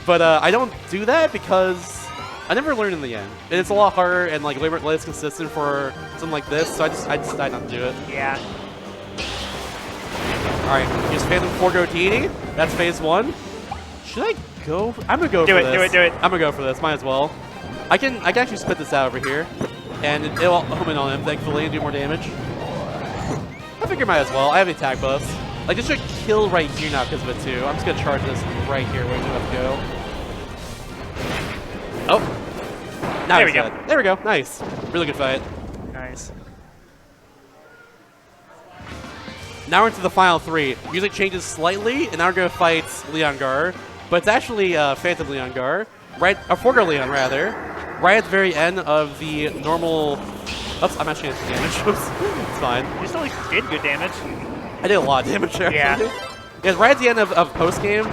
But I don't do that because I never learned in the end. And it's a lot harder and like way less consistent for something like this, so I decided not to do it. Yeah. Alright, just Phantom Forgo Deity. That's phase 1. Should I go? I'm gonna go for this. Do it. I'm gonna go for this, might as well. I can actually spit this out over here. And it'll home in on him, thankfully, and do more damage. I figure might as well. I have the attack buffs. Like, this should kill right here now because of it, too. I'm just going to charge this right here where we have to go. Oh. Now There we go. There we go. Nice. Really good fight. Nice. Now we're into the final 3. Music changes slightly, and now we're going to fight Leon Gar. But it's actually Phantom Leon Gar. Right, or Forgo Leon, rather. Right at the very end of the normal... Oops, I'm actually going to damage. Oops. It's fine. You still did good damage. I did a lot of damage there. Yeah. Yeah, right at the end of post-game,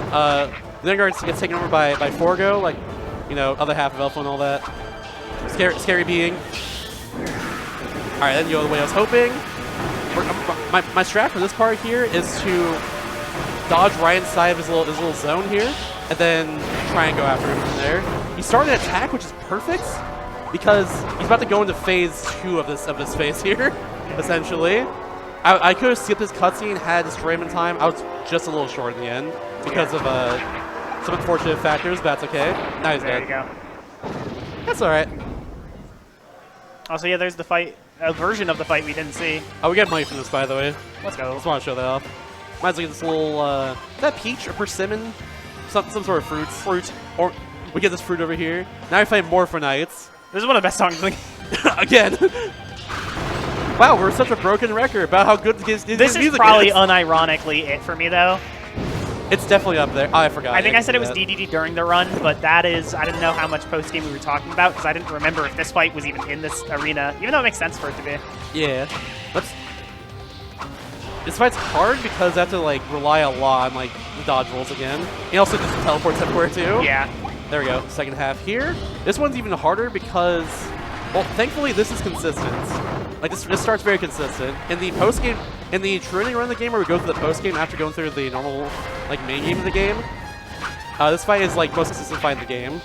Leon Gar gets taken over by Forgo, like, you know, other half of Alpha and all that. Scary being. Alright, then go the way I was hoping. My strat for this part here is to dodge right inside of his little zone here, and then try and go after him from there. He started an attack, which is perfect, because he's about to go into phase 2 of this phase here, essentially. I could have skipped this cutscene, had destroyed him in time. I was just a little short in the end because of some unfortunate factors, but that's okay. Now he's There dead. you go. That's alright. Also, yeah, there's the fight, a version of the fight we didn't see. Oh, we got money from this, by the way. Let's go. Just want to show that off. Might as well get this little, is that peach or persimmon? Some sort of fruit. Or we get this fruit over here. Now we fight Morphonites. This is one of the best songs in the game. Again. Wow, we're such a broken record about how good this This is music probably is. unironically it for me, though. It's definitely up there. Oh, I forgot. I think I said it can was do that. DDD during the run, but that is, I didn't know how much post-game we were talking about, because I didn't remember if this fight was even in this arena, even though it makes sense for it to be. Yeah. This fight's hard because I have to, like, rely a lot on, like, the dodge rolls again. And also just teleports everywhere, too. Yeah. There we go. Second half here. This one's even harder because, well, thankfully this is consistent. Like, this starts very consistent. In the post-game, in the training run of the game where we go through the post-game after going through the normal, like, main game of the game, this fight is, like, most consistent fight in the game.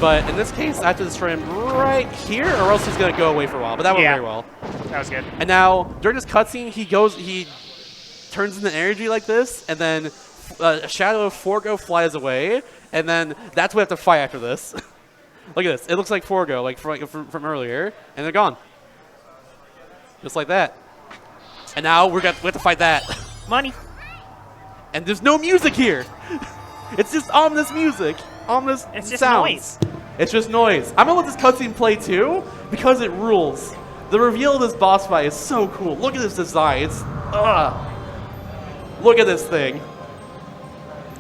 But in this case, I have to destroy him right here, or else he's going to go away for a while. But that went very well. That was good. And now, during this cutscene, he turns into energy like this, and then a shadow of Forgo flies away, and then that's what we have to fight after this. Look at this. It looks like Forgo, like from earlier, and they're gone. Just like that. And now we have to fight that. Money. And there's no music here. It's just ominous music. Ominous It's just sounds. noise. It's just noise. I'm gonna let this cutscene play too, because it rules. The reveal of this boss fight is so cool. Look at this design. It's, look at this thing.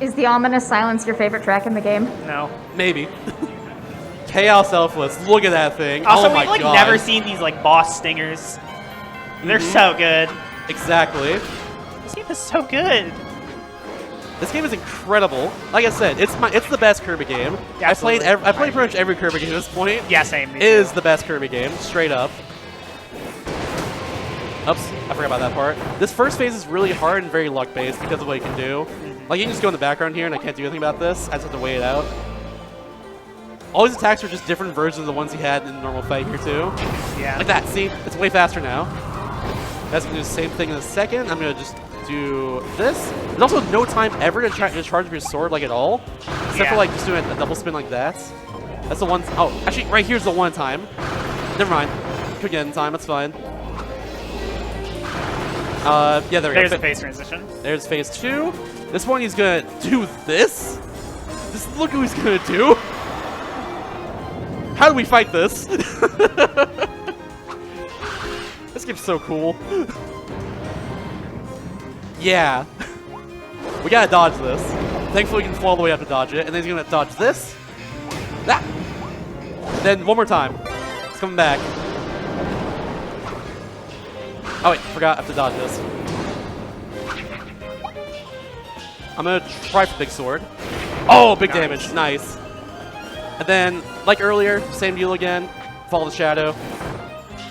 Is the ominous silence your favorite track in the game? No. Maybe. Chaos Elfless. Look at that thing. Also, oh my we've like god. never seen these like boss stingers. They're so good. Exactly. This game is so good. This game is incredible. Like I said, it's the best Kirby game. Yeah, I played absolutely. pretty much every Kirby game at this point. Yeah, same. Me It is too. the best Kirby game, straight up. Oops, I forgot about that part. This first phase is really hard and very luck-based because of what you can do. Like, you can just go in the background here and I can't do anything about this. I just have to wait it out. All these attacks are just different versions of the ones he had in the normal fight here, too. Yeah. Like that, see? It's way faster now. That's going to do the same thing in a second. I'm going to just do this. There's also no time ever to charge your sword, like, at all. Except for, like, just doing a double spin like that. That's the one. Oh, actually, right here's the one time. Never mind. Could get in time. That's fine. Yeah, there we go. There's a phase transition. There's phase 2. This one, he's going to do this. Just look who he's going to do. How do we fight this? This game's so cool. Yeah. We gotta dodge this. Thankfully, we can fall all the way up to dodge it. And then he's gonna dodge this. That. Then one more time. It's coming back. Oh wait, forgot I have to dodge this. I'm gonna try for big sword. Oh, big damage, nice. And then, like earlier, same deal again. Follow the shadow.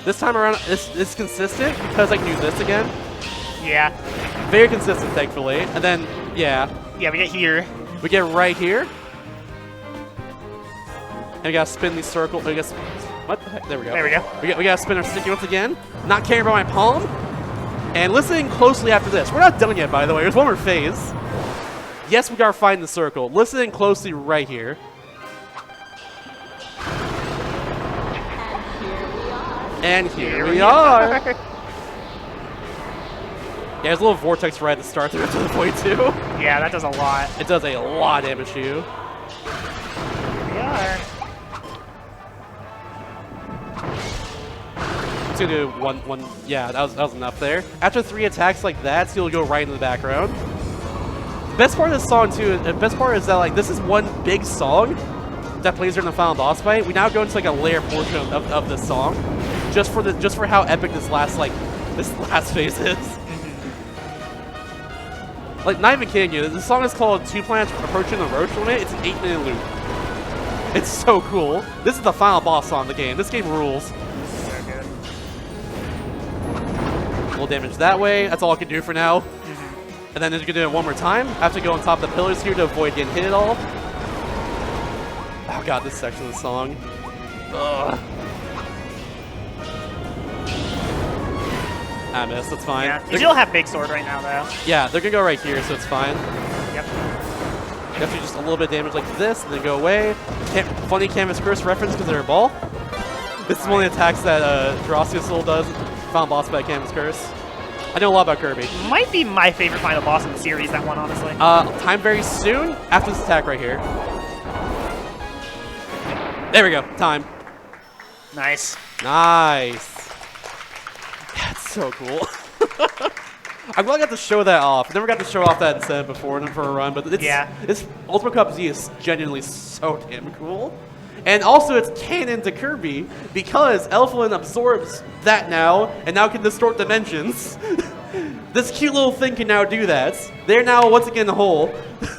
This time around, it's consistent because I can do this again. Yeah. Very consistent, thankfully. And then, yeah. Yeah, we get here. We get right here. And we gotta spin these circles. I guess. What the heck? There we go. There we go. We gotta spin our sticky once again. Not caring about my palm. And listening closely after this. We're not done yet, by the way. There's one more phase. Yes, we gotta find the circle. Listening closely right here. And here we are. Yeah, there's a little vortex right at the start there to the point too. Yeah, that does a lot. It does a lot of damage to you. Here we are. It's gonna do one. Yeah, that was enough there. After 3 attacks like that, so you'll go right into the background. The best part of this song too. The best part is that like this is one big song that plays during the final boss fight. We now go into like a layer portion of this song, just for how epic this last phase is. Like, not even kidding you, the song is called Two Planets Approaching the Roach Limit. It's an 8-minute loop. It's so cool. This is the final boss song of the game. This game rules. So good. A little damage that way. That's all I can do for now. And then you're going to do it one more time. I have to go on top of the pillars here to avoid getting hit at all. Oh god, this section of the song. Ugh. I missed, that's fine. Yeah. You still have big sword right now, though. Yeah, they're gonna go right here, so it's fine. Yep. You have to do just a little bit of damage like this, and then go away. Funny Canvas Curse reference because they're a ball. This is one of the attacks that Jurassic Soul does. Final boss by Canvas Curse. I know a lot about Kirby. Might be my favorite final boss in the series, that one, honestly. Time very soon after this attack right here. There we go, time. Nice. Nice. Yeah, it's so cool. I'm glad I got to show that off. I never got to show off that instead before for a run, but this Ultimate Cup Z is genuinely so damn cool. And also it's canon to Kirby because Elflin absorbs that now and now can distort dimensions. This cute little thing can now do that. They're now once again whole.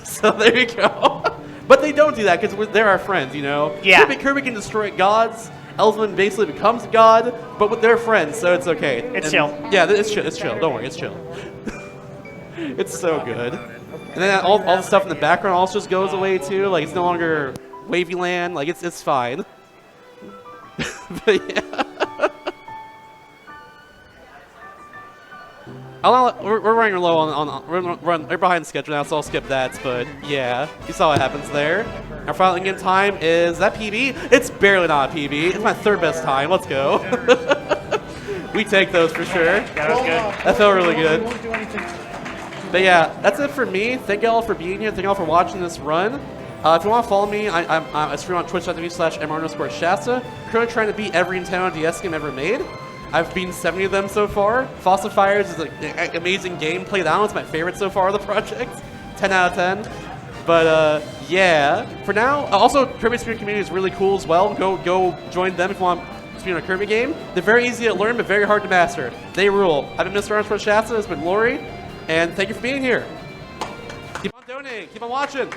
So there you go. But they don't do that because they're our friends, you know? Yeah. Kirby can destroy gods. Elflin basically becomes a god, but they're friends, so it's okay. It's chill. Yeah, it's chill. It's chill. Don't worry, it's chill. It's so good. And then all the stuff in the background also just goes away too. Like it's no longer wavy land. Like it's fine. But yeah. We're running low we're behind schedule now, so I'll skip that. But yeah, you saw what happens there. Our final in-game time is that PB? It's barely not a PB. It's my 3rd best time. Let's go. We take those for sure. Yeah, that was good. That felt really good. We won't do anything. But yeah, that's it for me. Thank you all for being here. Thank you all for watching this run. If you want to follow me, I stream on twitch.tv/mr_Shasta. Currently trying to beat every Nintendo DS game ever made. I've beaten 70 of them so far. Fossil Fires is an amazing gameplay. That one's my favorite so far of the project. 10 out of 10. But yeah, for now, also Kirby Spirit community is really cool as well. Go join them if you want to be on a Kirby game. They're very easy to learn, but very hard to master. They rule. I've been Mr. Shasta. It's been Lori, and thank you for being here. Keep on donating. Keep on watching.